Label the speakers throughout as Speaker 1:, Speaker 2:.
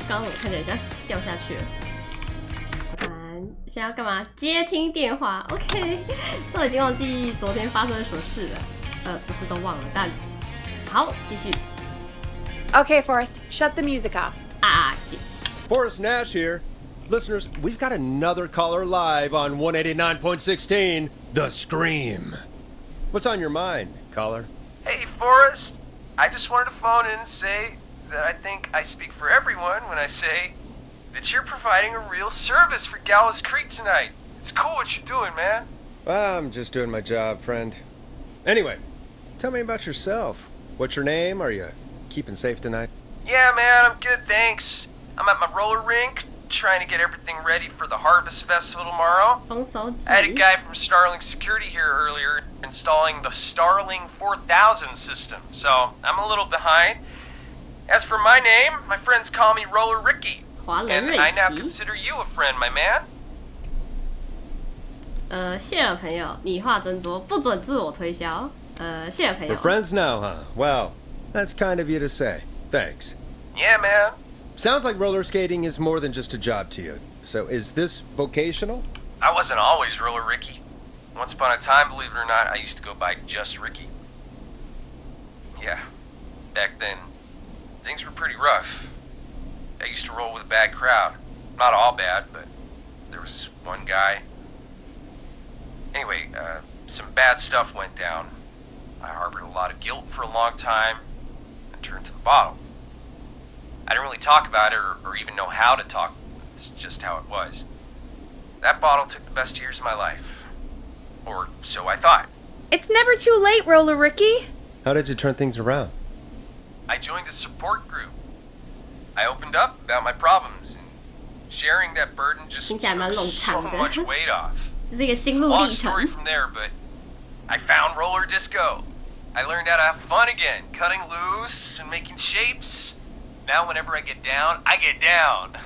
Speaker 1: 刚刚我看起来像掉下去了。现在要干嘛？接听电话。OK， 都已经忘记昨天发生了什么事了。不是都忘了，但好，继续。
Speaker 2: Okay, Forrest, shut the music off.
Speaker 3: Forrest Nash here. Listeners, we've got another caller live on 189.16, The Scream. What's on your mind, caller?
Speaker 4: Hey, Forrest. I just wanted to phone in and say that I think I speak for everyone when I say that you're providing a real service for Gallows Creek tonight. It's cool what you're doing, man.
Speaker 3: Well, I'm just doing my job, friend. Anyway, tell me about yourself. What's your name? Are you keeping safe tonight?
Speaker 4: Yeah, man, I'm good, thanks. I'm at my roller rink, trying to get everything ready for the Harvest Festival tomorrow. I had a guy from Starling Security here earlier installing the Starling 4000 system, so I'm a little behind. As for my name, my friends call me Roller Ricky. And I now consider you a friend, my man.
Speaker 1: 谢了朋友，你话真多，不准自我推销。谢了朋友。
Speaker 3: We're friends now, huh? Well, that's kind of you to say. Thanks.
Speaker 4: Yeah, man.
Speaker 3: Sounds like roller skating is more than just a job to you. So is this vocational?
Speaker 4: I wasn't always Roller Ricky. Once upon a time, believe it or not, I used to go by just Ricky. Yeah, back then, things were pretty rough. I used to roll with a bad crowd. Not all bad, but there was this one guy. Anyway, some bad stuff went down. I harbored a lot of guilt for a long time and turned to the bottle. I didn't really talk about it or even know how to talk. It's just how it was. That bottle took the best years of my life. Or so I thought.
Speaker 2: It's never too late, Roller Ricky.
Speaker 3: How did you turn things around?
Speaker 4: I joined a support group. I opened up about my problems, and sharing that burden just took so much weight off. It's a long story from there, but I found roller disco. I learned how to have fun again, cutting loose and making shapes. Now whenever I get down, I get down.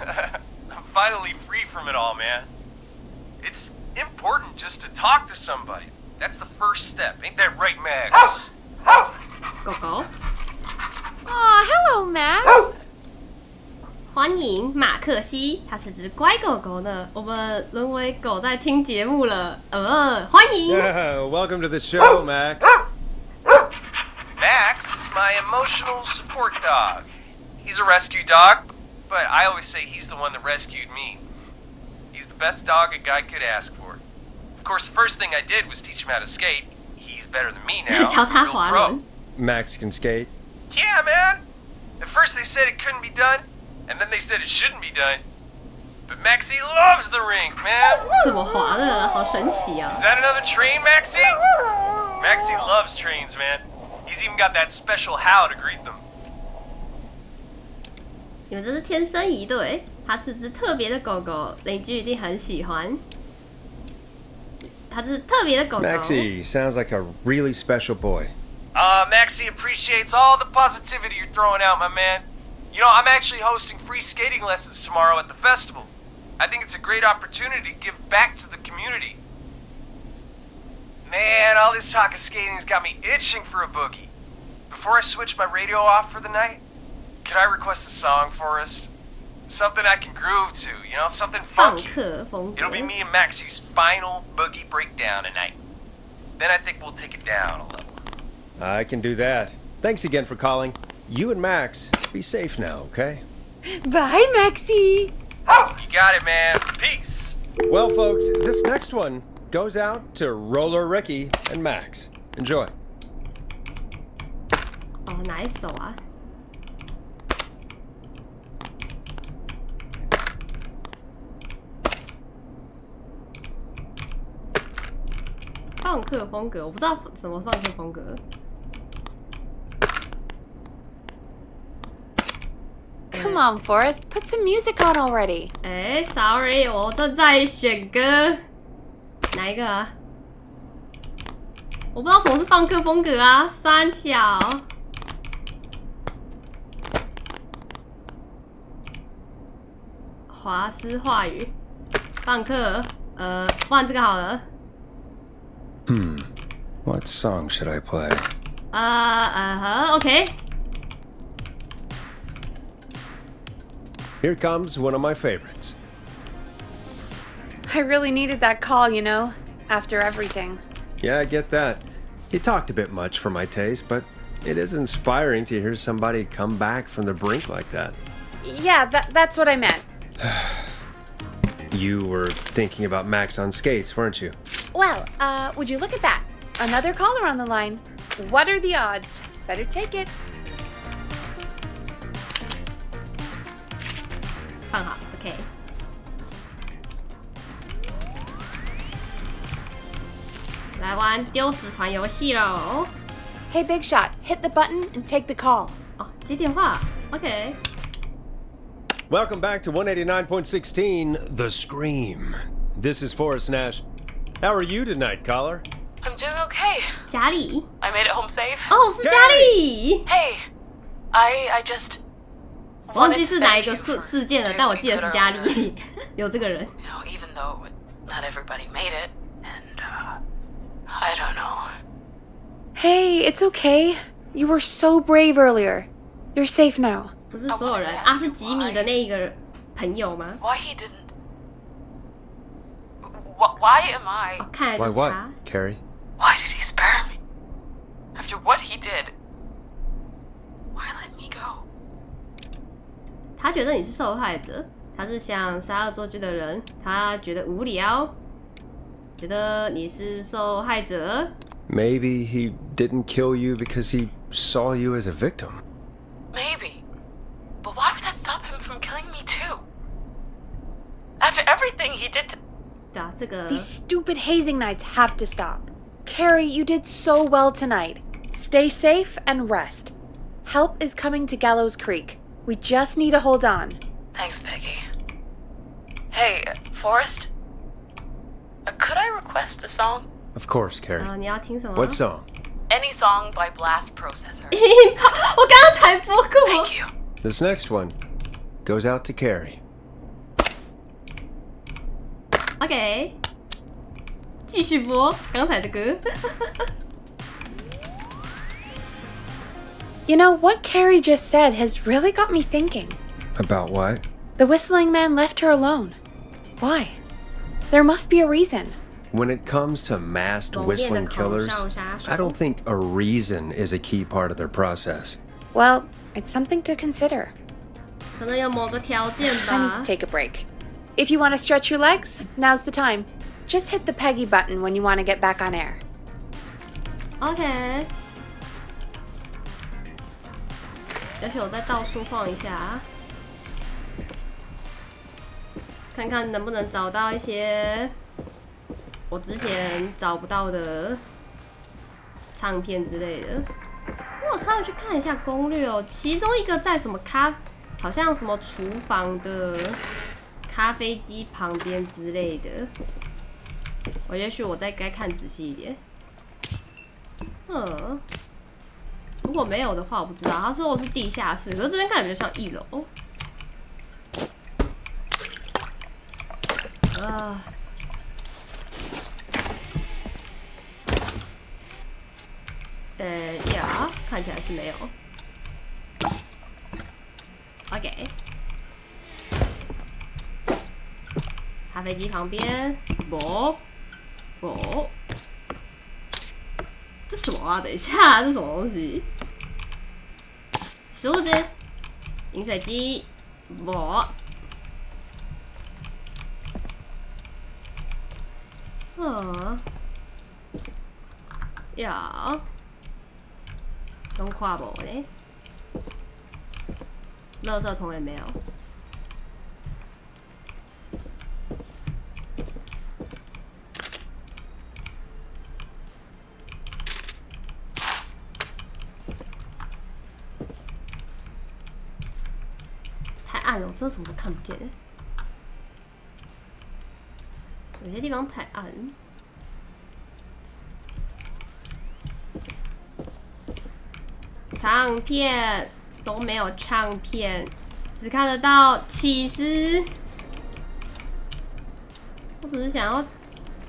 Speaker 4: I'm finally free from it all, man. It's important just to talk to somebody. That's the first step. Ain't that right, Max?
Speaker 1: Go.
Speaker 2: Aw, hello, Max.
Speaker 1: 欢迎马克西，它是只乖狗狗呢。我们沦为狗在听节目了。欢迎。
Speaker 3: Yeah, welcome to the show, Max.
Speaker 4: Max is my emotional support dog. He's a rescue dog, but I always say he's the one that rescued me. He's the best dog a guy could ask for. Of course, the first thing I did was teach him how to skate. He's better than me now.
Speaker 1: 教他滑轮。
Speaker 3: Max can skate.
Speaker 4: Yeah, man. At first they said it couldn't be done. And then they said it shouldn't be done. But Maxie loves the rink, man.
Speaker 1: 怎么滑的？好神奇啊！
Speaker 4: Is that another train, Maxie? Maxie loves trains, man. He's even got that special how to greet them.
Speaker 1: 你们这是天生一对，它是只特别的狗狗，邻居一定很喜欢。它是特别的狗狗。
Speaker 3: Maxie sounds like a really special boy.
Speaker 4: Maxie appreciates all the positivity you're throwing out, my man. You know, I'm actually hosting free skating lessons tomorrow at the festival. I think it's a great opportunity to give back to the community. Man, all this talk of skating's got me itching for a boogie. Before I switch my radio off for the night, could I request a song, Forrest? Something I can groove to, you know, something funky. It'll be me and Maxie's final boogie breakdown tonight. Then I think we'll take it down a level.
Speaker 3: I can do that. Thanks again for calling. You and Max, be safe now, okay?
Speaker 2: Bye, Maxie.
Speaker 4: You got it, man. Peace.
Speaker 3: Well, folks, this next one goes out to Roller Ricky and Max. Enjoy.
Speaker 1: 哦，哪一首啊？放克风格，我不知道什么放克风格。
Speaker 2: Come on, Forrest, put some music on already.
Speaker 1: Sorry， 我正在选歌，哪一个啊？我不知道什么是放克风格啊，三小。华师话语，放克，不然这个好了。
Speaker 3: What song should I play?
Speaker 1: OK。
Speaker 3: Here comes one of my favorites.
Speaker 2: I really needed that call, you know, after everything.
Speaker 3: Yeah, I get that. He talked a bit much for my taste, but it is inspiring to hear somebody come back from the brink like that.
Speaker 2: Yeah, that's what I meant.
Speaker 3: You were thinking about Max on skates, weren't you?
Speaker 2: Well, would you look at that? Another caller on the line. What are the odds? Better take it.
Speaker 1: 放好 ，OK。来玩丢纸团游戏喽。
Speaker 2: Hey, Big Shot, hit the button and take the call.
Speaker 1: 哦，接电话 ，OK。
Speaker 3: Welcome back to 189.16, The Scream. This is Forrest Nash. How are you tonight, caller?
Speaker 5: I'm doing okay.
Speaker 1: 家里
Speaker 5: I made it home safe.
Speaker 1: 哦，是家里。
Speaker 5: Hey, I just
Speaker 1: 忘记是哪一个事件了，但我记得是家里有这个人。
Speaker 5: You know, even though not everybody made it, and I don't know.
Speaker 2: Hey, it's okay. You were so brave earlier. You're safe now.
Speaker 1: 不是所有人啊，是吉米的那一个朋友吗？
Speaker 5: Why he didn't? Why am I?
Speaker 1: 哦，看来就
Speaker 3: Why
Speaker 1: 是
Speaker 3: what,
Speaker 1: 他。
Speaker 3: Carrie?
Speaker 5: Why did he spare me? After what he did, why let me go?
Speaker 1: 他觉得你是受害者，他是想杀恶作剧的人，他觉得无聊，觉得你是受害者。
Speaker 3: Maybe he didn't kill you because he saw you as a victim.
Speaker 5: Maybe. But why would that stop him from killing me too? After everything he did to...
Speaker 1: 对啊，这个
Speaker 2: These stupid hazing nights have to stop. Carrie, you did so well tonight. Stay safe and rest. Help is coming to Gallows Creek. We just need to hold on.
Speaker 5: Thanks, Peggy. Hey, Forrest? Could I request a song?
Speaker 3: Of course, Carrie.
Speaker 1: 你要听什么
Speaker 3: What song?
Speaker 5: Any song by Blast Processor.
Speaker 1: 我刚刚才播过。
Speaker 5: Thank you.
Speaker 3: This next one goes out to Carrie.
Speaker 1: OK， 继续播刚才的歌。
Speaker 2: You know, what Carrie just said has really got me thinking.
Speaker 3: About what?
Speaker 2: The whistling man left her alone. Why? There must be a reason.
Speaker 3: When it comes to masked whistling killers, I don't think a reason is a key part of their process.
Speaker 2: Well, it's something to consider.
Speaker 1: 可能有某个条件
Speaker 2: I need
Speaker 1: 吧
Speaker 2: to。take a break. If you want to stretch your legs, now's the time. Just hit the Peggy button when you want to get back on air.
Speaker 1: OK， 也许我再到处晃一下，看看能不能找到一些我之前找不到的唱片之类的。我稍微去看一下攻略哦，其中一个在什么好像什么厨房的咖啡机旁边之类的。也许我再该看仔细一点。如果没有的话，我不知道。他说我是地下室，可是这边看起来比较像一楼。呀，看起来是没有。OK， 咖啡机旁边，这什么啊？等一下，这什么东西？梳子、饮水机，呀，拢看无呢。垃圾桶也没有。太暗了，我真的什么都看不见。有些地方太暗。唱片都没有唱片，只看得到起司。我只是想要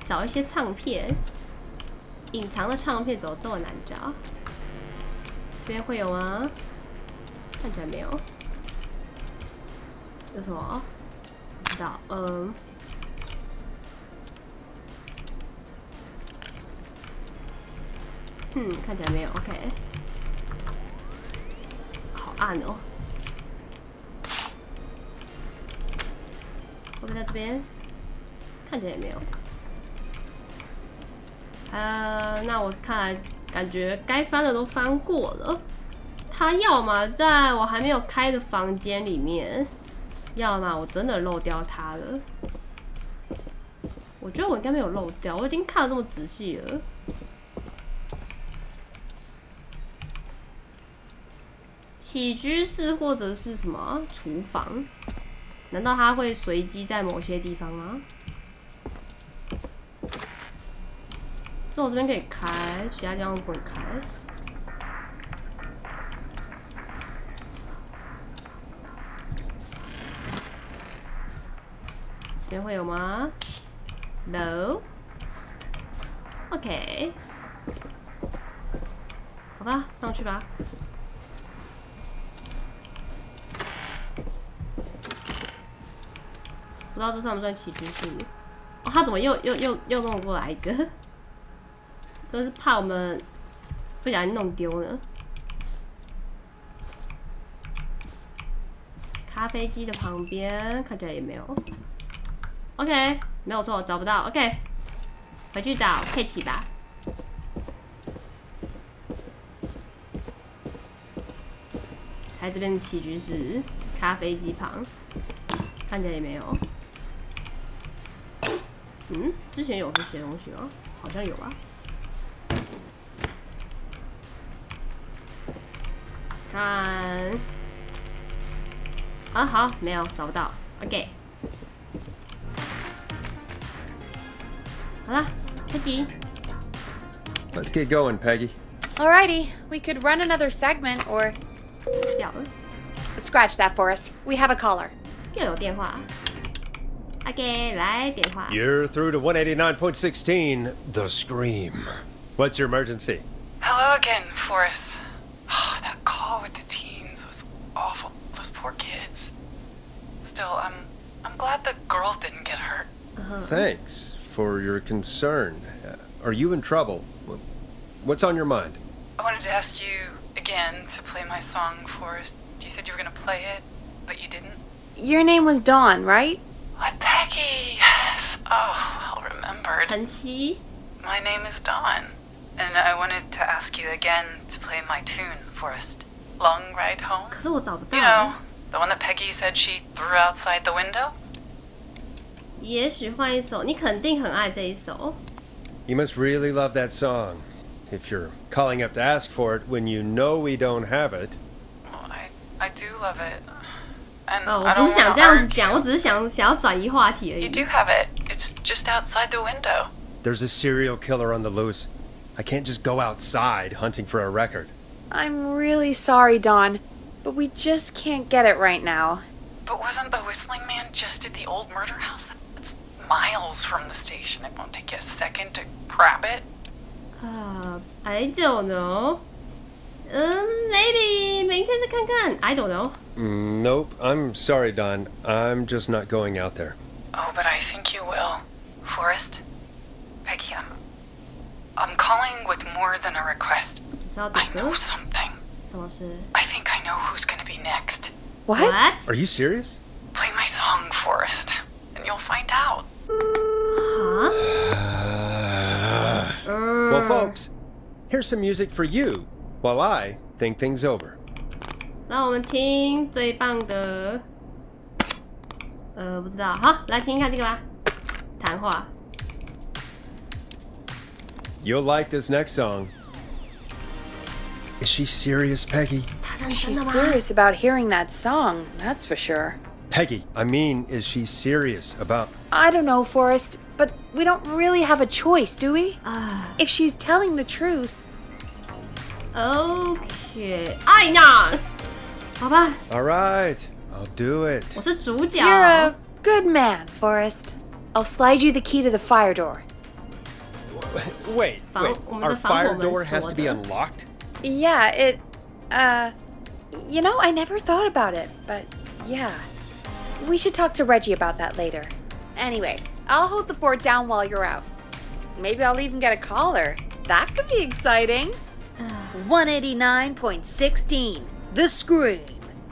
Speaker 1: 找一些唱片，隐藏的唱片怎么这么难找？这边会有吗？看起来没有。这什么？不知道，看起来没有 ，OK。好暗哦。会不会在这边？看起来也没有。那我看来感觉该翻的都翻过了。他要么在我还没有开的房间里面，要么我真的漏掉他了。我觉得我应该没有漏掉，我已经看得这么仔细了。起居室或者是什么厨房？难道它会随机在某些地方吗？只有这边可以开，其他地方不能开。这边会有吗 ？No。OK。好吧，上去吧。不知道这算不算起居室？哦，他怎么又弄过来一个？真是怕我们不小心弄丢呢。咖啡机的旁边看起来也没有。OK， 没有错，找不到。OK， 回去找 Peachy 吧。还这边的起居室，咖啡机旁，看起来也没有。之前有这些东西吗？好像有吧。看，啊好，没有，找不到。OK， 好啦，开机。
Speaker 3: Let's get going, Peggy.
Speaker 2: Alrighty, we could run another segment or...
Speaker 1: 掉了。
Speaker 2: Scratch that, Forrest. We have a caller.
Speaker 1: 又有电话。OK， 来电话。
Speaker 3: You're through to 189.16, The Scream. What's your emergency?
Speaker 5: Hello again, Forrest. Oh, that call with the teens was awful. Those poor kids. Still, I'm glad the girl didn't get hurt.
Speaker 3: Thanks for your concern. Are you in trouble? What's on your mind?
Speaker 5: I wanted to ask you again to play my song, Forrest. You said you were gonna play it, but you didn't.
Speaker 2: Your name was Dawn, right?
Speaker 5: What, Peggy? Yes. Oh, well remembered.
Speaker 1: 晨曦。
Speaker 5: My name is Dawn, and I wanted to ask you again to play my tune, Forrest. Long Ride Home.
Speaker 1: 可是我找不到。
Speaker 5: You know, the one that Peggy said she threw outside the window?
Speaker 1: 也许换一首，你肯定很爱这一首。
Speaker 3: You must really love that song. If you're calling up to ask for it when you know we don't have it.
Speaker 5: Well, I do love it. And
Speaker 1: 我
Speaker 5: I
Speaker 1: 不
Speaker 5: don't
Speaker 1: 是想
Speaker 5: want
Speaker 1: 这
Speaker 5: to
Speaker 1: 样子
Speaker 5: argue.
Speaker 1: 讲，我只是想要转移话题而
Speaker 5: You
Speaker 1: 已。
Speaker 5: do have it. It's just outside the window.
Speaker 3: There's a serial killer on the loose. I can't just go outside hunting for a record.
Speaker 2: I'm really sorry, Dawn, but we just can't get it right now.
Speaker 5: But wasn't the Whistling Man just at the old murder house? That's miles from the station. It won't take you a second to grab it.
Speaker 1: I don't know. Maybe 明天再看看。I don't know.
Speaker 3: Nope. I'm sorry, Don. I'm just not going out there.
Speaker 5: Oh, but I think you will. Forrest? Peggy, I'm calling with more than a request.
Speaker 1: 只是要点
Speaker 5: I
Speaker 1: 歌。
Speaker 5: know something.
Speaker 1: 什么事
Speaker 5: I think I know who's gonna be next.
Speaker 2: What?
Speaker 3: Are you serious?
Speaker 5: Play my song, Forrest, and you'll find out.
Speaker 1: Huh?
Speaker 3: Well, folks, here's some music for you while I think things over.
Speaker 1: 那我们听最棒的，不知道，好，来听看这个吧。谈话。
Speaker 3: You'll like this next song. Is she serious, Peggy?
Speaker 1: 他认真
Speaker 2: She's
Speaker 1: 的吗？
Speaker 2: serious about hearing that song, that's for sure.
Speaker 3: Peggy, I mean, is she serious about...
Speaker 2: I don't know, Forrest, but we don't really have a choice, do we? If she's telling the truth...
Speaker 1: OK， 哎呀，好吧，
Speaker 3: All right, I'll do it.
Speaker 1: 我是主角。
Speaker 2: You're a good man, Forrest. I'll slide you the key to the fire door.
Speaker 3: Wait,
Speaker 1: Our
Speaker 3: our fire door has to be unlocked?
Speaker 2: Yeah, you know, I never thought about it, but yeah. We should talk to Reggie about that later. Anyway, I'll hold the fort down while you're out. Maybe I'll even get a collar. That could be exciting. 189.16, The Scream.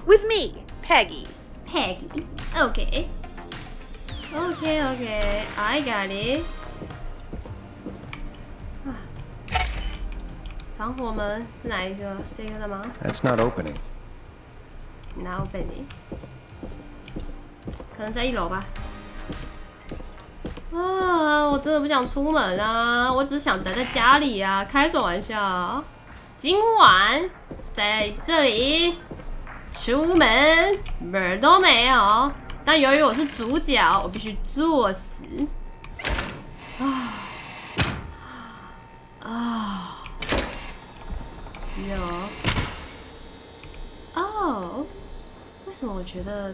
Speaker 2: With me, Peggy.
Speaker 1: Peggy. Okay. Okay. I got it. 防火门是哪一个？这个的吗
Speaker 3: That's not opening.
Speaker 1: Not opening. 可能在1楼吧。啊，我真的不想出门啊，我只想宅在家里啊，开个玩笑。今晚在这里出门门儿都没有，但由于我是主角，我必须作死。有。哦，为什么我觉得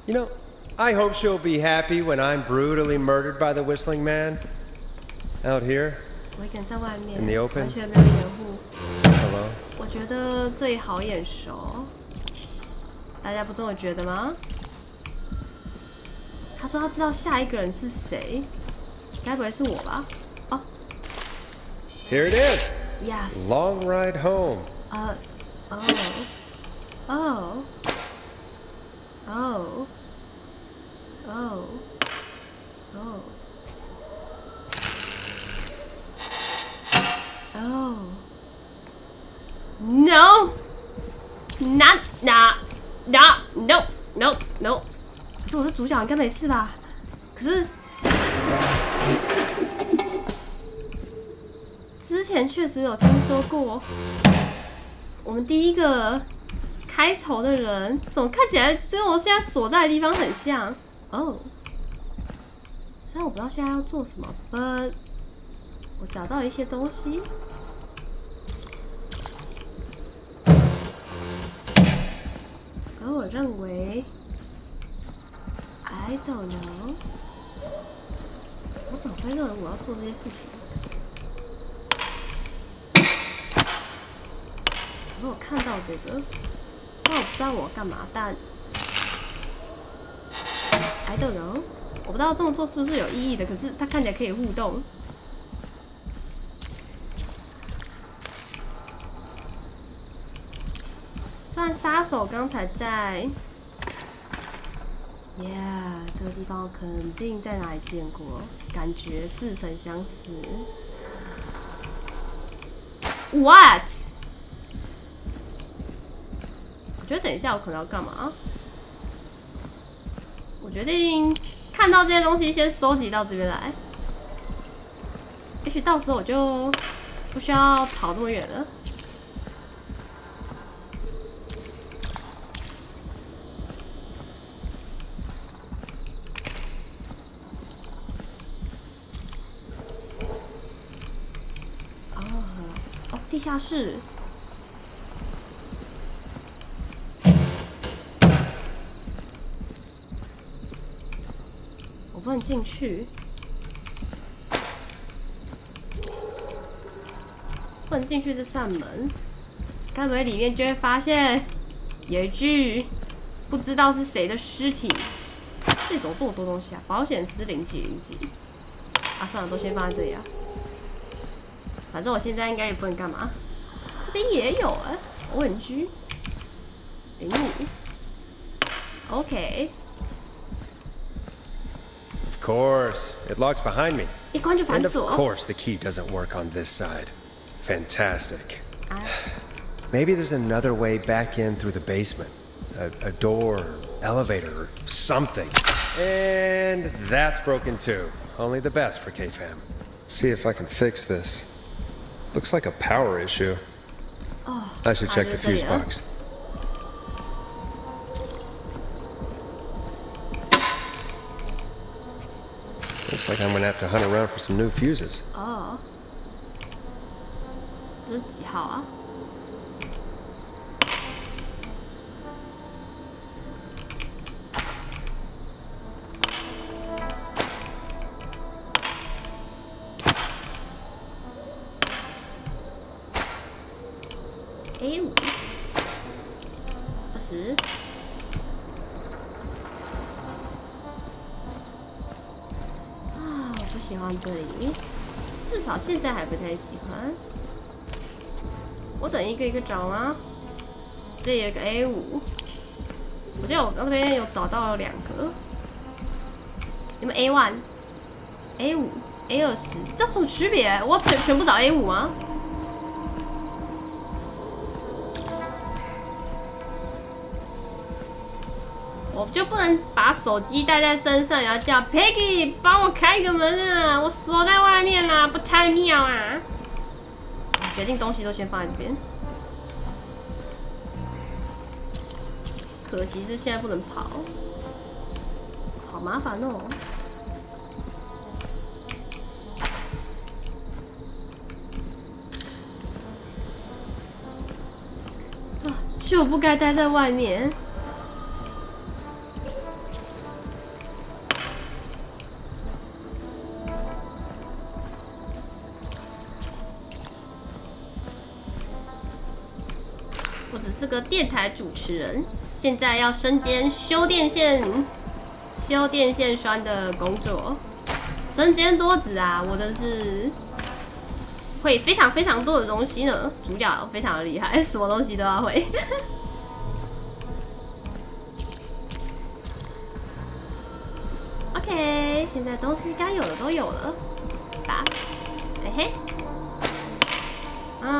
Speaker 3: You know, I hope she'll be happy when I'm brutally murdered by the Whistling Man. Out here.
Speaker 1: 我一个人在外面
Speaker 3: In the open?
Speaker 1: 完全没有掩护。
Speaker 3: Hello?
Speaker 1: 我觉得这里好眼熟，大家不这么觉得吗？他说他知道下一个人是谁，该不会是我吧？哦
Speaker 3: Here it is.，Yes。 Long ride home.
Speaker 1: No, no. 可是我是主角，应该没事吧？可是之前确实有听说过，我们第一个开头的人怎么看起来跟我现在所在的地方很像？哦，虽然我不知道现在要做什么 ，but 我找到一些东西。而我认为 ，I don't know， 我怎么会认为我要做这些事情？可是我看到这个，虽然我不知道我要干嘛，但 I don't know， 我不知道这么做是不是有意义的，可是它看起来可以互动。虽然杀手刚才在 ，Yeah， 这个地方我肯定在哪里见过，感觉似曾相识。What？ 我觉得等一下我可能要干嘛？我决定看到这些东西先收集到这边来，也许到时候我就不需要跑这么远了。地下室，我不能进去，不能进去这扇门，该不会里面就会发现有一具不知道是谁的尸体？这里怎么这么多东西啊？保险丝零几。啊，算了，都先放在这里啊。反正我现在应该也不能干嘛。这边也有啊 ，OMG， OK。
Speaker 3: Of course, it locks behind me.
Speaker 1: 一关就反
Speaker 3: And of
Speaker 1: 锁。
Speaker 3: course, the key doesn't work on this side. Fantastic. Maybe there's another way back in through the basement. A door, elevator, or something. And that's broken too. Only the best for K-Fam. Let's see if I can fix this. Looks like a power issue.
Speaker 1: Oh,
Speaker 3: I should check the fuse box. Looks like I'm gonna have to hunt around for some new fuses.
Speaker 1: 哦，这是几号啊？A5 20放这里，至少现在还不太喜欢。我整一个一个找吗？这有个 A5， 我记得我那边有找到了2个。有没有 A1、A5、A20？这有什么区别？我全部找 A5 吗？我就不能把手机带在身上，然后叫 Peggy 帮我开个门啊！我锁在外面啦，不太妙啊！决定东西都先放在这边。可惜是现在不能跑，好麻烦哦。啊，就不该待在外面。我只是个电台主持人，现在要身兼修电线栓的工作，身兼多职啊！我真是会非常非常多的东西呢。主角非常的厉害，什么东西都要会。OK， 现在东西该有的都有了，吧？嘿嘿，哎呦，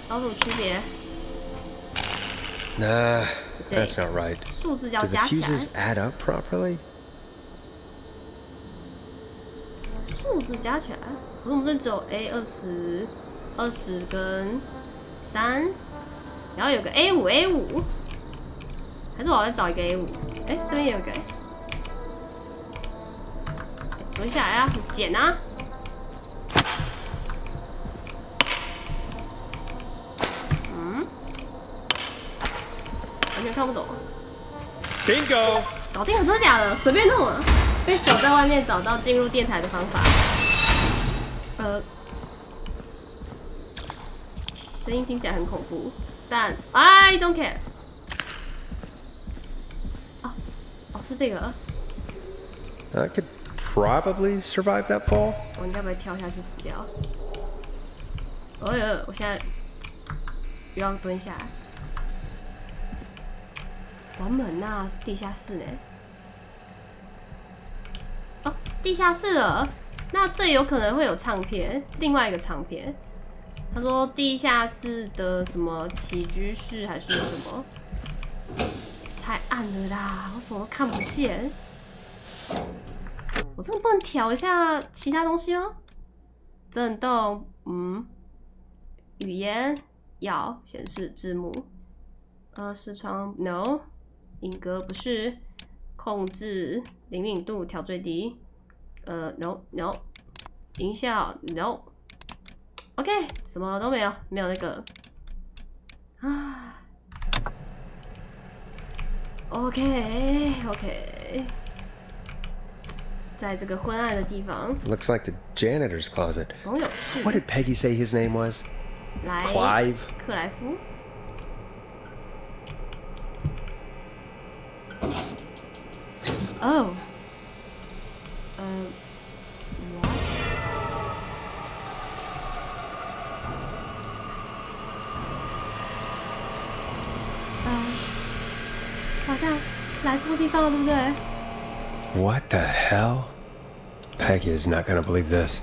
Speaker 1: 有什么区别？
Speaker 3: Nah, that's not right.
Speaker 1: 数字要
Speaker 3: Do the
Speaker 1: 加起来。
Speaker 3: fuses add up properly?
Speaker 1: 数字加起来，可是我们这只有 A20 跟3，然后有个 A5，还是我要再找一个 A5？ 哎，这边也有个。蹲下来啊，你捡啊！完全看不懂。
Speaker 3: Bingo!
Speaker 1: 搞定了，真的假的？随便弄啊！被锁在外面找到进入电台的方法。声音听起来很恐怖，但 I don't care。哦，是这个。
Speaker 3: I could probably survive that fall.
Speaker 1: 我应该不会跳下去死掉。我现在又要蹲下来。关门呐，是地下室呢。哦，地下室了。那这有可能会有唱片，另外一个唱片。他说地下室的什么起居室还是什么？太暗了啦，我什么都看不见。我真的不能调一下其他东西吗？震动，语言要显示字幕。视窗 no。 影格不是，控制灵敏度调最低，no， 音效 no，OK， 什么都没有，没有那个啊 ，OK， 在这个昏暗的地方
Speaker 3: Looks like the janitor's closet.
Speaker 1: 总有事。
Speaker 3: What did Peggy say his name was?
Speaker 1: 来
Speaker 3: Clive?
Speaker 1: 克莱夫。 Oh. What? 好像来错地方了，对不对
Speaker 3: What the hell? Peggy is not gonna believe this.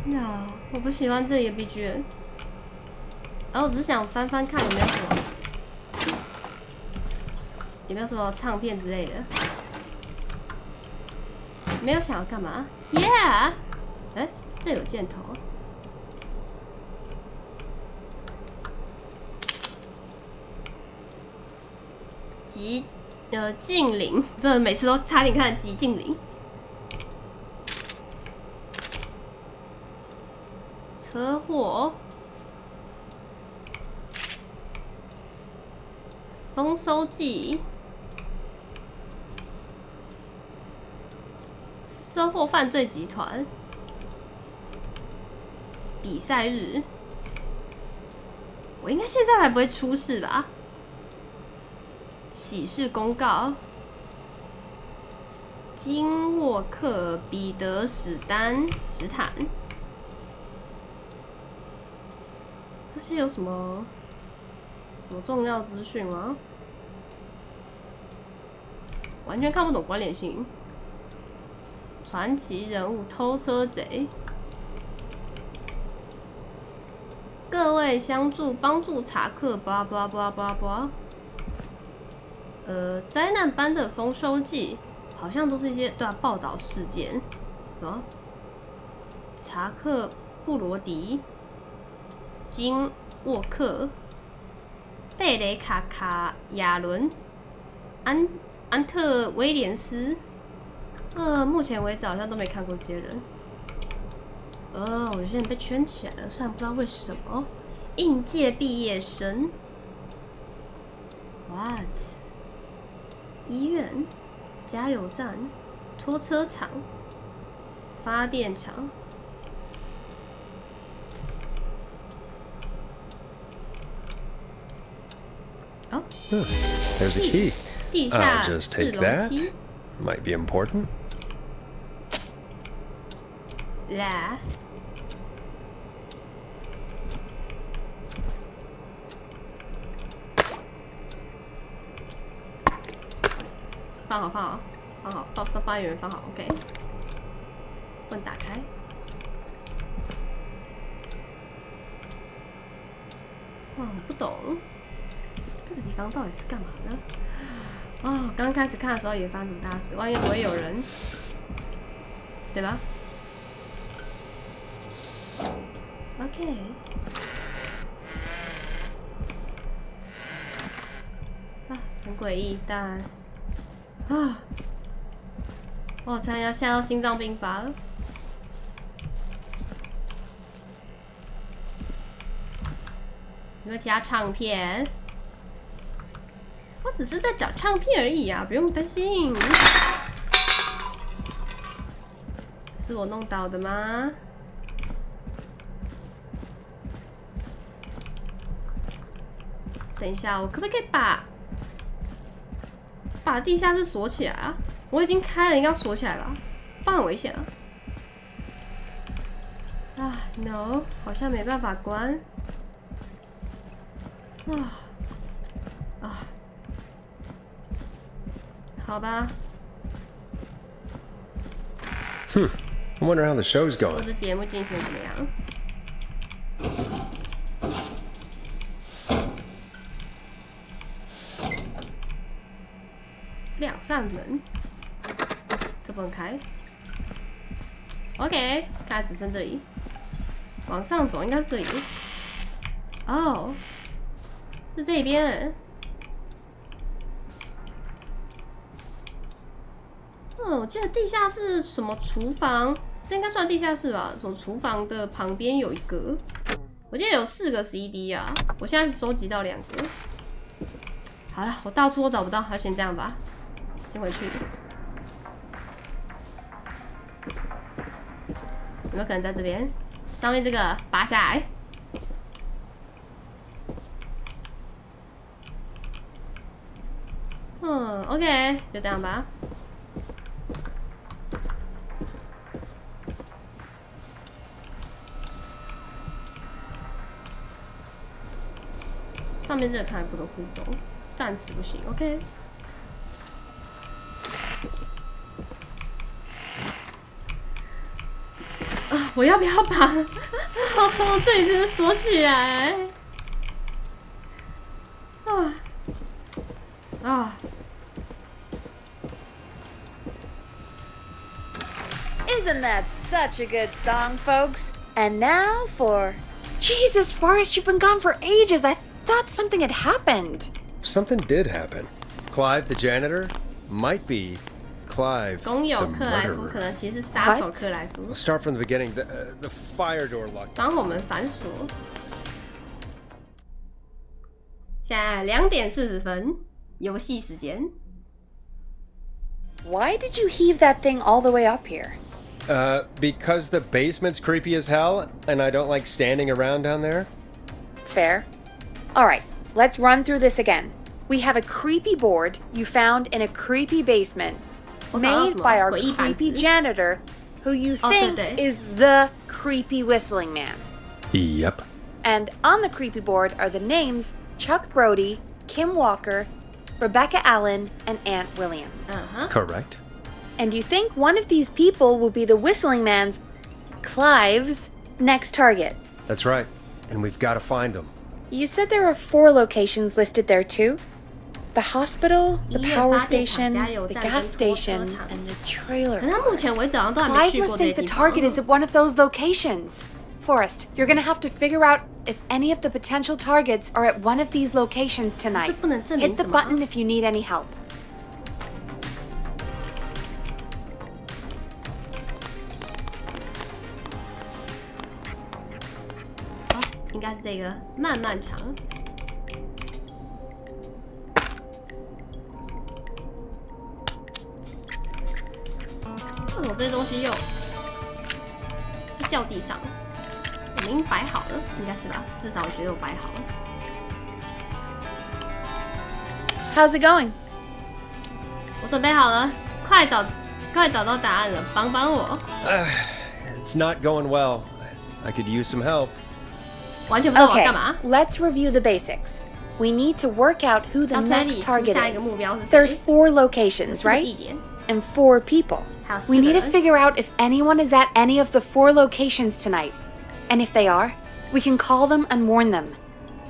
Speaker 1: No， 我不喜欢这里的 BGM。我只是想翻翻看有没有什么唱片之类的。没有想要干嘛 ？Yeah， 哎，这有箭头。近邻，这每次都差点看极近邻。车祸。丰收季，收获犯罪集团比赛日，我应该现在还不会出事吧？喜事公告。 金沃克、彼得史丹、史坦，这些有什么重要资讯吗？完全看不懂关联性。传奇人物偷车贼，各位相助帮助查克，巴拉巴拉巴拉巴拉巴拉。灾难般的丰收季。 好像都是一些报道事件，什么查克布罗迪、金沃克、贝雷卡卡亚伦、安特威廉斯，目前为止好像都没看过这些人。我现在被圈起来了，虽然不知道为什么。应届毕业生 ，what？ 医院。 加油站、拖车厂、发电厂。哦
Speaker 3: ，There's a key.
Speaker 1: 地下
Speaker 3: I'll just
Speaker 1: 制
Speaker 3: take
Speaker 1: 容
Speaker 3: that.
Speaker 1: 机。
Speaker 3: Might be important.
Speaker 1: 啦。放好，放好，放好，放远，放好 ，OK。棍打开。我不懂这个地方到底是干嘛呢？哦，刚开始看的时候也发生什么大事，万一不会有人，对吧 ？OK。啊，很诡异，但。 啊！我差点要吓到心脏病发了。有没有其他唱片？我只是在找唱片而已啊，不用担心。是我弄倒的吗？等一下，我可不可以把地下室锁起来啊！我已经开了，应该要锁起来吧？不然很危险啊！啊 ，no， 好像没办法关。好吧。
Speaker 3: I wonder how the show's going.
Speaker 1: 这节目进行怎么样？两扇门，这不能开。OK， 看来只剩这里。往上走应该是这里。哦，是这边。我记得地下室什么厨房，这应该算地下室吧？什么厨房的旁边有一个，我记得有4个 CD 啊。我现在是收集到2个。好了，我到处都找不到，还先这样吧。 先回去，有没有可能在这边？上面这个拔下来。OK， 就这样吧。上面这个看来不能互动，暂时不行。OK。 我要不要把这里真的锁起来？Isn't
Speaker 2: that such a good song, folks? And now for... Jesus, Forrest, you've been gone for ages. I thought something had happened.
Speaker 3: Something did happen. Clive, the janitor, might be Clive, the murderer. Let's start from the beginning. The fire door locked.
Speaker 1: 帮我们反锁。现在2点40分，游戏时间。
Speaker 2: Why did you heave that thing all the way up here?
Speaker 3: Because the basement's creepy as hell, and I don't like standing around down there.
Speaker 2: Fair. All right, let's run through this again. We have a creepy board you found in a creepy basement, made by our creepy janitor, who you think is the creepy whistling man.
Speaker 3: Yep.
Speaker 2: And on the creepy board are the names Chuck Brody, Kim Walker, Rebecca Allen, and Aunt Williams.
Speaker 3: Correct.
Speaker 2: And you think one of these people will be the Whistling Man's, Clive's, next target.
Speaker 3: That's right. And we've got to find them.
Speaker 2: You said there are 4 locations listed there too? The hospital, the power station, the gas station, and the trailer park. Clive must think the target is at one of those locations. Forrest, you're gonna have to figure out if any of the potential targets are at one of these locations tonight. Hit the button if you need any help.
Speaker 1: 应该是这个漫漫长。为什么这些东西又掉地上？我明摆好了，应该是吧？至少我觉得我摆好了。
Speaker 2: How's it going?
Speaker 1: 我准备好了，快找到答案了，帮帮我。
Speaker 3: It's not going well. I could use some help.
Speaker 1: 完全不知道我要干嘛。
Speaker 2: Okay, let's review the basics. We need to work out who the next target is. There's 4 locations, right? And 4 people. We need to figure out if anyone is at any of the 4 locations tonight. And if they are, we can call them and warn them.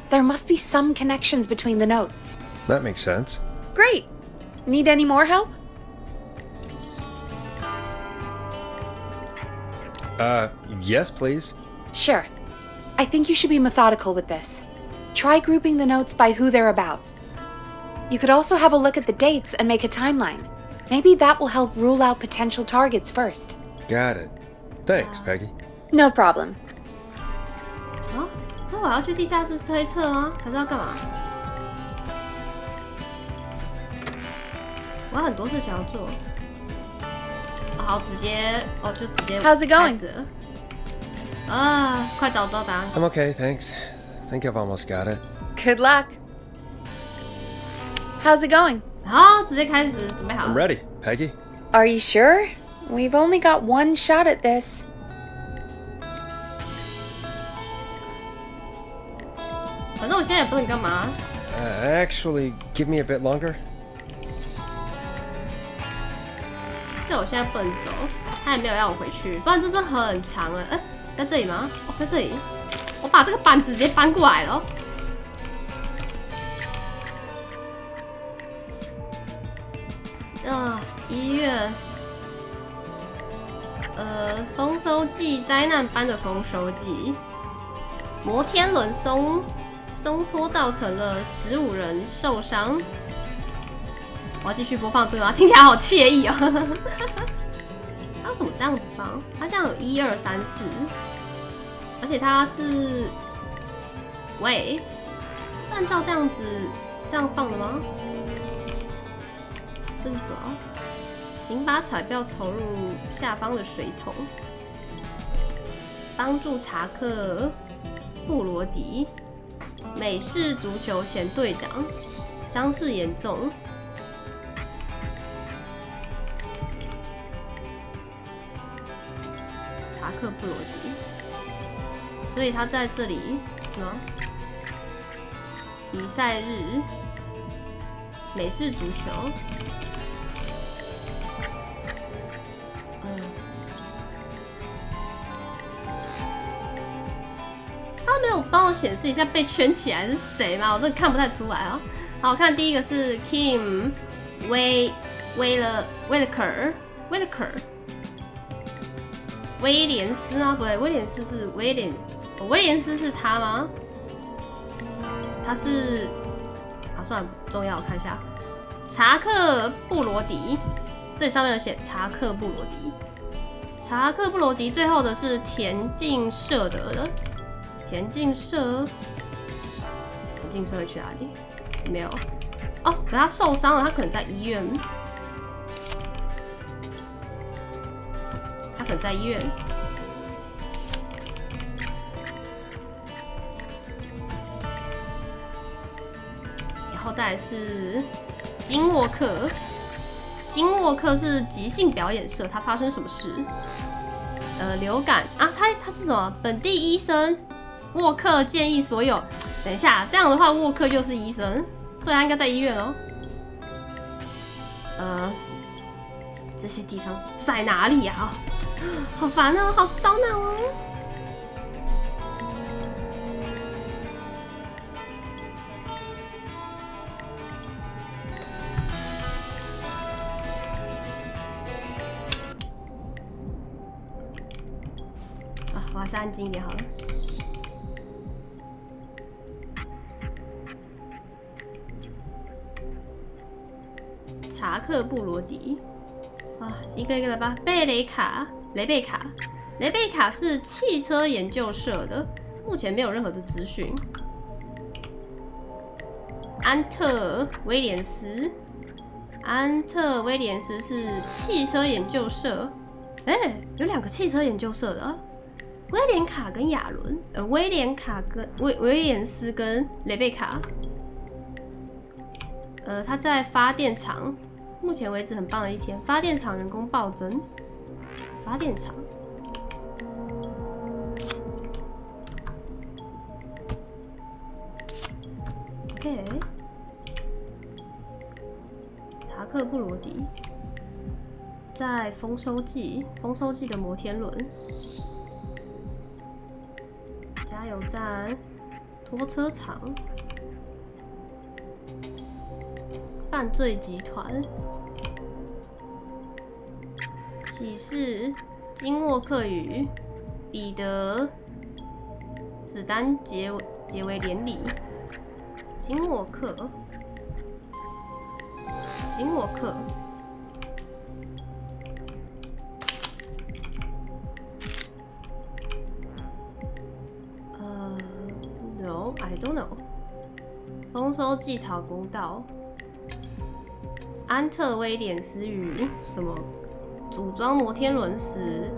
Speaker 2: There must be some connections between the notes.
Speaker 3: That makes sense.
Speaker 2: Great. Need any more help?
Speaker 3: Yes, please.
Speaker 2: Sure. I think you should be methodical with this. Try grouping the notes by who they're about. You could also have a look at the dates and make a timeline. Maybe that will help rule out potential targets first.
Speaker 3: Got it. Thanks, Peggy.
Speaker 2: No problem.
Speaker 1: 所以我要去地下室推测吗？还是要干嘛？我有很多事情要做。好，就直接
Speaker 2: How's it going?
Speaker 1: 开始了。快找到答案。
Speaker 3: I'm okay, thanks. Think I've almost got it.
Speaker 2: Good luck. How's it going?
Speaker 1: 好，直接开始，准备好了。
Speaker 3: I'm ready, Peggy.
Speaker 2: Are you sure? We've only got one shot at this.
Speaker 1: 反正我现在也不能干嘛。
Speaker 3: Actually, give me a bit longer.
Speaker 1: 对，我现在不能走，他也没有要我回去，不然这真的很长了。在这里吗？哦，在这里。我把这个板子直接搬过来了。医院。丰收季，灾难般的丰收季。摩天轮松脱造成了15人受伤。我要继续播放这个吗？听起来好惬意哦。它怎么这样子放？它这样有1、2、3、4，而且它是，喂，是按照这样子这样放的吗？这是什么？请把彩票投入下方的水桶，帮助查克·布罗迪，美式足球前队长，伤势严重。查克·布罗迪，所以他在这里什么？比赛日，美式足球。他没有帮我显示一下被圈起来是谁吗？我真的看不太出来啊。好，我看第一个是 Kim Whitaker 威廉斯吗？不对，威廉斯是威廉斯是他吗？他是算了，不重要，我看一下。查克·布罗迪，这里上面有写查克·布罗迪。查克·布罗迪最后的是田径社的田径近身会去哪里？没有。哦，可是他受伤了，他可能在医院。他可能在医院。然后再来是金沃克。金沃克是即兴表演社，他发生什么事？流感啊，他是什么？本地医生沃克建议所有，等一下，这样的话沃克又是医生，所以他应该在医院哦。这些地方在哪里呀？好烦哦，好烧脑哦。我还是安静一点好了。查克布罗迪，一个一个来吧。雷贝卡是汽车研究社的，目前没有任何的资讯。安特威廉斯是汽车研究社，有2个汽车研究社的。威廉卡跟亚伦，威廉斯跟雷贝卡，他在发电厂，目前为止很棒的一天。发电厂员工暴增，发电厂。OK， 查克布罗迪在丰收季的摩天轮。加油站、拖车厂、犯罪集团、喜事、金沃克与彼得·史丹杰维连理、金沃克。I don't know。丰收季讨公道。安特威廉斯与什么？组装摩天轮时，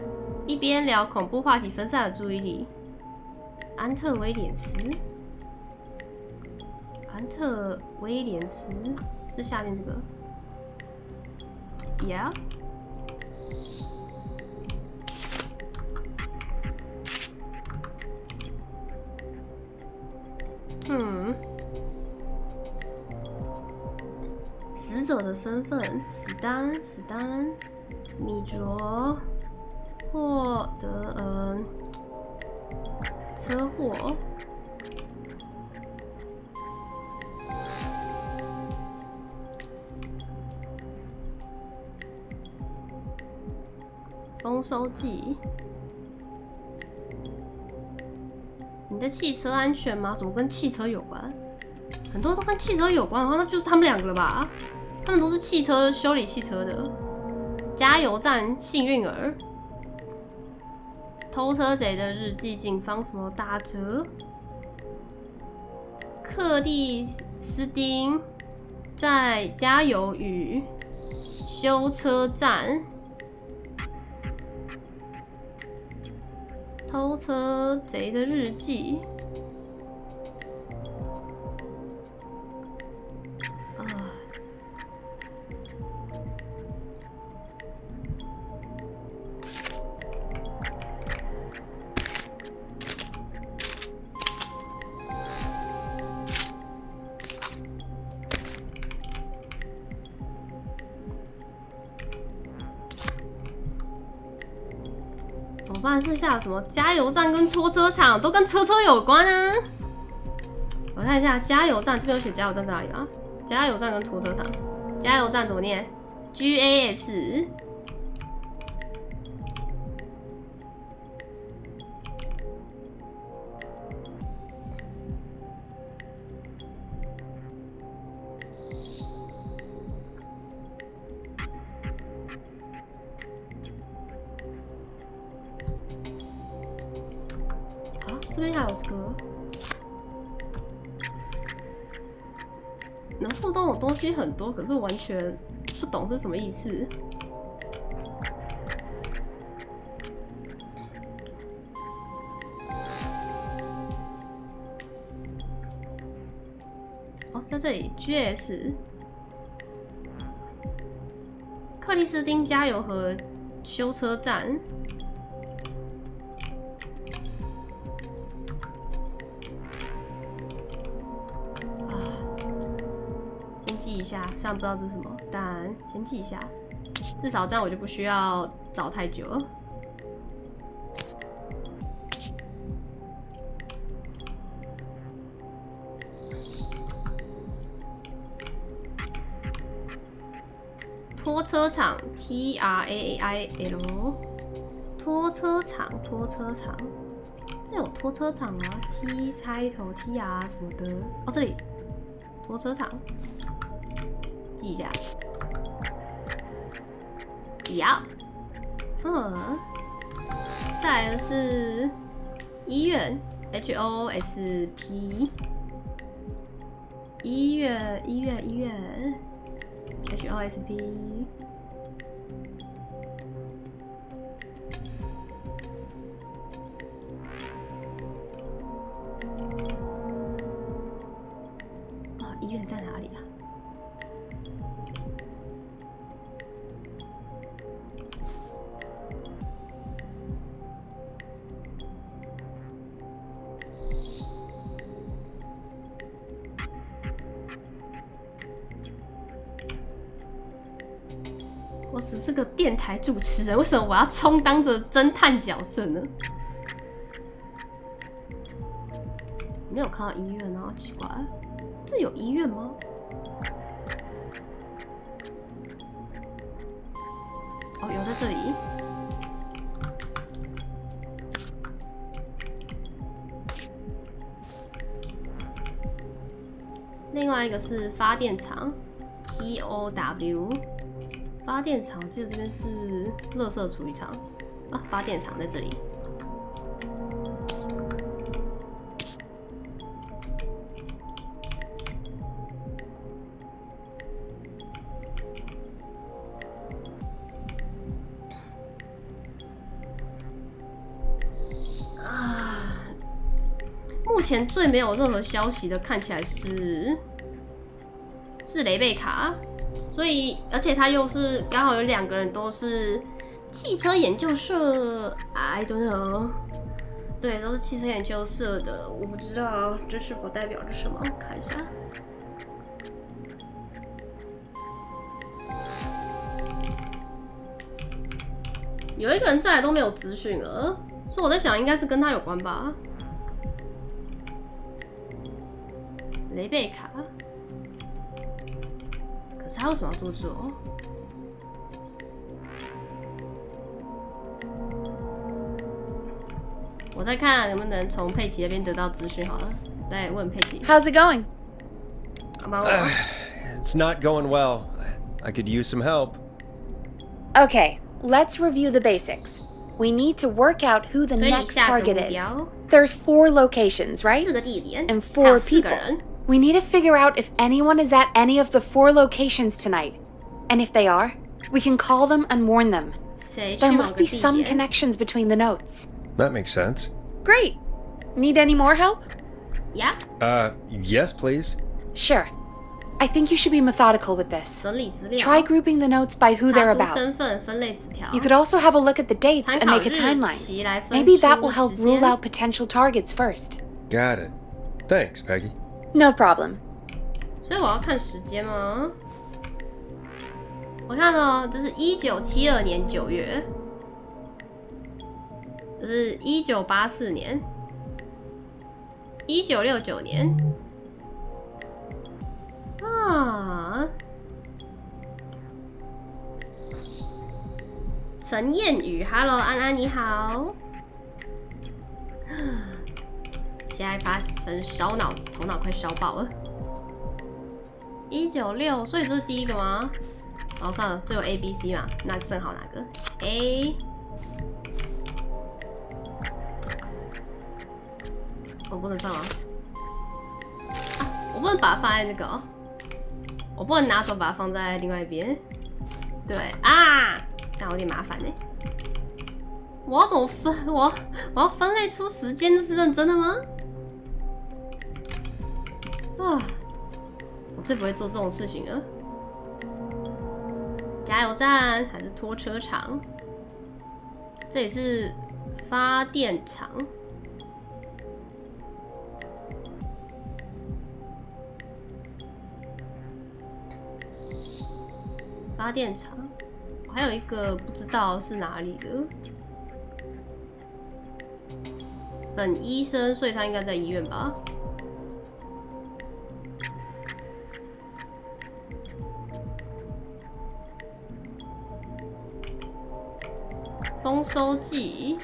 Speaker 1: 一边聊恐怖话题分散了注意力。安特威廉斯是下面这个。Yeah。死者的身份：史丹、米卓、霍德恩。车祸。丰收季。你的汽车安全吗？怎么跟汽车有关？很多都跟汽车有关的话，那就是他们2个了吧？他们都是修理汽车的。加油站幸运儿。偷车贼的日记，警方什么打折？克里斯汀在加油与修车站。偷车贼的日记。怎么办？剩下什么？加油站跟拖车厂都跟车有关啊！我看一下加油站，这边有写加油站在哪里啊？加油站跟拖车厂，加油站怎么念 ？GAS。这边还有这个能互动的东西很多，可是我完全不懂是什么意思。哦，在这里 GS 克里斯汀加油和修车站。记一下，虽然不知道这是什么，但先记一下，至少这样我就不需要找太久了。拖车厂 TRAIL， 拖车厂，这有拖车厂吗 ？T 开头 TR 什么的？哦，这里拖车厂。记一下，要，再来的是医院 HOSP， 医院 HOSP， 医院在哪里啊？我只是个电台主持人，为什么我要充当着侦探角色呢？没有看到医院啊，奇怪，这有医院吗？哦，有在这里。另外一个是发电厂 ，POW。发电厂，记得这边是垃圾处理厂啊。发电厂在这里。目前最没有任何消息的，看起来是雷贝卡。所以，而且他又是刚好有2个人都是汽车研究社 ，I don't know， 对，都是汽车研究社的，我不知道这是否代表着什么，看一下。有一个人再来都没有资讯了，所以我在想应该是跟他有关吧。雷贝卡。可是他为什么要这么做？我再看能不能从佩奇那边得到资讯好了，再问佩奇。
Speaker 2: How's it going?
Speaker 3: It's not going well. I could use some help.
Speaker 2: Okay, let's review the basics. We need to work out who the next target is. There's 4 locations, right? And 4 people. We need to figure out if anyone is at any of the 4 locations tonight. And if they are, we can call them and warn them. There must be some connections between the notes.
Speaker 3: That makes sense.
Speaker 2: Great. Need any more help?
Speaker 1: Yeah.
Speaker 3: Yes, please.
Speaker 2: Sure. I think you should be methodical with this. Try grouping the notes by who they're about. You could also have a look at the dates and make a timeline. Maybe that will help rule out potential targets first.
Speaker 3: Got it. Thanks, Peggy.
Speaker 2: No problem.
Speaker 1: 所以我要看时间吗？我看哦，这是1972年9月，这是1984年，1969年。啊！陈燕宇 ，Hello， 安安你好。现在发很烧脑，头脑快烧爆了。196，所以这是第一个吗？哦，算了，这有 A、B、C 嘛，那正好哪个 A？ 我不能放啊！啊，我不能把它放在那个哦。我不能拿走，把它放在另外一边。对啊，这样有点麻烦呢。我要怎么分？我要分类出时间，这是认真的吗？啊，我最不会做这种事情了。加油站还是拖车场？这里是发电厂。发电厂，我还有一个不知道是哪里的。本医生，所以他应该在医院吧？丰收季，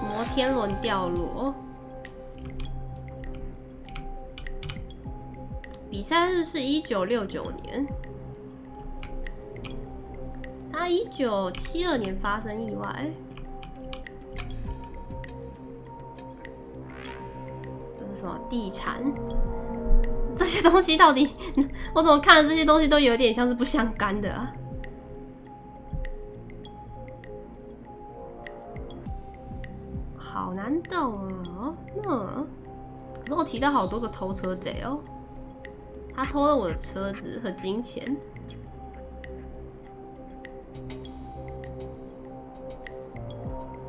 Speaker 1: 摩天轮掉落。比赛日是1969年，他1972年发生意外。这是什么地产？这些东西到底，我怎么看的这些东西都有点像是不相干的啊？好难懂哦。可是我提到好多个偷车贼哦。他偷了我的车子和金钱。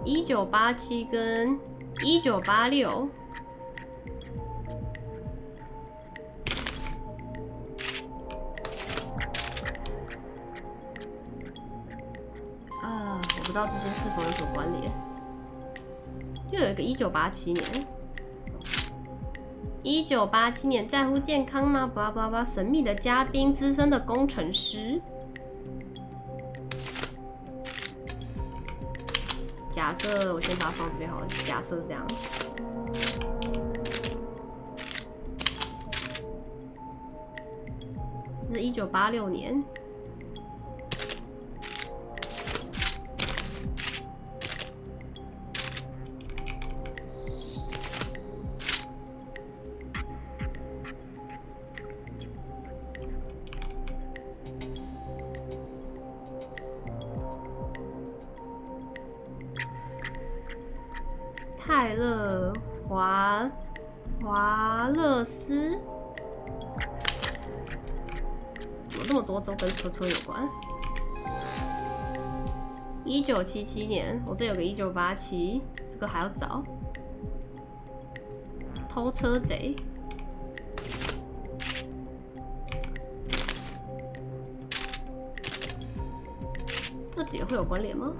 Speaker 1: 1987跟1986，我不知道这些是否有所关联。又有一个1987年。1987年在乎健康吗？巴拉巴拉，神秘的嘉宾，资深的工程师。假设我先把它放这边好了。假设这样。这是1986年。泰勒华勒斯，怎么这么多都跟车有关？1977年，我这有个1987，这个还要找。偷车贼，这几个会有关联吗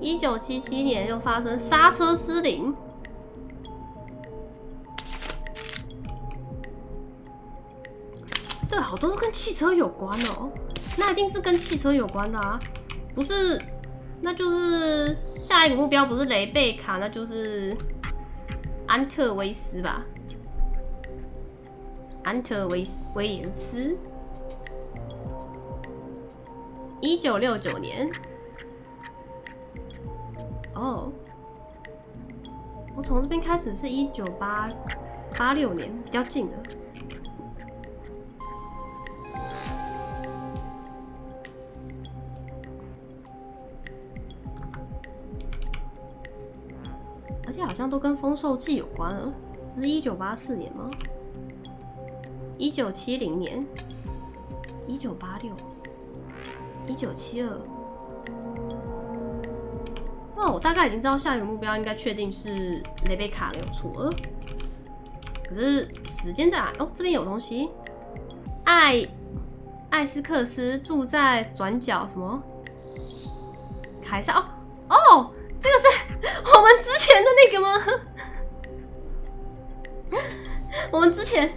Speaker 1: ？1977年又发生刹车失灵，对，好多都跟汽车有关哦。那一定是跟汽车有关的啊，不是？那就是下一个目标不是雷贝卡，那就是安特威斯吧？安特威廉斯。1969年。哦，我从这边开始是1986年，比较近的。而且好像都跟丰收季有关了。这是1984年吗？1970年，1986，1972。哦，我大概已经知道下一个目标应该确定是雷贝卡没有错了。可是时间在哪？哦，这边有东西。艾斯克斯住在转角什么？凯撒哦，这个是我们之前的那个吗？我们之前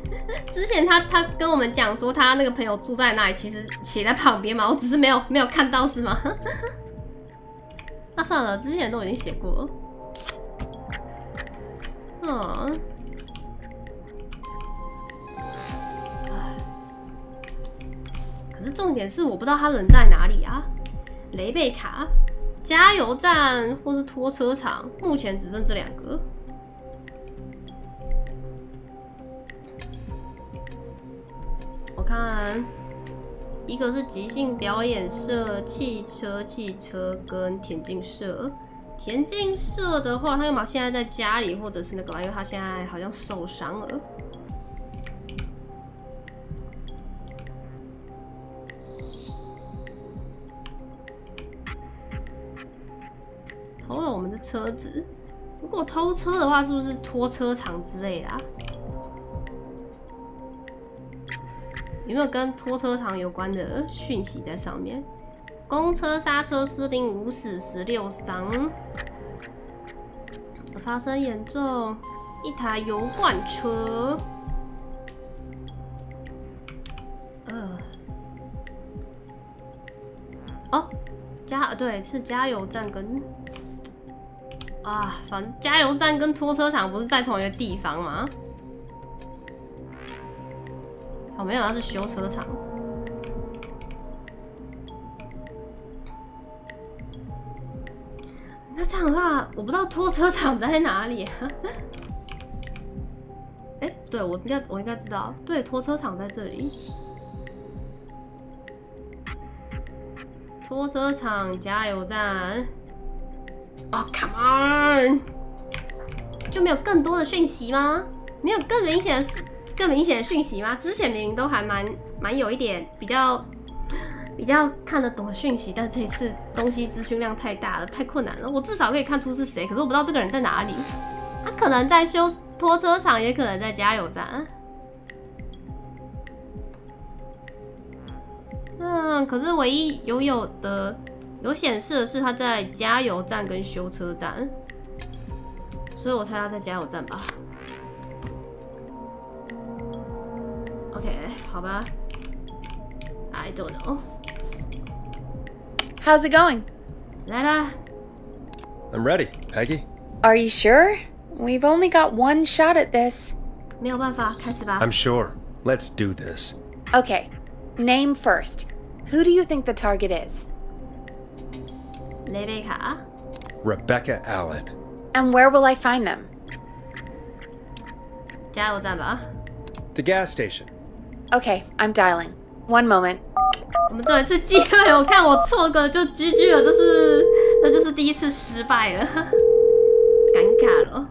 Speaker 1: 他跟我们讲说他那个朋友住在那里，其实写在旁边嘛，我只是没有看到是吗？那算了，之前都已经写过了。可是重点是我不知道他人在哪里啊。雷贝卡加油站或是拖车场，目前只剩这2个。看，一个是即兴表演社、汽车跟田径社。田径社的话，他要么现在在家里，或者是那个，因为他现在好像受伤了。偷了我们的车子，如果偷车的话，是不是拖车厂之类的啊？有没有跟拖车厂有关的讯息在上面？公车刹车失灵5死16伤，发生严重，一台油罐车。哦，对，是加油站跟反正加油站跟拖车厂不是在同一个地方吗？哦，没有，那是修车厂。那这样的话，我不知道拖车厂在哪里、啊。对，我应该知道，对，拖车厂在这里。拖车厂加油站。哦 ，Come on！ 就没有更多的讯息吗？没有更明显的讯息吗？之前明明都还蛮有一点比较看得懂的讯息，但这一次东西资讯量太大了，太困难了。我至少可以看出是谁，可是我不知道这个人在哪里。他可能在修拖车厂，也可能在加油站。可是唯一有显示的是他在加油站跟修车站，所以我猜他在加油站吧。OK， 好吧。I don't know.
Speaker 2: How's it going?
Speaker 1: 来吧。
Speaker 3: I'm ready, Peggy.
Speaker 2: Are you sure? We've only got one shot at this.
Speaker 1: 没有办法，开始吧。
Speaker 3: I'm sure. Let's do this.
Speaker 2: Okay, name first. Who do you think the target is?
Speaker 1: 雷贝卡。
Speaker 3: Rebecca Allen.
Speaker 2: And where will I find them?
Speaker 1: 加油站吧。
Speaker 3: The gas station.
Speaker 2: Okay, I'm dialing. One moment.
Speaker 1: 我们只有一次机会，我看我错个就 GG 了，这就是第一次失败了，尴尬了。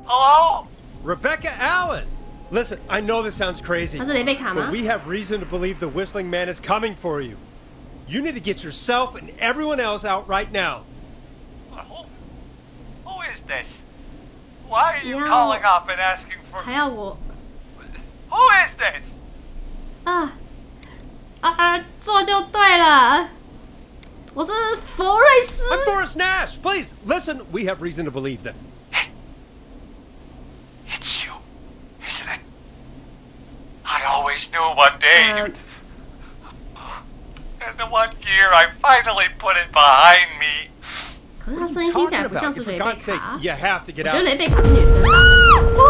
Speaker 4: Hello?
Speaker 3: Rebecca Allen! Listen, I know this sounds crazy,
Speaker 1: 他是雷贝卡吗
Speaker 3: but we have reason to believe the Whistling Man is coming for you. You need to get yourself and everyone else out right now.
Speaker 4: Who is this? Why are you calling up and asking for...
Speaker 1: 还要我
Speaker 4: Who is this?
Speaker 1: 做就对了。我是佛瑞斯。
Speaker 3: I'm Forrest Nash. Please, listen, we have reason to believe that.
Speaker 4: It's you, isn't it? I always knew one day you'd... And the one year I finally put it behind me.
Speaker 1: 可是他声音听起来不像是雷贝卡。
Speaker 3: You have to get
Speaker 1: 我觉
Speaker 3: out.
Speaker 1: 得雷贝卡是女生吧。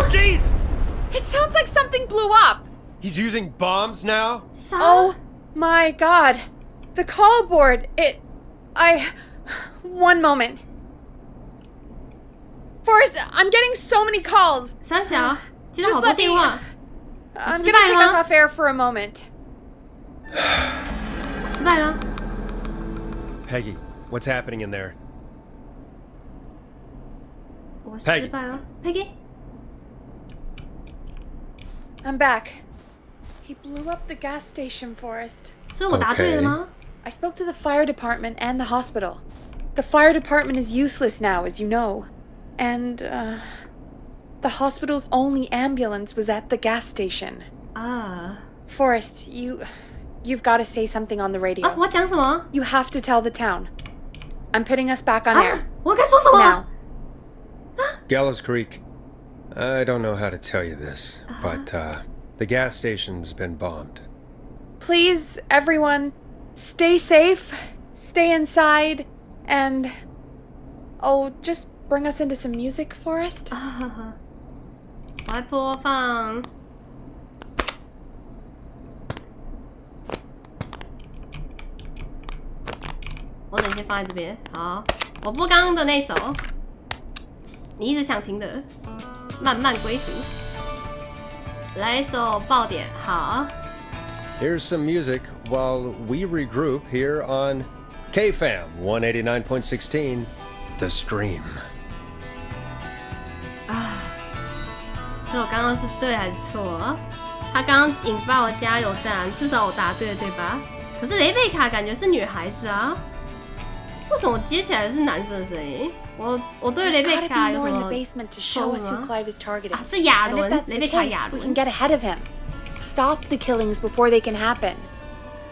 Speaker 3: Jesus!
Speaker 2: It sounds like something blew up!
Speaker 3: He's using bombs now?
Speaker 2: Oh my god. The call board, One moment. Forrest, I'm getting so many calls.
Speaker 1: 三小，接到好多电话。
Speaker 2: I'm gonna take us off air for a moment.
Speaker 1: 失败了。
Speaker 3: Peggy, what's happening in there?
Speaker 1: 我失败了。Peggy。
Speaker 2: I'm back. He blew up the gas station, Forrest.
Speaker 1: 所以我答对了吗？
Speaker 2: I spoke to the fire department and the hospital. The fire department is useless now, as you know. And, the hospital's only ambulance was at the gas station. Forrest, you've got to say something on the radio.
Speaker 1: 我讲什么？
Speaker 2: You have to tell the town. I'm putting us back on air.
Speaker 1: 我该说什么？
Speaker 2: Now.
Speaker 3: Gallows Creek. I don't know how to tell you this, but, the gas station's been bombed.
Speaker 2: Please, everyone, stay safe, stay inside, and... Oh, just bring us into some music, Forrest.
Speaker 1: 我来播放。我等先放在这边。好，我播刚刚的那首，你一直想听的《漫漫归途》。来一首爆点，好。
Speaker 3: Here's some music while we regroup here on KFAM 189.16, The Stream.
Speaker 1: 啊，所以我刚刚是对还是错？他刚刚引爆了加油站，至少我答对了，对吧？可是雷贝卡感觉是女孩子啊，为什么接起来是男生的声音？我对雷贝卡有什么错吗？啊，是亚伦，雷贝卡亚伦。
Speaker 2: Stop the killings before they can happen.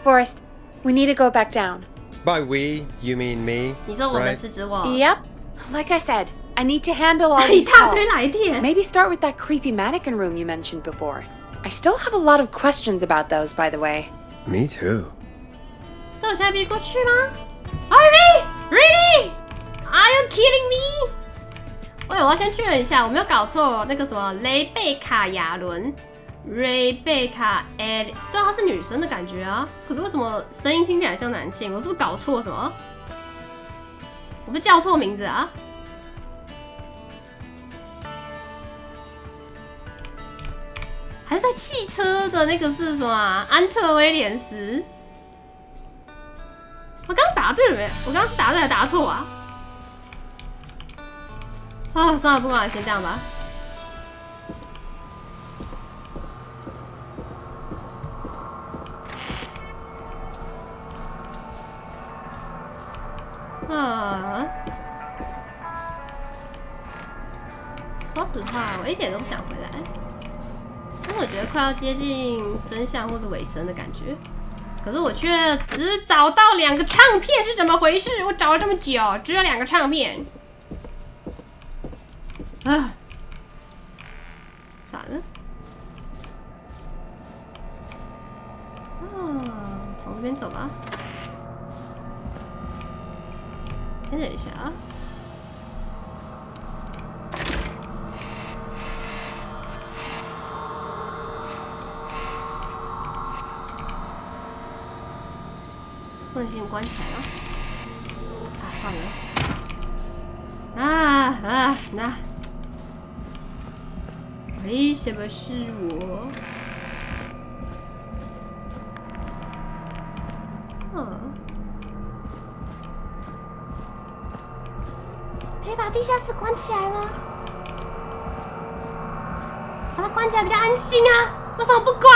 Speaker 2: Forrest, we need to go back down.
Speaker 3: By we, you mean me?
Speaker 1: 你说我们是指我
Speaker 2: Yep. Like I said, I need to handle all these calls. Maybe start with that creepy mannequin room you mentioned before. I still have a lot of questions about those, by the way.
Speaker 3: Me too.
Speaker 1: 所以我现在必须过去吗 ？Really? Are you kidding me? 喂，我要先确认一下，我没有搞错那个什么雷贝卡亚伦。瑞贝卡艾莉，对啊，她是女生的感觉啊，可是为什么声音听起来像男性？我是不是搞错什么？我不是叫错名字啊？还是在汽车的那个是什么啊？安特威廉斯？我刚答对了没？我刚刚是答对还是答错啊？啊，算了，不管了，先这样吧。说实话，我一点都不想回来，因为我觉得快要接近真相或是尾声的感觉。可是我却只找到2个唱片，是怎么回事？我找了这么久，只有2个唱片。啊，算了。从这边走吧。先等一下啊！不能先关起来了。啊，算了。那为什么是我？可以把地下室关起来吗？把它关起来比较安心啊！为什么不关？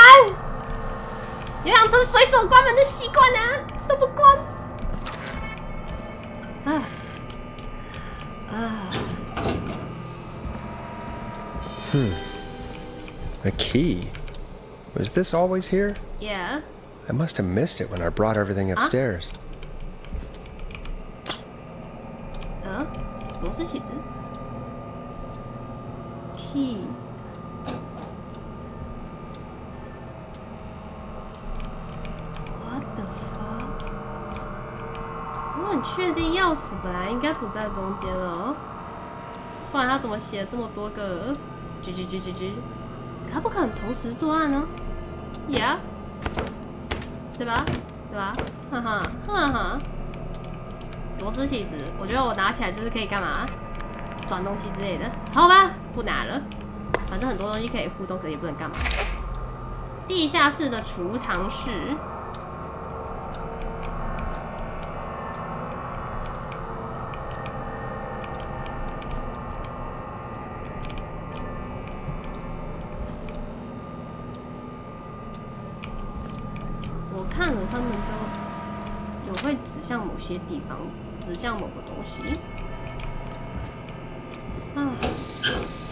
Speaker 1: 有养成随手关门的习惯啊，都不关。
Speaker 3: A key. Was this always here?
Speaker 1: Yeah.
Speaker 3: I must have missed it when I brought everything upstairs.
Speaker 1: 螺丝起子 ，key， What the fuck？ 我很确定钥匙本来应该不在中间哦，不然他怎么写了这么多个 G？ 他不可能同时作案呢 ？Yeah， 对吧？哈哈。螺丝起子，我觉得我拿起来就是可以干嘛？转东西之类的。好吧，不拿了，反正很多东西可以互动，可是也不能干嘛。地下室的储藏室。我看了上面都有会指向某些地方。指向某个东西，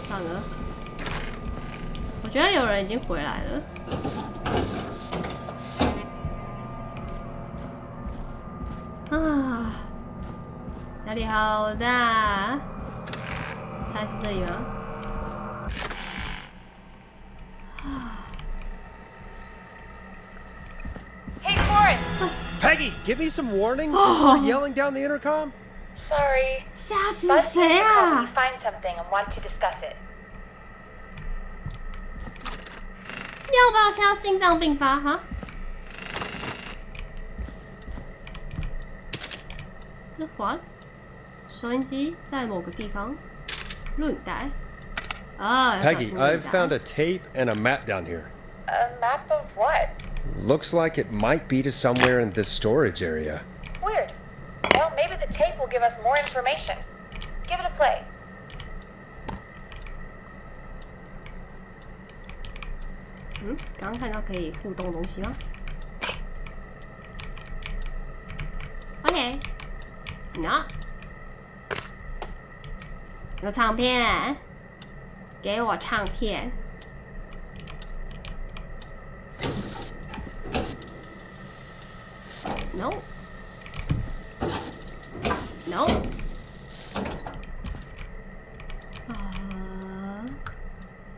Speaker 1: 算了，我觉得有人已经回来了。压力好大，猜是这里吗？Peggy,
Speaker 3: give me some warning before yelling down the intercom.
Speaker 6: Sorry.
Speaker 1: 吓死谁啊
Speaker 6: ！Find something and want to discuss it.
Speaker 1: 要不要现在心脏病发哈？这环，收音机在某个地方，录影带。
Speaker 3: Peggy, I've found a tape and a map down here.
Speaker 6: A map of what?
Speaker 3: Looks like it might be to somewhere in this storage area.
Speaker 6: Weird. Well, maybe the tape will give us more information. Give it a play.
Speaker 1: Hmm? 刚刚看到可以互动东西吗 ？OK。No。有唱片，给我唱片。No。No。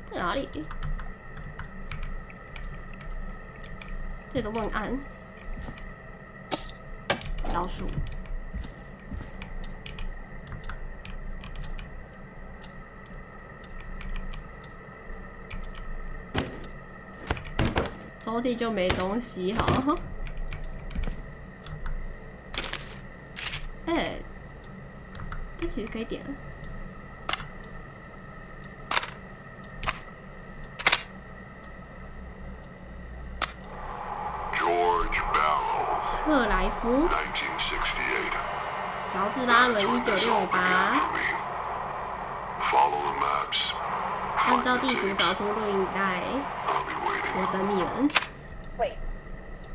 Speaker 1: 在哪里？这都问暗。老鼠。抽屉就没东西，好。哎，这其实可以点。克莱夫。乔治巴伦1968。按照地图找出录音带。我等你们。
Speaker 6: Wait,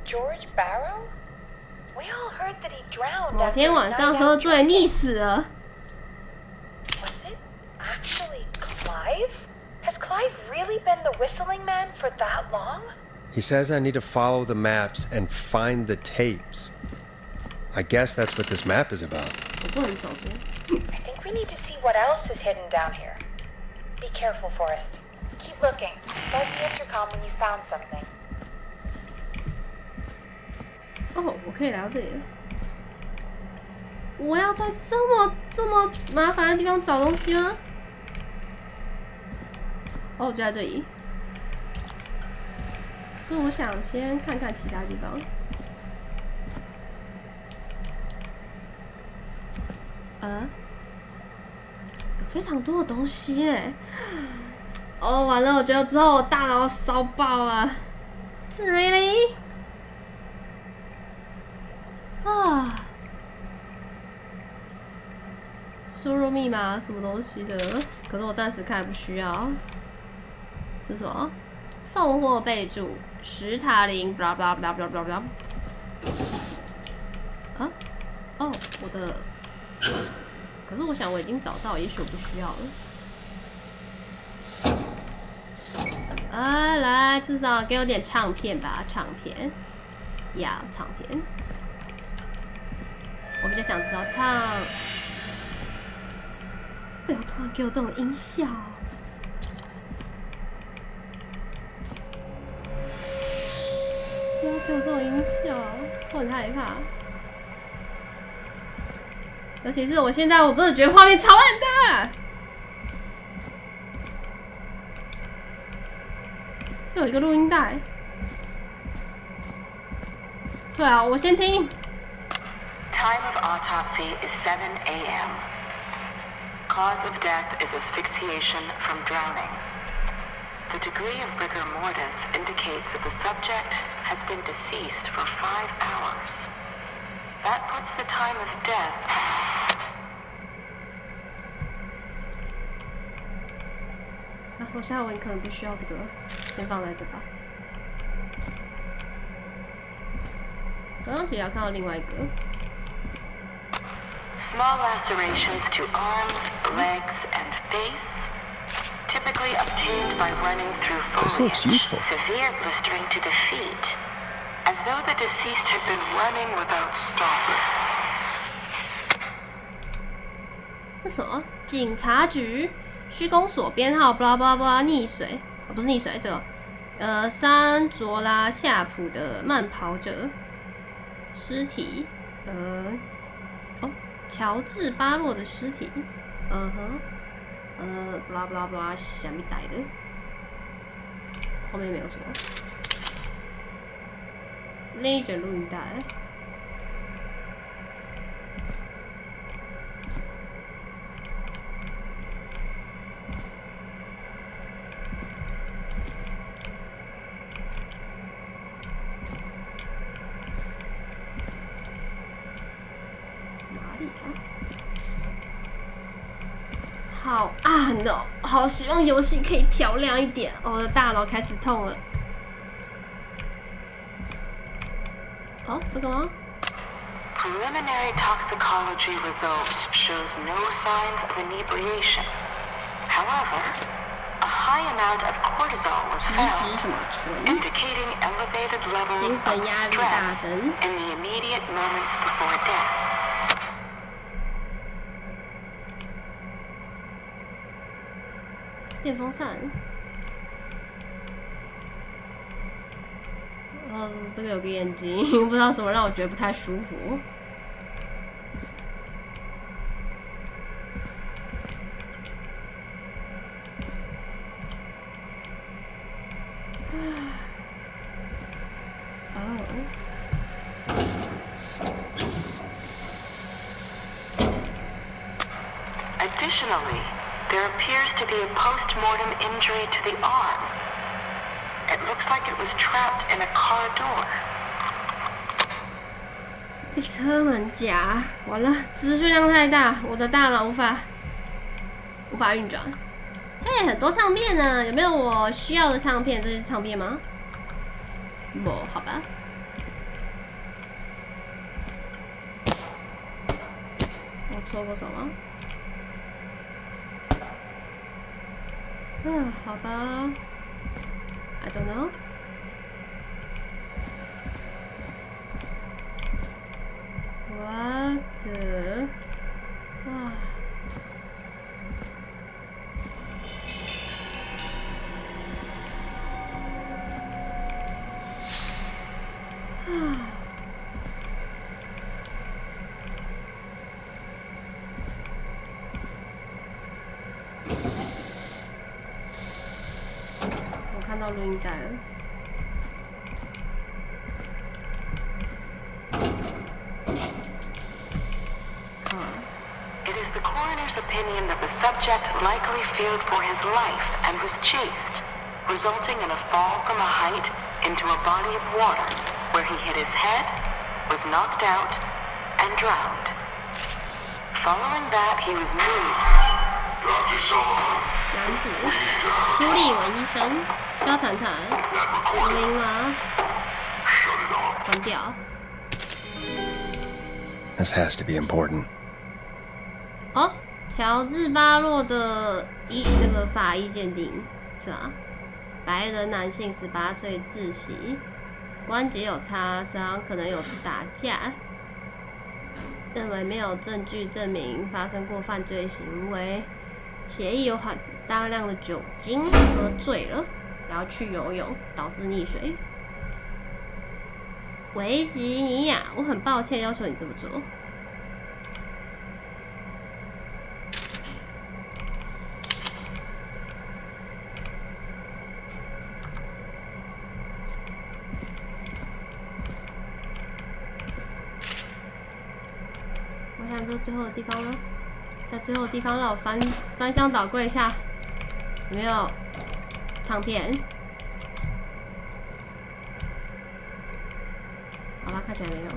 Speaker 6: George Barrow? We all heard that he drowned.
Speaker 1: 某天晚上喝醉溺死了。
Speaker 6: Was it actually Clive? Has Clive really been the whistling man for that long?
Speaker 3: He says I need to follow the maps and find the tapes. I guess that's what this map is about.
Speaker 6: I think we need to see what else is hidden down here. Be careful, Forrest. Keep looking. Buzz the intercom when you found something.
Speaker 1: 哦，我可以来到这里了。我要在这么麻烦的地方找东西吗？哦，就在这里。所以我想先看看其他地方。有非常多的东西耶！哦，完了，我觉得之后我大脑烧爆了。Really？ 啊！输入密码什么东西的？可是我暂时看不需要。这是什么？送货备注：史塔林 ，blah blah blah blah blah blah。啊？哦，我的。可是我想我已经找到，也许我不需要了。啊，来，至少给我点唱片吧，唱片。要唱片。我比较想知道唱。不要突然给我这种音效。不要给我这种音效，我很害怕。尤其是我现在，我真的觉得画面超烂的。有一个录音带。对啊，我先听。
Speaker 7: Time of autopsy is 7 a.m. Cause of death is asphyxiation from drowning. The degree of rigor mortis indicates that the subject has been deceased for 5 hours. That puts the time of death.
Speaker 1: 我下文可能不需要这个，先放在这吧。刚刚其实要看到另外一个。
Speaker 7: Small lacerations to arms, legs, and face, typically obtained by running through foliage. Severe blistering to the feet, as though the deceased had been running without stopping.
Speaker 1: 这什么？警察局区公所编号 blah blah blah 溺水，不是溺水，这个山卓拉夏普的慢跑者尸体，乔治巴洛的尸体，blah blah blah 什么带的？后面没有什么。另一卷录音带。好暗哦，好希望游戏可以调亮一点。我的大脑开始痛了。哦，这个吗？
Speaker 7: Preliminary toxicology results shows no signs of inebriation. However, a high amount of cortisol was found, indicating elevated levels of stress in the immediate moments before death.
Speaker 1: 电风扇。这个有个眼睛，不知道什么让我觉得不太舒服。
Speaker 7: Additionally, there appears to be a post-mortem injury to the arm. It looks like it was trapped in a car door.
Speaker 1: 车门夹，完了，资讯量太大，我的大脑无法运转。哎，很多唱片呢，有没有我需要的唱片？这是唱片吗？不，好吧。我搓过手吗？好吧。I don't know. What the? 哇！我看到录音带了。
Speaker 7: Opinion that the subject likely feared for his life and was chased, resulting in a fall from a height into a body of water, where he hit his head, was knocked out, and drowned. Following that, he was moved.
Speaker 8: Dr. Sullivan.
Speaker 1: 男子，苏利文医生，需要谈谈。录音吗？关掉。
Speaker 3: This has to be important.
Speaker 1: 哦。 乔治·巴洛的那个法医鉴定是吗？白人男性，18岁，窒息，关节有擦伤，可能有打架。认为没有证据证明发生过犯罪行为。血液有很大量的酒精，喝醉了，然后去游泳导致溺水。维吉尼亚，我很抱歉要求你这么做。 我想这最后的地方了，在最后的地方让我翻箱倒柜一下，有没有唱片？好吧，看起来没有。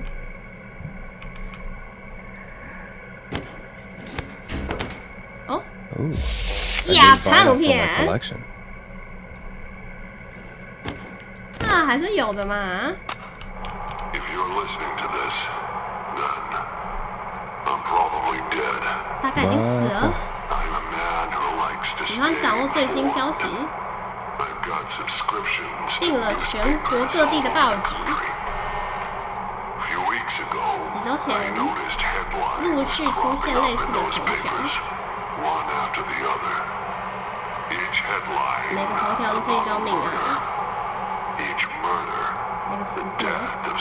Speaker 1: 哦，呀，唱片啊，还是有的嘛。 大概已经死了。喜欢掌握最新消息，订了全国各地的报纸。几周前，陆续出现类似的头条，每个头条都是一桩命案，每个死者都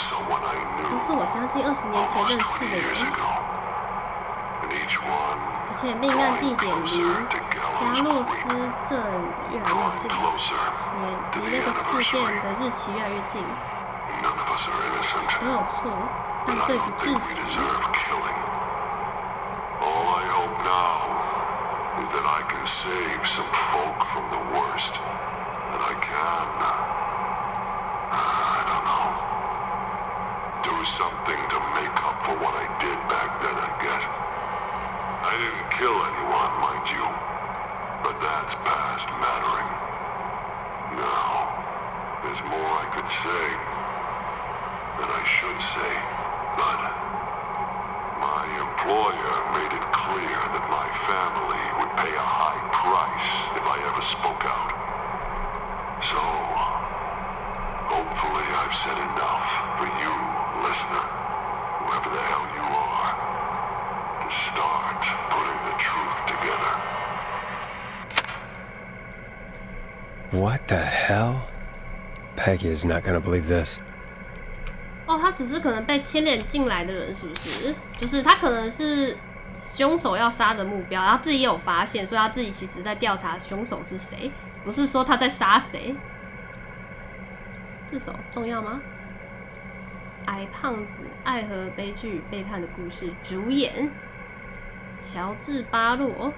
Speaker 1: 是我将近20年前认识的人。 而且命案地点离加洛斯镇越来越近，也离那个事件的日期越来越近。都有错，但罪不至死。
Speaker 8: I didn't kill anyone, mind you. but that's past mattering. Now, there's more I could say, that I should say, but my employer made it clear that my family would pay a high price if I ever spoke out. So, hopefully I've said enough for you, listener, whoever the hell you are, to start putting the truth together.
Speaker 3: What the hell? Peggy is not gonna believe this.
Speaker 1: 哦，他只是可能被牵连进来的人，是不是？就是他可能是凶手要杀的目标，然后自己也有发现，所以他自己其实在调查凶手是谁，不是说他在杀谁。这首重要吗？矮胖子爱和悲剧背叛的故事，主演乔治·巴洛，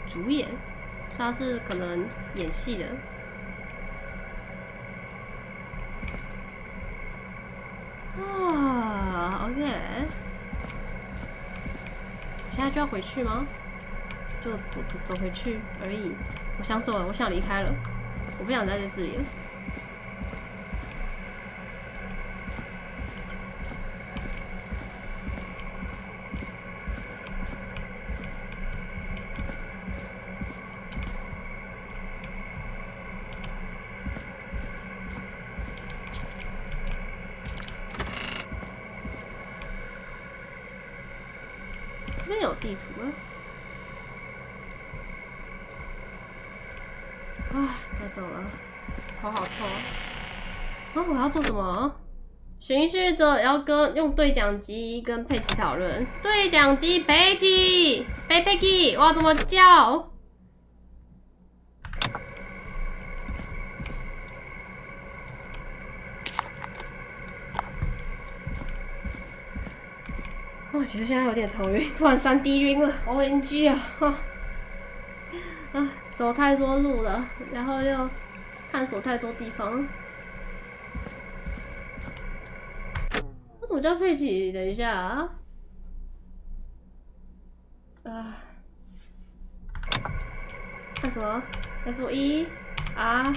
Speaker 1: 主演他是可能演戏的。啊 ，OK， 现在就要回去吗？就走回去而已。我想走了，我想离开了，我不想待在这里了。这边有地图啊！啊，要走了，头好痛啊！我要做什么？循序者要用对讲机跟佩奇讨论。对讲机，佩奇，佩奇，我要怎么叫？哇，其实现在有点头晕，突然3D 晕了 ，ONG 啊！啊，走太多路了，然后又探索太多地方。我怎么叫佩奇？等一下啊！看什么 ？F1 R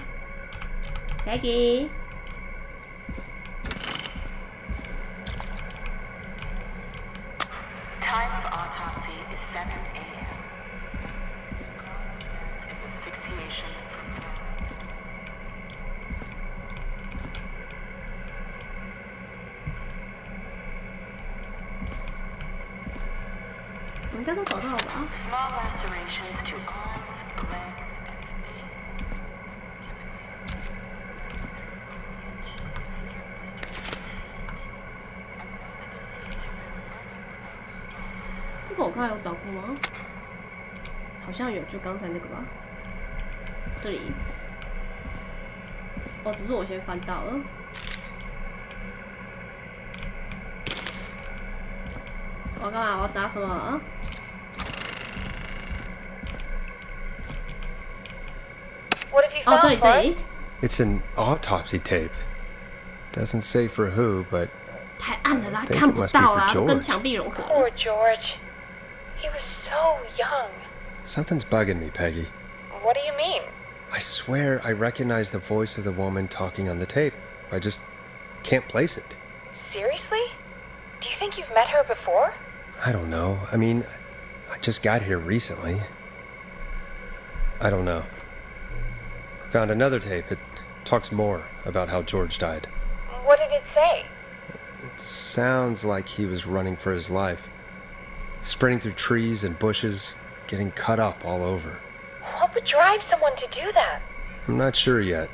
Speaker 1: Peggy。Time
Speaker 7: of autopsy is 7 a.m. Cause of death is asphyxiation from drowning.
Speaker 1: 我应该都找到了吧
Speaker 7: ？Small lacerations to arms, legs, and face.
Speaker 1: 这个我刚才有找过吗？好像有，就刚才那个吧。这里。哦，只是我先翻到了。我干嘛？我打什么？哦，这里。
Speaker 3: It's an autopsy tape. Doesn't say for who, but
Speaker 1: 太暗了啦，看不到啦，跟墙壁融合。
Speaker 6: Poor George. He was so young.
Speaker 3: Something's bugging me, Peggy.
Speaker 6: What do you mean?
Speaker 3: I swear I recognize the voice of the woman talking on the tape. I just can't place it.
Speaker 6: Seriously? Do you think you've met her before?
Speaker 3: I don't know. I mean, I just got here recently. I don't know. Found another tape. It talks more about how George died.
Speaker 6: What did it say?
Speaker 3: It sounds like he was running for his life. Sprinting through trees and bushes, getting cut up all over.
Speaker 6: What would drive someone to do that?
Speaker 3: I'm not sure yet.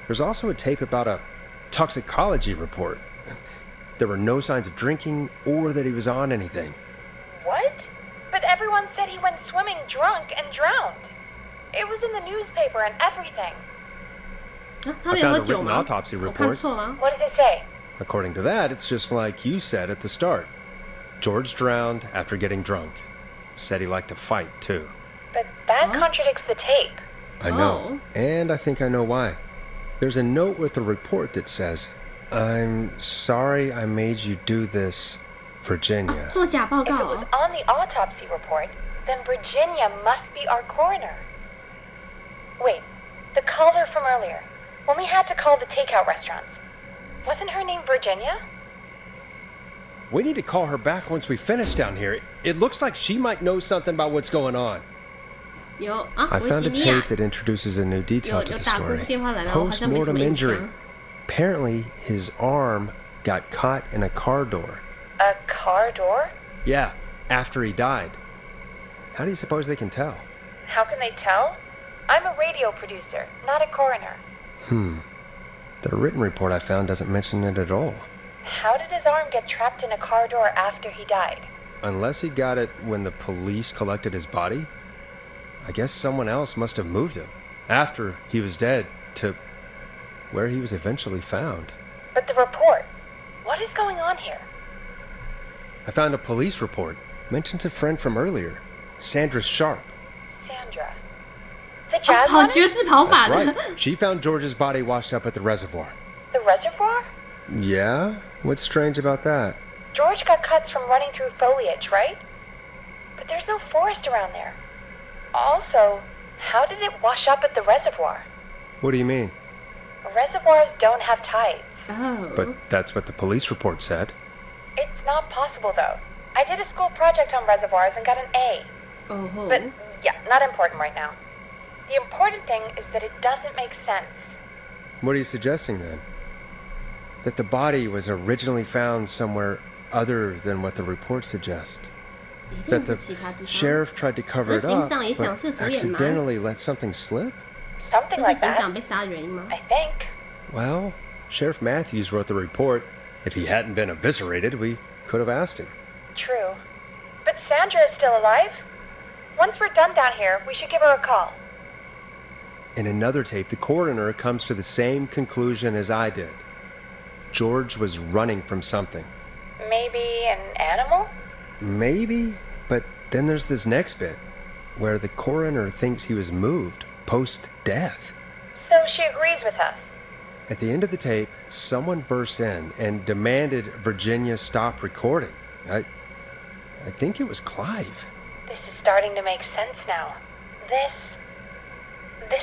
Speaker 3: There's also a tape about a toxicology report. There were no signs of drinking or that he was on anything.
Speaker 6: What? But everyone said he went swimming drunk and drowned. It was in the newspaper and everything.
Speaker 3: I found a written autopsy report.
Speaker 6: What does it say?
Speaker 3: According to that, it's just like you said at the start. George drowned after getting drunk. Said he liked to fight, too.
Speaker 6: But that contradicts the tape.
Speaker 3: I know. And I think I know why. There's a note with the report that says, I'm sorry I made you do this, Virginia.
Speaker 6: If it was on the autopsy report, Then Virginia must be our coroner. Wait, the caller from earlier, when we had to call the takeout restaurants, wasn't her name Virginia?
Speaker 3: We need to call her back once we finish down here. It looks like she might know something about what's going on. I found a tape that introduces a new detail to the story. Post-mortem injury. Apparently, his arm got caught in a car door.
Speaker 6: A car door?
Speaker 3: Yeah, after he died. How do you suppose they can tell?
Speaker 6: How can they tell? I'm a radio producer, not a coroner.
Speaker 3: The written report I found doesn't mention it at all.
Speaker 6: How did his arm get trapped in a car door after he died?
Speaker 3: Unless he got it when the police collected his body? I guess someone else must have moved him, after he was dead, to where he was eventually found.
Speaker 6: But the report, what is going on here?
Speaker 3: I found a police report. Mentions a friend from earlier, Sandra Sharp.
Speaker 6: Sandra? The jazz runner?
Speaker 3: That's right. She found George's body washed up at the reservoir.
Speaker 6: The reservoir?
Speaker 3: Yeah? What's strange about that?
Speaker 6: George got cuts from running through foliage, right? But there's no forest around there. Also, how did it wash up at the reservoir?
Speaker 3: What do you mean?
Speaker 6: Reservoirs don't have tides.
Speaker 3: But that's what the police report said.
Speaker 6: It's not possible, though. I did a school project on reservoirs and got an A. But, yeah, not important right now. The important thing is that it doesn't make sense.
Speaker 3: What are you suggesting, then? That the body was originally found somewhere other than what the report suggests? That the sheriff tried to cover it up, but accidentally let something slip?
Speaker 6: Something like that, I think.
Speaker 3: Well, Sheriff Matthews wrote the report. If he hadn't been eviscerated, we could have asked him.
Speaker 6: True. But Sandra is still alive? Once we're done down here, we should give her a call.
Speaker 3: In another tape, the coroner comes to the same conclusion as I did. George was running from something.
Speaker 6: Maybe an animal?
Speaker 3: Maybe, but then there's this next bit, where the coroner thinks he was moved post-death.
Speaker 6: So she agrees with us.
Speaker 3: At the end of the tape, someone burst in and demanded Virginia stop recording. I think it was Clive.
Speaker 6: This is starting to make sense now. This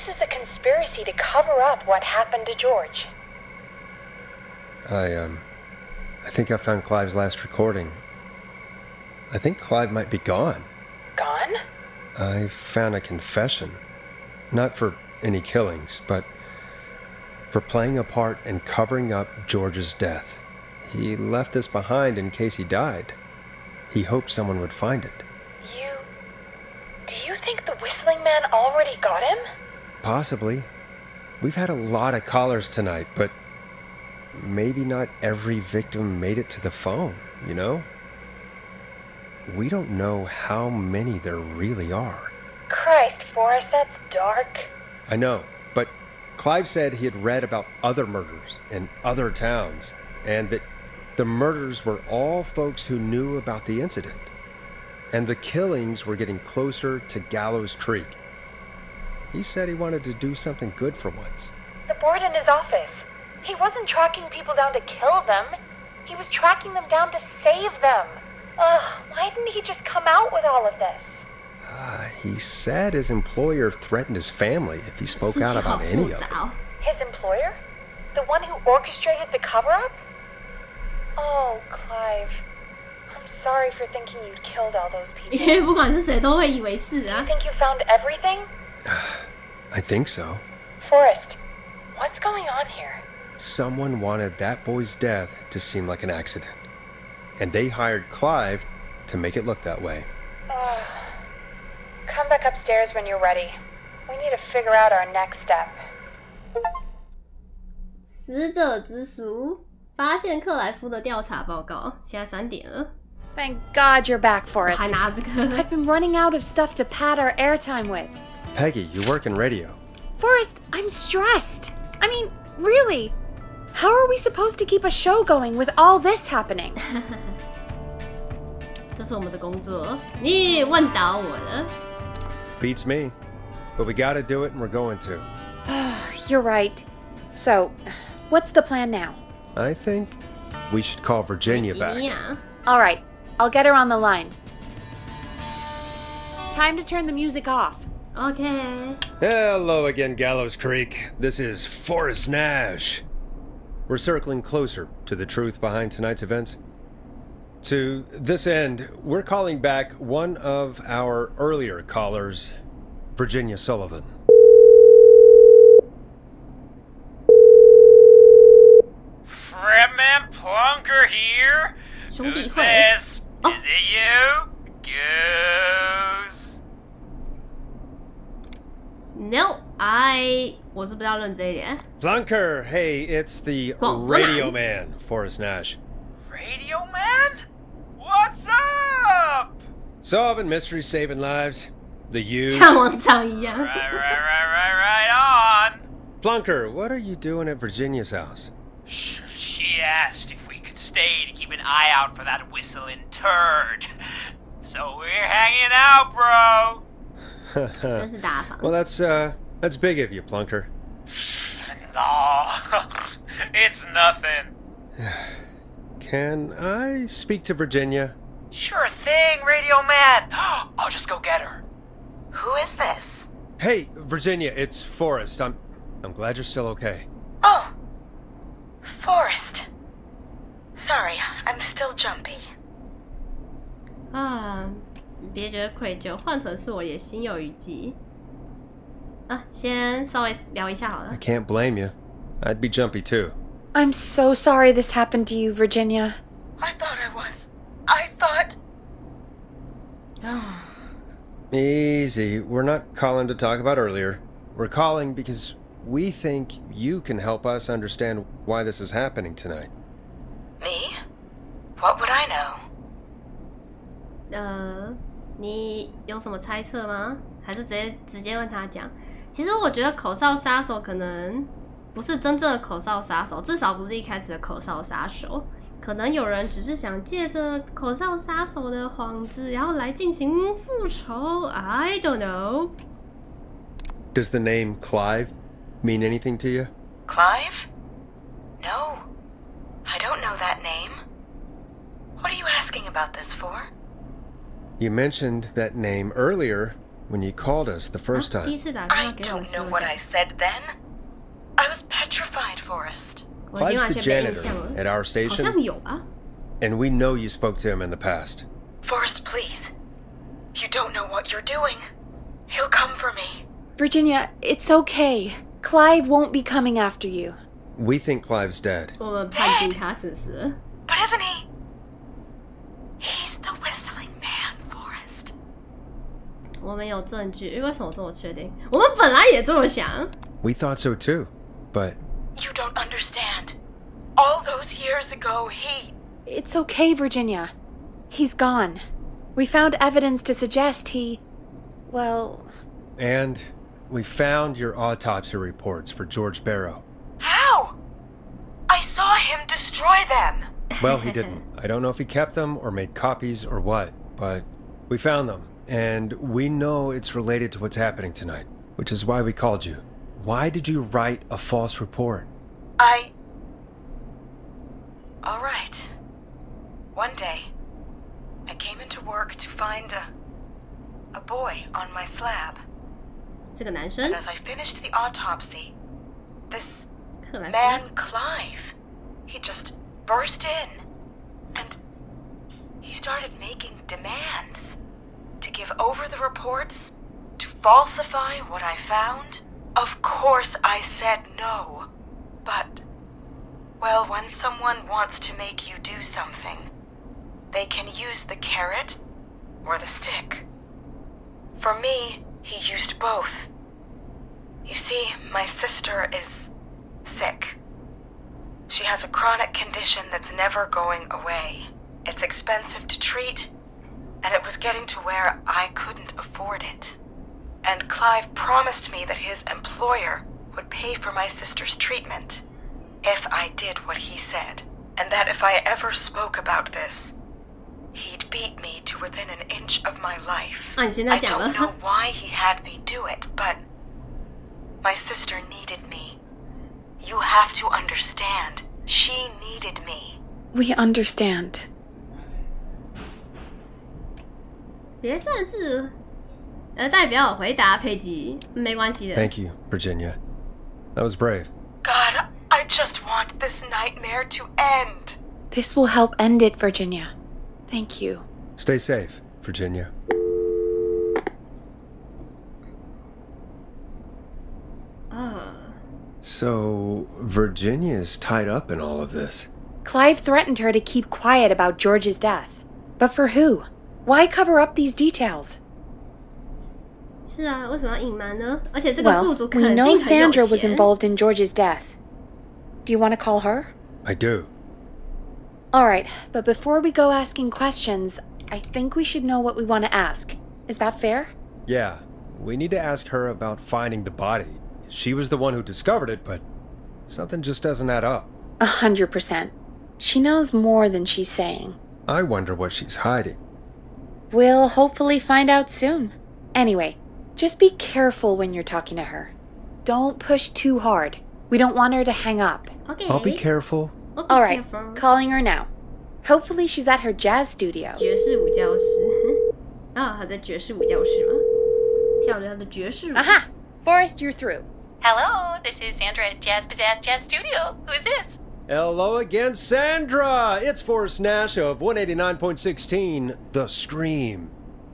Speaker 6: is a conspiracy to cover up what happened to George.
Speaker 3: I think I found Clive's last recording. I think Clive might be gone.
Speaker 6: Gone?
Speaker 3: I found a confession. Not for any killings, but for playing a part in covering up George's death. He left this behind in case he died. He hoped someone would find it.
Speaker 6: Do you think the Whistling Man already got him?
Speaker 3: Possibly. We've had a lot of callers tonight, but maybe not every victim made it to the phone, you know? We don't know how many there really are.
Speaker 6: Christ, Forrest, that's dark.
Speaker 3: I know, but Clive said he had read about other murders in other towns, and that the murders were all folks who knew about the incident. And the killings were getting closer to Gallows Creek. He said he wanted to do something good for once.
Speaker 6: The board in his office. He wasn't tracking people down to kill them. He was tracking them down to save them. Why didn't he just come out with all of this?
Speaker 3: He said his employer threatened his family if he spoke out about any of it.
Speaker 6: His employer? The one who orchestrated the cover-up? Oh, Clive. I'm sorry for thinking you'd killed all those people. Do you think you found everything?
Speaker 3: I think so.
Speaker 6: Forrest, what's going on here?
Speaker 3: Someone wanted that boy's death to seem like an accident. And they hired Clive to make it look that way.
Speaker 6: Come back upstairs when you're ready. We need to figure out our next step.
Speaker 1: 死者之书发现克莱夫的调查报告。现在3点了。
Speaker 2: Thank God you're back, Forrest. I've been running out of stuff to pad our airtime with.
Speaker 3: Peggy, you work in radio.
Speaker 2: Forrest, I'm stressed. I mean, really. How are we supposed to keep a show going with all this happening?
Speaker 1: 这是我们的工作。你问倒我了。
Speaker 3: Beats me. But we gotta do it and we're going to.
Speaker 2: You're right. So, what's the plan now?
Speaker 3: I think we should call Virginia back.
Speaker 2: All right. I'll get her on the line. Time to turn the music off.
Speaker 1: Okay.
Speaker 3: Hello again, Gallows Creek. This is Forrest Nash. We're circling closer to the truth behind tonight's events. To this end, we're calling back one of our earlier callers, Virginia Sullivan.
Speaker 9: Fredman Plunker here. Who's this?
Speaker 1: Oh.
Speaker 9: Is it you? Goose.
Speaker 1: No,我是不要认这一点。
Speaker 3: Plunker, hey, it's the Radio Man, Forrest Nash.
Speaker 9: Radio Man? What's up?
Speaker 3: Solving mysteries, saving lives. The huge.
Speaker 1: 像往常一样。
Speaker 9: Right on.
Speaker 3: Plunker, what are you doing at Virginia's house?
Speaker 9: She asked if we could stay to keep an eye out for that whistling turd. So we're hanging out, bro.
Speaker 1: 真是大方。
Speaker 3: Well, that's big of you, Plunker.
Speaker 9: No, it's nothing.
Speaker 3: Can I speak to Virginia?
Speaker 9: Sure thing, Radio Man. I'll just go get her.
Speaker 7: Who is this?
Speaker 3: Hey, Virginia, it's Forrest. I'm glad you're still okay.
Speaker 7: Oh, Forrest. Sorry, I'm still jumpy.
Speaker 1: 啊，别觉得愧疚，换成是我也心有余悸。啊，先稍微聊一下好了。
Speaker 3: I can't blame you. I'd be jumpy too.
Speaker 2: I'm so sorry this happened to you, Virginia.
Speaker 7: I thought I was. I thought...
Speaker 3: Easy. We're not calling to talk about earlier. We're calling because we think you can help us understand why this is happening tonight.
Speaker 7: Me? What would I know?
Speaker 1: 你有什么猜测吗？还是直接问他讲？其实我觉得口哨杀手可能不是真正的口哨杀手，至少不是一开始的口哨杀手。可能有人只是想借着口哨杀手的幌子，然后来进行复仇。I don't know.
Speaker 3: Does the name Clive mean anything to you?
Speaker 7: Clive? No. I don't know that name. What are you asking about this for?
Speaker 3: You mentioned that name earlier when you called us the first time.
Speaker 7: I don't know what I said then. I was petrified, Forrest.
Speaker 3: Clive's the janitor at our station, and we know you spoke to him in the past.
Speaker 7: Forrest, please. You don't know what you're doing. He'll come for me.
Speaker 2: Virginia, it's okay. Clive won't be coming after you.
Speaker 3: We think Clive's dead.
Speaker 7: Dead? But isn't he? He's the whistling man, Forrest.
Speaker 1: 我们有证据，为什么这么确定？我们本来也这么想。
Speaker 3: We thought so too, but...
Speaker 7: You don't understand. All those years ago, he...
Speaker 2: It's okay, Virginia. He's gone. We found evidence to suggest he... well...
Speaker 3: And we found your autopsy reports for George Barrow.
Speaker 7: How? I saw him destroy them.
Speaker 3: Well, he didn't. I don't know if he kept them or made copies or what, but we found them. And we know it's related to what's happening tonight, which is why we called you. Why did you write a false report?
Speaker 7: All right. One day, I came into work to find a boy on my slab.
Speaker 1: 是个男生。
Speaker 7: And as I finished the autopsy, this man, Clive, he just burst in. And he started making demands to give over the reports, to falsify what I found. Of course I said no. But, well, when someone wants to make you do something, they can use the carrot or the stick. For me, he used both. You see, my sister is sick. She has a chronic condition that's never going away. It's expensive to treat, and it was getting to where I couldn't afford it. And Clive promised me that his employer would pay for my sister's treatment if I did what he said, and that if I ever spoke about this, he'd beat me to within an inch of my life. I don't know why he had me do it, but my sister needed me. You have to understand. She needed me.
Speaker 2: We understand.
Speaker 1: 也算是代表回答佩吉，没关系的。
Speaker 3: Thank you, Virginia. That was brave.
Speaker 5: God, I just want this nightmare to end.
Speaker 2: This will help end it, Virginia. Thank you.
Speaker 3: Stay safe, Virginia. So, Virginia's tied up in all of this.
Speaker 2: Clive threatened her to keep quiet about George's death. But for who? Why cover up these details?
Speaker 1: 是啊，为什么要隐瞒呢？而且这个雇主肯
Speaker 2: we
Speaker 1: 定
Speaker 2: know
Speaker 1: 很有
Speaker 2: Sandra was
Speaker 1: 钱。
Speaker 2: involved in George's death. Do you want to call her?
Speaker 3: I do.
Speaker 2: Alright, but before we go asking questions, I think we should know what we want to ask. Is that fair?
Speaker 3: Yeah, we need to ask her about finding the body. She was the one who discovered it, but something just doesn't add up.
Speaker 2: 100%. She knows more than she's saying.
Speaker 3: I wonder what she's hiding.
Speaker 2: We'll hopefully find out soon. Anyway, just be careful when you're talking to her. Don't push too hard. We don't want her to hang up.
Speaker 1: Okay.
Speaker 3: I'll be careful.
Speaker 2: Alright, calling her now. Hopefully she's at her jazz studio.
Speaker 1: 爵士舞教室啊，她在爵士舞教室吗？跳着她的爵士舞。
Speaker 2: Aha! Forrest, you're through.
Speaker 10: Hello, this is Sandra at Jazz Pizzazz Jazz Studio. Who is this?
Speaker 3: Hello again, Sandra! It's Forrest Nash of 189.16, The Scream.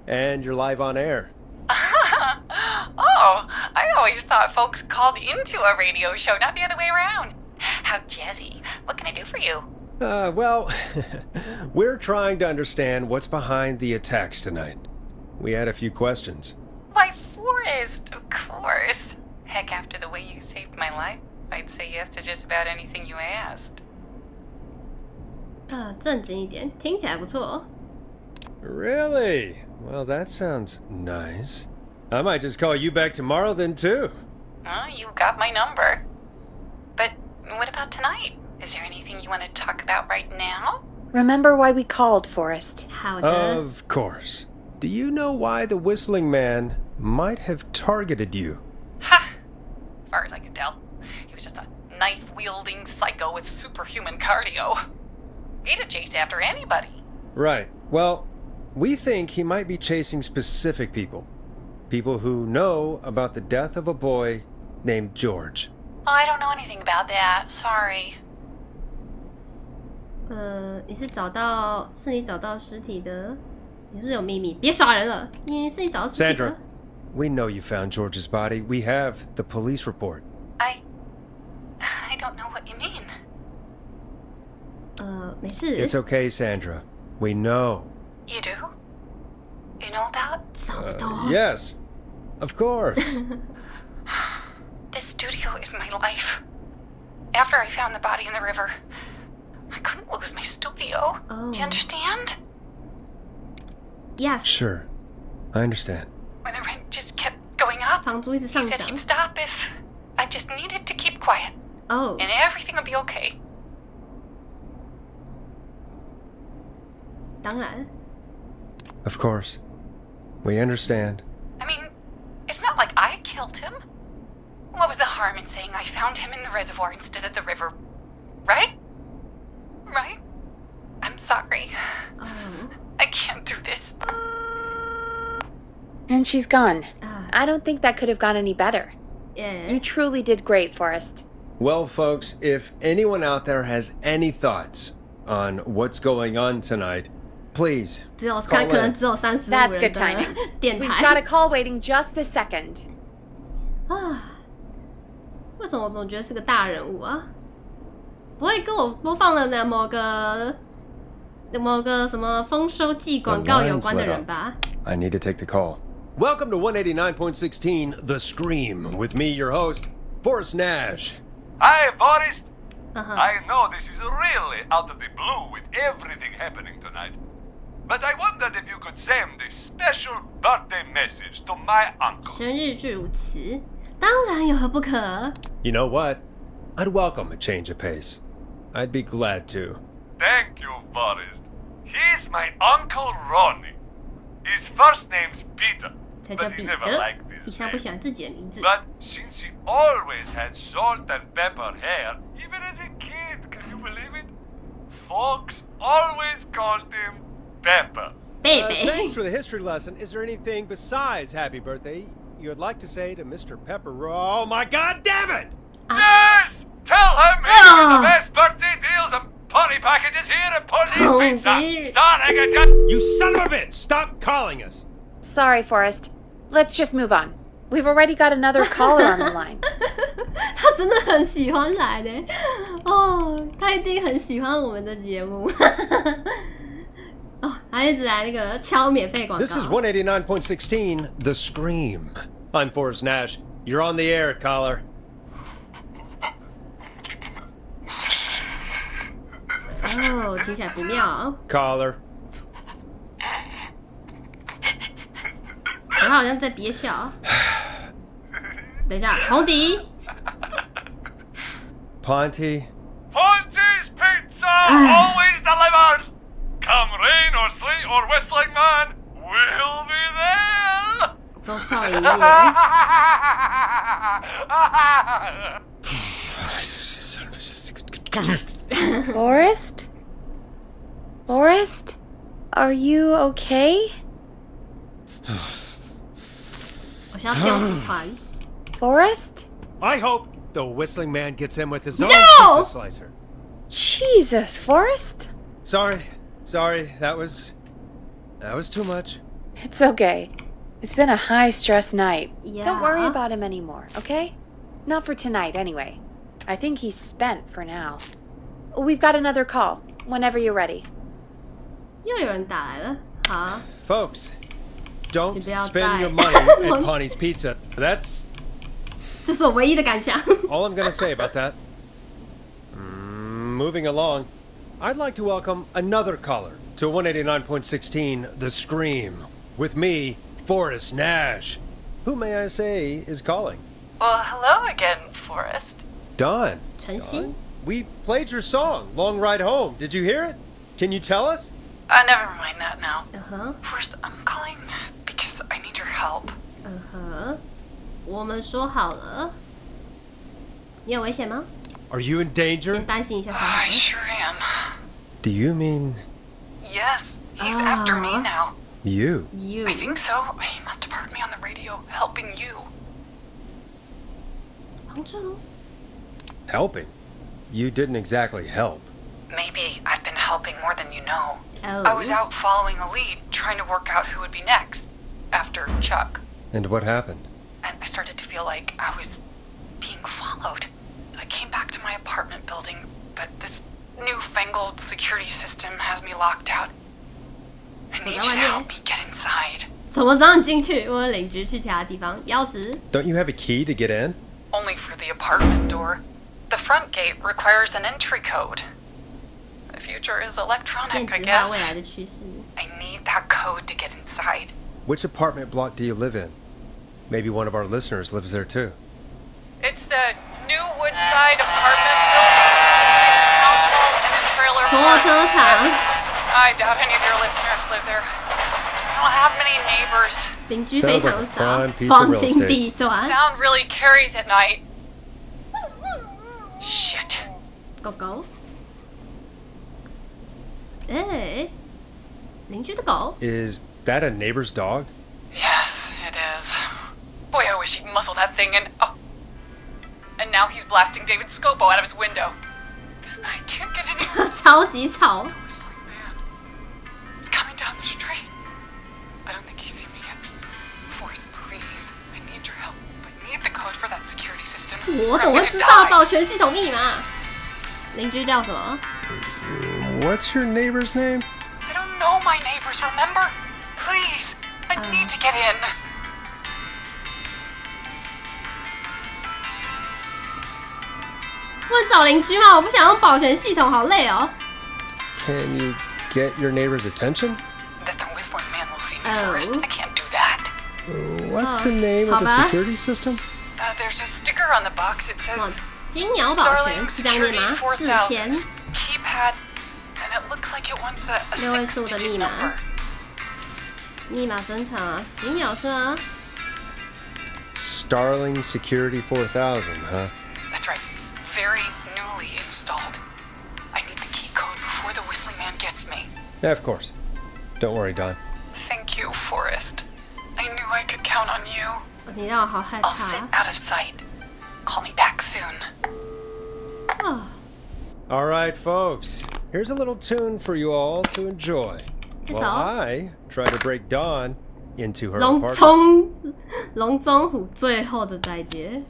Speaker 3: And you're live on air.
Speaker 5: Oh, I always thought folks called into a radio show, not the other way around. How jazzy. What can I do for you?
Speaker 3: Well, we're trying to understand what's behind the attacks tonight. We had a few questions.
Speaker 5: Why, Forrest, of course. Heck, after the way you saved my life, I'd say yes to just about anything you asked.
Speaker 1: 正经一点，听起来不错。
Speaker 3: Really? Well, that sounds nice. I might just call you back tomorrow then, too.
Speaker 5: You got my number. But what about tonight? Is there anything you want to talk about right now?
Speaker 2: Remember why we called, Forrest.
Speaker 3: Of course. Do you know why the Whistling Man might have targeted you?
Speaker 5: Ha! As far as I could tell, he was just a knife-wielding psycho with superhuman cardio. He'd have chased after anybody.
Speaker 3: Right. Well, we think he might be chasing specific people. People who know about the death of a boy named George.
Speaker 5: Oh, I don't know anything about that. Sorry.
Speaker 1: 你是找到尸体的？你是不是有秘密？别耍人了！你是你找到尸体的
Speaker 3: Sandra, we know you found George's body. We have the police report.
Speaker 5: I don't know what you mean.
Speaker 1: 没事。
Speaker 3: It's okay, Sandra. We know.
Speaker 5: You do? You know about?
Speaker 3: Yes. Of course.
Speaker 5: This studio is my life. After I found the body in the river, I couldn't lose my studio.
Speaker 1: Oh.
Speaker 5: Do you understand?
Speaker 1: Yes.
Speaker 3: Sure. I understand.
Speaker 5: When the rent just kept going up,
Speaker 1: 房租一直上
Speaker 5: he said
Speaker 1: 涨
Speaker 5: he'd stop if I just needed to keep quiet.
Speaker 1: Oh.
Speaker 5: And everything would be okay.
Speaker 1: 当然。
Speaker 3: Of course. We understand.
Speaker 5: I mean, it's not like I killed him. What was the harm in saying I found him in the reservoir instead of the river? Right? Right? I'm sorry. I can't do this.
Speaker 2: And she's gone. I don't think that could have gone any better.
Speaker 1: Yeah.
Speaker 2: You truly did great, Forrest.
Speaker 3: Well, folks, if anyone out there has any thoughts on what's going on tonight, please call in.
Speaker 2: That's good timing. We've got a call waiting just this second.
Speaker 1: 为什么我总觉得是个大人物啊？不会跟我播放了的某个什么丰收季广告有关的人吧？
Speaker 3: I need to take the call. Welcome to 189.16 The Scream with me, your host, Forrest Nash.
Speaker 8: Hi, Forrest. I know this is really out of the blue with everything happening tonight. But I wondered if you could send a special birthday message to my uncle.
Speaker 1: 生日祝词，当然有何不可。
Speaker 3: You know what? I'd welcome a change of pace. I'd be glad to.
Speaker 8: Thank you, Forrest. He's my Uncle Ronnie. His first name's Peter, but he never liked his
Speaker 1: 以上不喜欢自己的名字。
Speaker 8: But since he always had salt and pepper hair, even as a kid, can you believe it? Folks always called him Pepper.
Speaker 3: Thanks for the history lesson. Is there anything besides happy birthday you would like to say to Mr. Pepper? Oh my god damn it!
Speaker 11: Yes! Tell him he's got the best birthday deals and party packages here at Pondy's Pizza. Starting at
Speaker 3: You son of a bitch! Stop calling us!
Speaker 2: Sorry, Forrest. Let's just move on. We've already got another caller on the line.
Speaker 1: 他真的很喜欢来的哦，他一定很喜欢我们的节目。哦，他一直来那个敲免费广告。
Speaker 3: This is 189.16, The Scream. I'm Forrest Nash. You're on the air, caller.
Speaker 1: 哦，听起来不妙。
Speaker 3: Caller.
Speaker 1: 他好像在憋笑。等一下，红迪。
Speaker 3: Ponty.
Speaker 11: Ponty's Pizza always delivers. Come rain or sleet or whistling man, we'll be there.
Speaker 1: 都噪音乐。
Speaker 2: Forrest? Forrest? Are you okay?
Speaker 1: 我想要吊死船。
Speaker 2: Forrest?
Speaker 3: I hope the whistling man gets in with his own pizza slicer.
Speaker 2: Jesus, Forrest?
Speaker 3: Sorry, that was too much.
Speaker 2: It's okay. It's been a high-stress night.
Speaker 1: Yeah.
Speaker 2: Don't worry about him anymore, okay? Not for tonight, anyway. I think he's spent for now. We've got another call, whenever you're ready.
Speaker 1: 又有人打来了，好。
Speaker 3: Folks, don't spend your money at Ponty's Pizza. That's
Speaker 1: 这是我唯一的感想。
Speaker 3: all I'm gonna say about that. Moving along, I'd like to welcome another caller to 189.16, The Scream. With me, Forrest Nash. Who, may I say, is calling?
Speaker 5: Well, hello again, Forrest.
Speaker 3: Don.
Speaker 1: Chen Xin?
Speaker 3: We played your song, Long Ride Home. Did you hear it? Can you tell us?
Speaker 5: Never mind that now. First, I'm calling because I need your help.
Speaker 1: 我们说好了。你有危险吗？
Speaker 3: Are you in danger?
Speaker 1: 先担心一下他。
Speaker 5: I sure am.
Speaker 3: Do you mean...
Speaker 5: Yes, he's after me now.
Speaker 3: You?
Speaker 5: I think so. He must have heard me on the radio helping you.
Speaker 1: 帮助？
Speaker 3: Helping? You didn't exactly help.
Speaker 5: Maybe I've been helping more than you know.
Speaker 1: Oh.
Speaker 5: I was out following a lead, trying to work out who would be next, after Chuck.
Speaker 3: And what happened?
Speaker 5: And I started to feel like I was being followed. I came back to my apartment building, but this newfangled security system has me locked out. I need you to help me get inside.
Speaker 1: 怎么让你进去？我邻居去其他地方，钥匙。
Speaker 3: Don't you have a key to get in?
Speaker 5: Only for the apartment door. The front gate requires an entry code. The future is electronic, I guess.
Speaker 1: 未来的趋势。
Speaker 5: I need that code to get inside.
Speaker 3: Which apartment block do you live in? Maybe one of our listeners lives there too.
Speaker 5: It's the New Woodside apartment building between the town hall and the trailer park. I doubt any of your listeners live there. I don't have many neighbors.
Speaker 1: 邻居非常少，
Speaker 3: 黄
Speaker 1: 金地段。
Speaker 5: Sound really carries at night. Shit.
Speaker 1: 狗狗。哎，邻居的狗。
Speaker 3: Is that a neighbor's dog?
Speaker 5: Yes, it is. Boy, I wish he'd muzzle that thing and... Oh. And now he's blasting David Scopo out of his window. This night can't get any...
Speaker 1: 超级吵。
Speaker 5: Whistling man. He's coming down the street. I don't think he's seen me yet. Forrest, please. I need your help. I need the code for that security system.
Speaker 1: 我怎么会知道保全系统密码？邻居叫什么？
Speaker 3: What's your neighbor's name?
Speaker 5: I don't know my neighbors, remember? Please, I need to get in.
Speaker 1: 不能找邻居吗？我不想用保全系统，好累哦。
Speaker 3: Can you get your neighbor's attention?
Speaker 5: That the whistling man will see me, Forrest. I can't do that.
Speaker 3: What's the name of the security system?
Speaker 5: There's a sticker on the box. It says
Speaker 1: 金鸟保全是这样念吗？4000
Speaker 5: keypad, and it looks like it wants a
Speaker 1: 6位数的
Speaker 5: 6-digit
Speaker 1: 密码。
Speaker 5: number.
Speaker 1: 密码真长啊，几秒是吗？
Speaker 3: Starling Security 4000, huh?
Speaker 5: That's right. Very newly installed. I need the key code before the whistling man gets me.
Speaker 3: Yeah, of course. Don't worry, Don.
Speaker 5: Thank you, Forrest. I knew I could count on you.
Speaker 1: 你让我好害怕。
Speaker 5: I'll sit out of sight. Call me back soon.
Speaker 3: All right, folks. Here's a little tune for you all to enjoy. While I try to break Dawn into her apartment.
Speaker 1: 龙中虎最后的再见。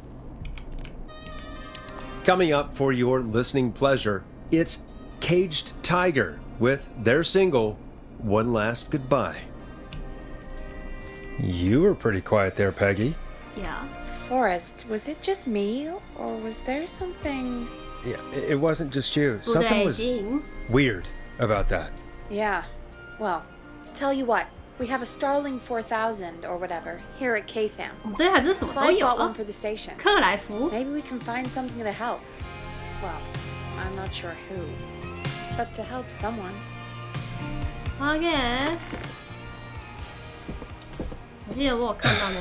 Speaker 3: Coming up for your listening pleasure, it's Caged Tiger with their single, One Last Goodbye. You were pretty quiet there, Peggy.
Speaker 1: Yeah.
Speaker 2: Forrest, was it just me, or was there something...
Speaker 3: Yeah, it wasn't just you. Something was weird about that.
Speaker 2: Yeah. Well, tell you what. We have a Starling 4000 or whatever here at KFAM.
Speaker 1: Clyde
Speaker 2: bought one for the station.
Speaker 1: 克莱夫
Speaker 2: Maybe we can find something to help. Well, I'm not sure who, but to help someone.
Speaker 1: Okay.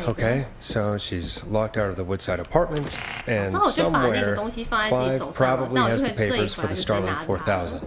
Speaker 3: Okay, so she's locked out of the Woodside Apartments, and somewhere Clive probably has the papers for the Starling 4000.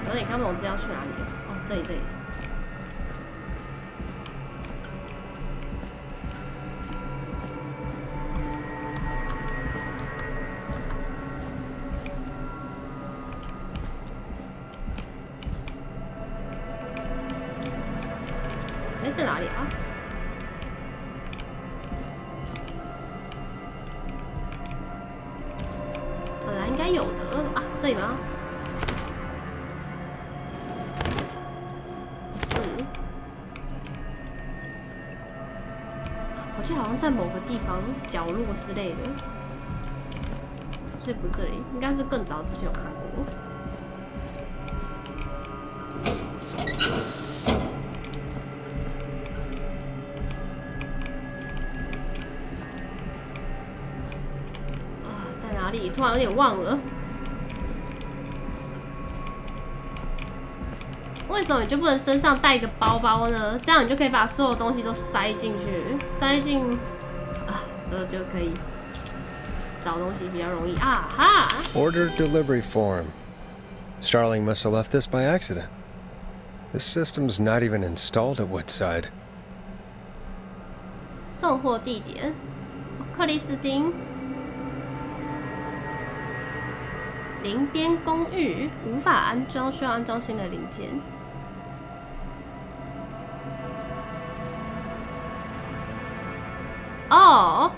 Speaker 1: 有点看不懂这要去哪里了。哦，这里。哎，在哪里啊？本来应该有的啊，这里吗？ 我记得好像在某个地方角落之类的，所以不是这里，应该是更早之前有看过。啊，在哪里？突然有点忘了。 为什么你就不能身上带一个包包呢？这样你就可以把所有东西都塞进去，塞进啊，这就可以找东西比较容易啊哈。
Speaker 3: Order delivery form. Starling must have left this by accident. The system's not even installed at Woodside.
Speaker 1: 送货地点：克里斯汀林边公寓，无法安装，需要安装新的零件。 哦，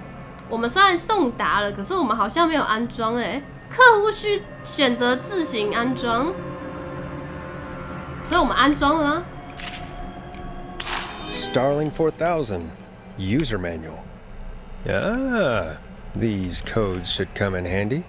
Speaker 1: 我们虽然送达了，可是我们好像没有安装哎。客户需选择自行安装，所以我们安装了吗
Speaker 3: ？Starling 4000 user manual. Ah, these codes should come in handy.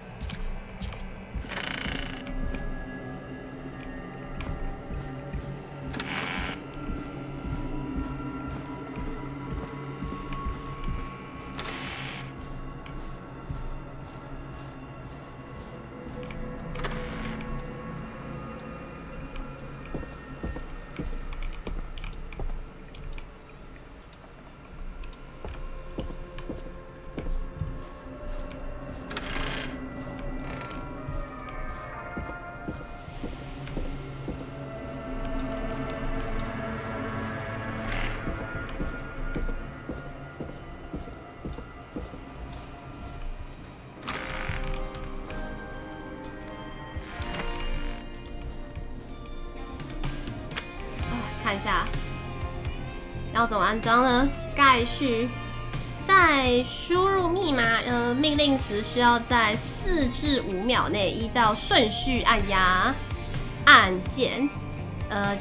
Speaker 3: 要怎么安装呢？概序在输入密码命令时，需要在4至5秒内依照顺序按压按键。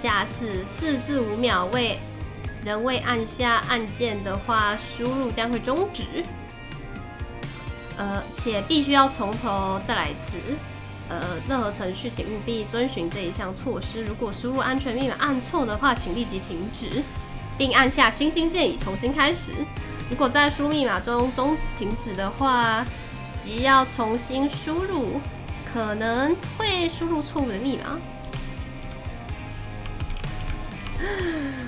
Speaker 3: 假使4至5秒未
Speaker 1: 仍未按下按键的话，输入将会终止。且必须要从头再来一次。任何程序请务必遵循这一项措施。如果输入安全密码按错的话，请立即停止，并按下星星键以重新开始。如果在输入密码中停止的话，即要重新输入，可能会输入错误的密码。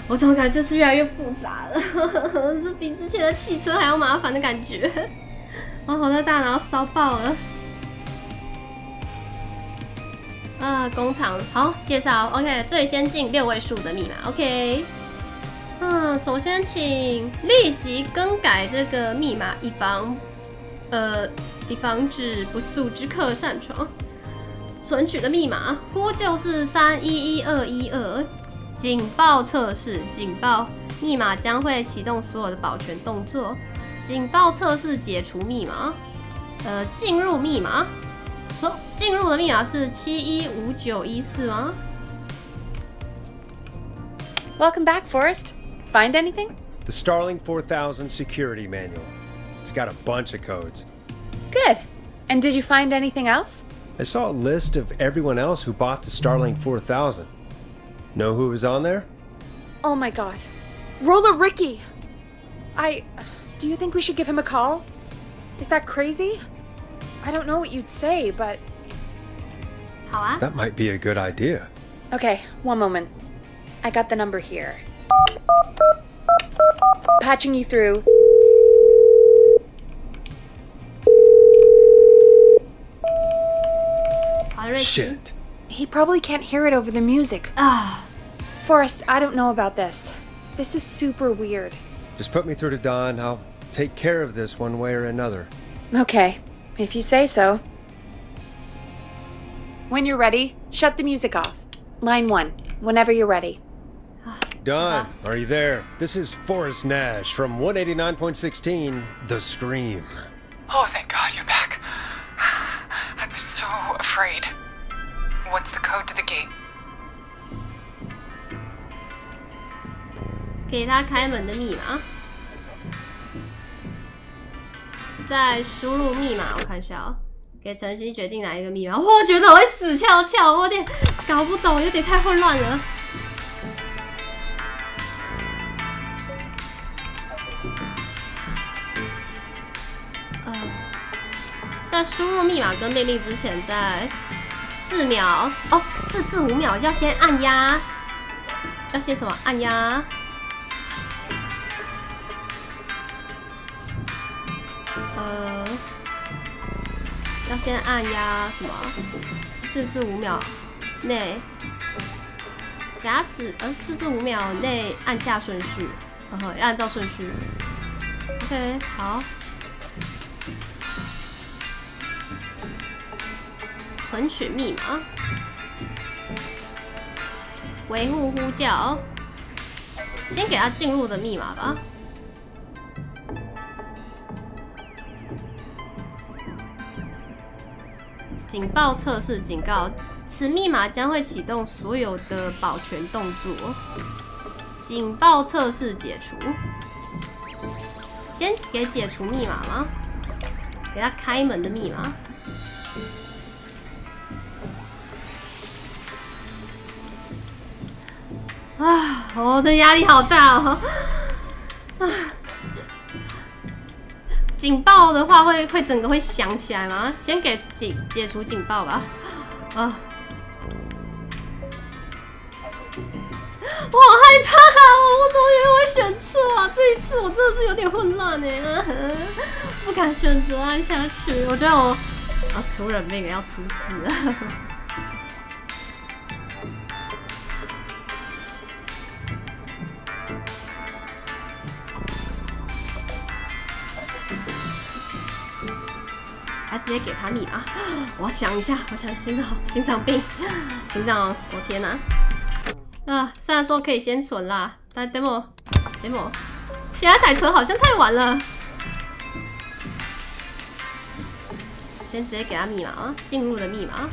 Speaker 1: 我怎么感觉这次越来越复杂了？这比之前的汽车还要麻烦的感觉。我的大脑烧爆了。工厂好介绍 ，OK， 最先进6位数的密码 ，OK。首先请立即更改这个密码，以防止不速之客擅闯。存取的密码呼救是311212，警报测试，警报密码将会启动所有的保全动作。警报测试解除密码，进入密码。说进入的密码是715914吗
Speaker 2: ？Welcome back, Forrest. Find anything?
Speaker 3: The Starling 4000 security manual. It's got a bunch of codes.
Speaker 2: Good. And did you find anything else?
Speaker 3: I saw a list of everyone else who bought the Starling 4000. Know who was on there?
Speaker 2: Oh my god. Roller Ricky! Do you think we should give him a call? Is that crazy? I don't know what you'd say, but...
Speaker 3: That might be a good idea.
Speaker 2: Okay, one moment. I got the number here. Patching you through.
Speaker 3: Shit.
Speaker 2: He probably can't hear it over the music. Forrest, I don't know about this. This is super weird.
Speaker 3: Just put me through to Don. I'll take care of this one way or another.
Speaker 2: Okay, if you say so. When you're ready, shut the music off. Line 1, whenever you're ready.
Speaker 3: Don, are you there? This is Forrest Nash from 189.16, The Scream.
Speaker 5: Oh, thank God you're back. I'm so afraid. What's the code to the gate?
Speaker 1: 给他开门的密码。再输入密码，我看一下哦。给晨曦决定哪一个密码。我觉得我会死翘翘，我有点搞不懂，有点太混乱了。在输入密码跟命令之前，在4秒哦，4至5秒要先按压，要先什么？按压。要先按压什么？4至5秒内，假使4至5秒内按下顺序，要按照顺序。OK， 好。存取密码，维护呼叫，先给他进入的密码吧。警报测试警告，此密码将会启动所有的保全动作。警报测试解除，先给解除密码吗？给他开门的密码。我的压力好大哦！警报的话会整个会响起来吗？先给解除警报吧。我好害怕我怎么以为会选错啊？这一次我真的是有点混乱呢，不敢选择按下去。我觉得我要出人命了，要出事了。直接给他密码，我想一下，我想心脏病，心脏，我天哪！虽然说可以先存啦，但 demo， 现在才存好像太晚了。先直接给他密码啊，进入的密码。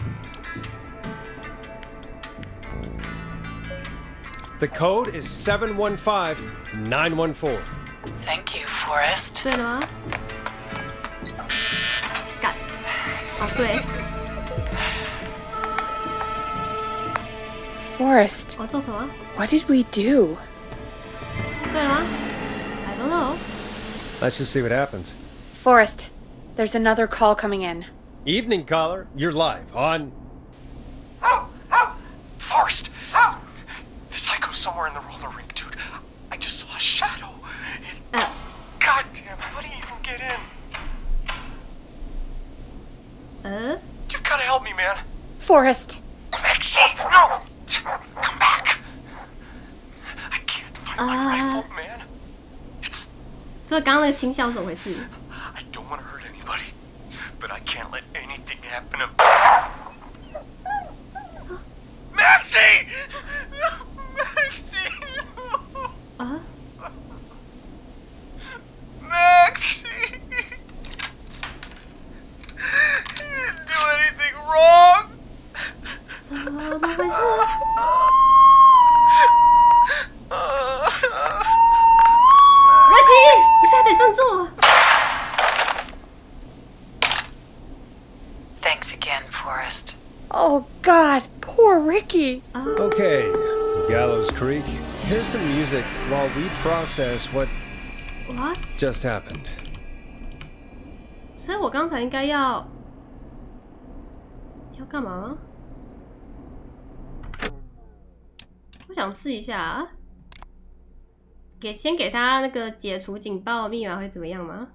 Speaker 3: The code is 715914.
Speaker 5: Thank you, Forrest.
Speaker 1: 对了吗？干。哦，对。
Speaker 2: Forrest.
Speaker 1: 我做什么？
Speaker 2: What did we do?
Speaker 1: 对了吗 ？I don't know.
Speaker 3: Let's just see what happens.
Speaker 2: Forrest, there's another call coming in.
Speaker 3: Evening caller, you're live on.
Speaker 11: Forrest! The psycho's somewhere in the roller rink, dude. I just saw a shadow. Goddamn, how do you even get in? You've gotta help me, man.
Speaker 2: Forrest.
Speaker 11: Maxie, no! Come back. I can't find my rifle, man. It's...
Speaker 1: 这刚刚那个轻笑是怎么回事
Speaker 11: I don't want to hurt anybody, but I can't let anything happen to... Maxie! Maxie! Maxie! You didn't do anything wrong!
Speaker 1: 怎么回事？瑞奇，你现在得振作。
Speaker 5: Thanks again, Forrest.
Speaker 2: Oh, God, poor Ricky.
Speaker 3: Okay, Gallows Creek. Here's some music while we process what just happened.
Speaker 1: 所以我刚才应该要干嘛吗？我想试一下，先给他那个解除警报密码会怎么样吗？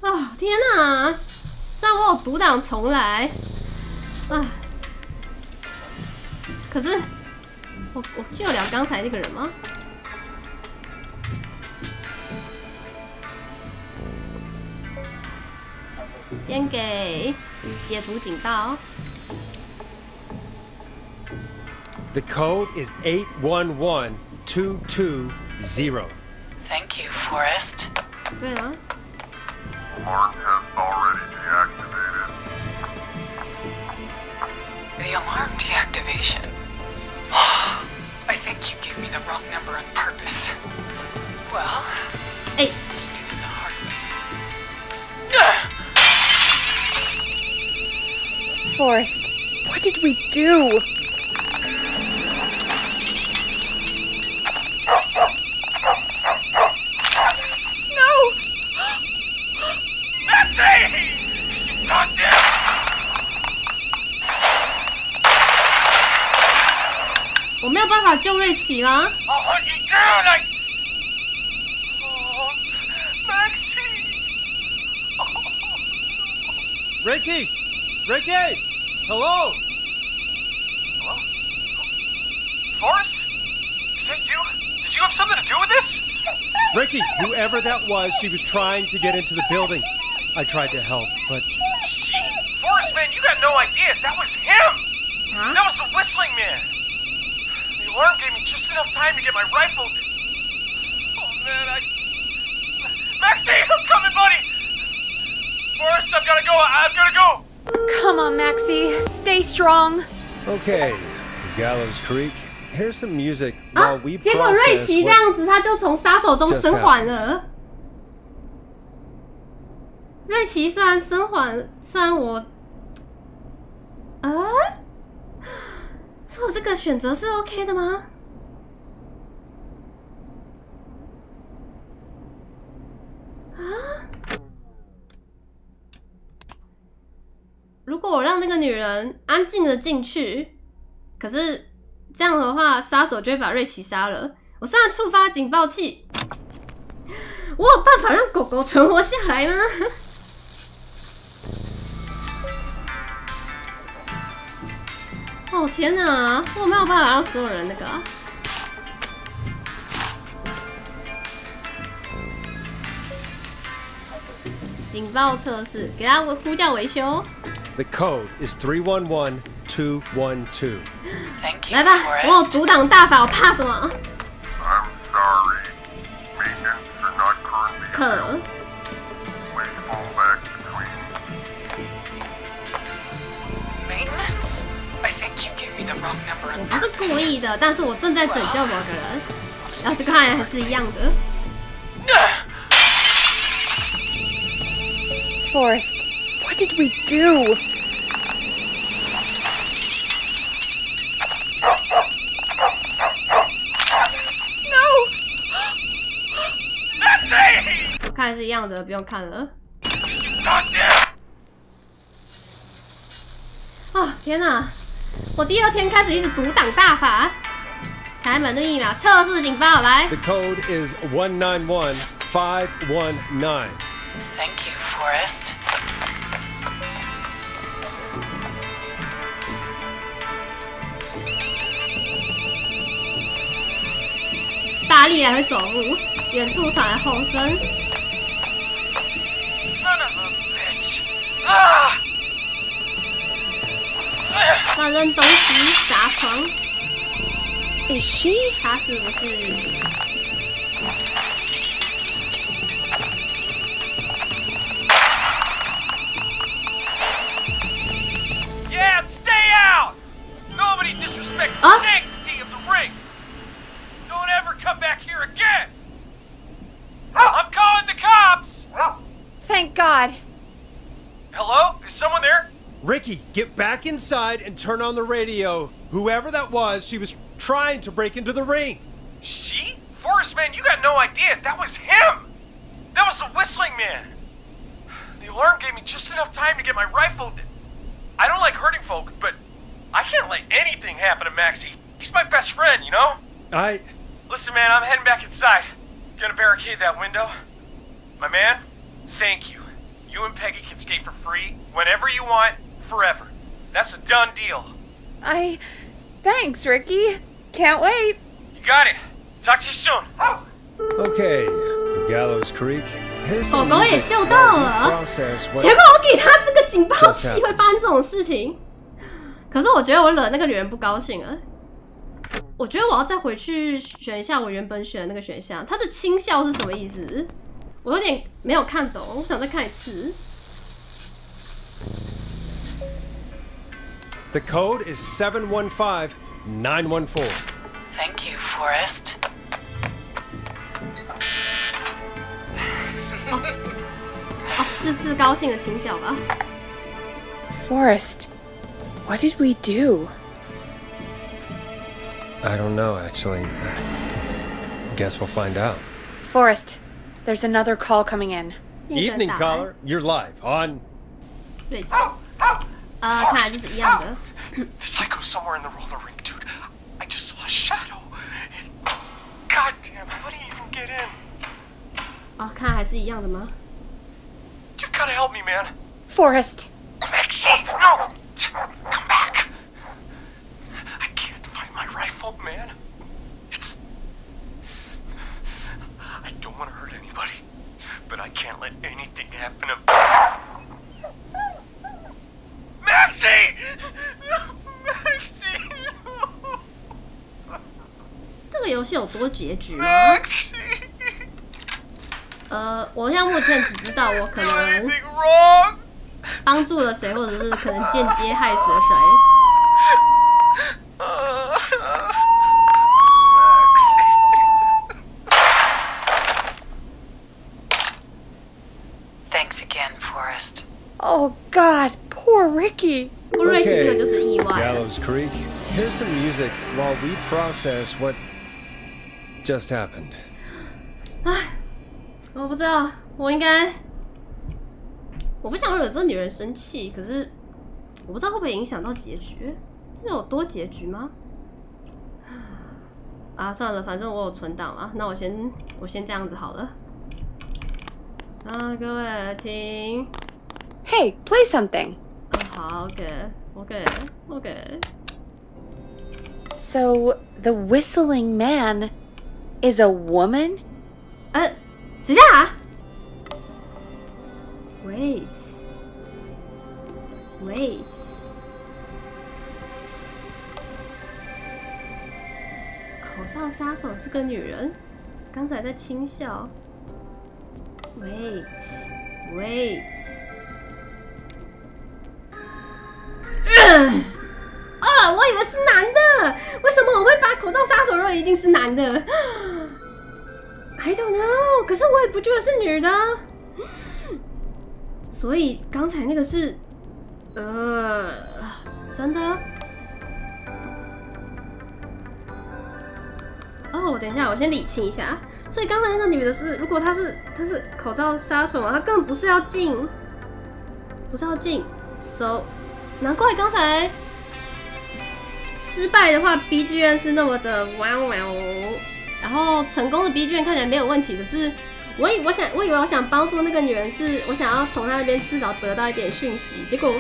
Speaker 1: 啊、天哪！虽然我有读档重来，啊，可是我救了刚才那个人吗？先给解除警报。
Speaker 3: The code is 811220.
Speaker 5: Thank you, Forrest.
Speaker 1: 对了。
Speaker 8: Alarm has already deactivated.
Speaker 5: The alarm deactivation. I think you gave me the wrong number on purpose. Well,
Speaker 1: hey,
Speaker 5: just do it the hard way.
Speaker 2: Forrest, what did we do?
Speaker 11: Goddamn!
Speaker 1: 我没有办法救瑞奇吗
Speaker 11: I'll hunt you down! Maxie!
Speaker 3: Ricky! Ricky! Hello?
Speaker 11: Hello? Forrest? Is that you? Did you have something to do with this?
Speaker 3: Ricky, whoever that was, she was trying to get into the building. I tried to help, but...
Speaker 11: She? Forrest, man, you got no idea. That was him!
Speaker 1: Huh?
Speaker 11: That was the whistling man! The alarm gave me just enough time to get my rifle... Oh, man, Maxie, I'm coming, buddy! Forrest, I've gotta go. I've gotta go!
Speaker 2: Come on, Maxie. Stay strong.
Speaker 3: Okay, Gallows Creek. Here's some music while we
Speaker 1: 结果瑞奇这样子，他就从杀手中生还了。瑞奇虽然生还，虽然我，所以我这个选择是 OK 的吗？如果我让那个女人安静的进去，可是这样的话，杀手就会把瑞奇杀了。我现在触发警报器，我有办法让狗狗存活下来吗？哦天哪，我没有办法让所有人那个警报测试，给他呼叫维修。
Speaker 3: The code is 311212.
Speaker 5: Thank you,
Speaker 1: 来吧，我有独挡大法，我怕什么？
Speaker 8: I'm sorry. Maintenance are not currently
Speaker 1: 可
Speaker 8: Please fall back between.
Speaker 5: Maintenance? I think you gave
Speaker 1: 我不是故意的，但是我正在拯救某个人，然后这个还是一样的。
Speaker 2: Forrest, what did we do? No!
Speaker 11: Maxie!
Speaker 1: 我看还是一样的，不用看了。啊，天哪！我第二天开始一直独挡大法。开门的密码，测试警报来。
Speaker 3: The code is 191519.
Speaker 5: Thank you, Forrest.
Speaker 1: 大力来回走路，远处传来吼声。
Speaker 11: Son of a bitch! 啊！
Speaker 1: 乱扔东西，砸床。
Speaker 2: Is she?
Speaker 1: 她是不是？
Speaker 11: Yeah, stay out! Nobody disrespects the sanctity of the ring! Don't ever come back here again! I'm calling the cops!
Speaker 2: Thank God.
Speaker 11: Hello? Is someone there?
Speaker 3: Ricky, get back inside and turn on the radio. Whoever that was, she was trying to break into the ring.
Speaker 11: She? Forrest, man, you got no idea. That was him! That was the Whistling Man! The alarm gave me just enough time to get my rifle. I don't like hurting folk, but I can't let anything happen to Maxie. He's my best friend, you know? Listen, man, I'm heading back inside. Gonna barricade that window. My man, thank you. You and Peggy can skate for free whenever you want, forever. That's a done deal.
Speaker 2: Thanks, Ricky. Can't wait.
Speaker 11: You got it. Talk to you soon.
Speaker 3: Okay, Gallows Creek. Here's
Speaker 1: 狗狗也救到了，结果我给他这个警报器会发生这种事情。可是我觉得我惹那个女人不高兴了。我觉得我要再回去选一下我原本选的那个选项，它的轻笑是什么意思？我有点没有看懂，我想再看一次。
Speaker 3: The code is 715914.
Speaker 5: Thank you, Forrest.
Speaker 1: 哦，这是高兴的轻笑吧
Speaker 2: ？Forrest, what did we do?
Speaker 3: I don't know, actually. Guess we'll find out.
Speaker 2: Forrest, there's another call coming in.
Speaker 3: Evening caller, you're live on.
Speaker 1: 看来就是一样的。
Speaker 11: The psycho's somewhere in the roller rink, dude. I just saw a shadow. God damn, how do you even get in?
Speaker 1: 哦，看来还是一样的吗
Speaker 11: You've gotta help me, man.
Speaker 2: Forrest.
Speaker 11: Maxie, no! Come back. I can't find my rifle, man. I don't want to hurt anybody, but I can't let anything happen to Maxie! Maxie!
Speaker 1: 这个游戏有多结局吗
Speaker 11: Maxie!
Speaker 1: 我现在目前只知道我可能帮助了谁，或者是可能间接害死了谁。
Speaker 5: Thanks again, Forrest.
Speaker 2: Oh God, poor Ricky.
Speaker 3: Okay, Gallows Creek. Here's some music while we process what just happened.
Speaker 1: 我不知道，我应该，我不想惹这女人生气，可是我不知道会不会影响到结局。这有多结局吗？啊，算了，反正我有存档嘛，那我先这样子好了。啊，各位来听。
Speaker 2: Hey, play something.
Speaker 1: 好 ，OK.
Speaker 2: So the whistling man is a woman?
Speaker 1: 等一下啊 ！Wait， 口哨杀手是个女人，刚才在轻笑。Wait， 我我以为是男的，为什么我会把口罩杀手认为一定是男的 ？I don't know， 可是我也不觉得是女的，所以刚才那个是，真的？哦，等一下，我先理清一下。所以刚才那个女的是，如果她是口罩杀手嘛，她根本不是要进，So， 难怪刚才失败的话 ，BGM 是那么的哇哇哦，然后成功的 BGM 看起来没有问题。可是我以为我想帮助那个女人是，我想要从她那边至少得到一点讯息。结果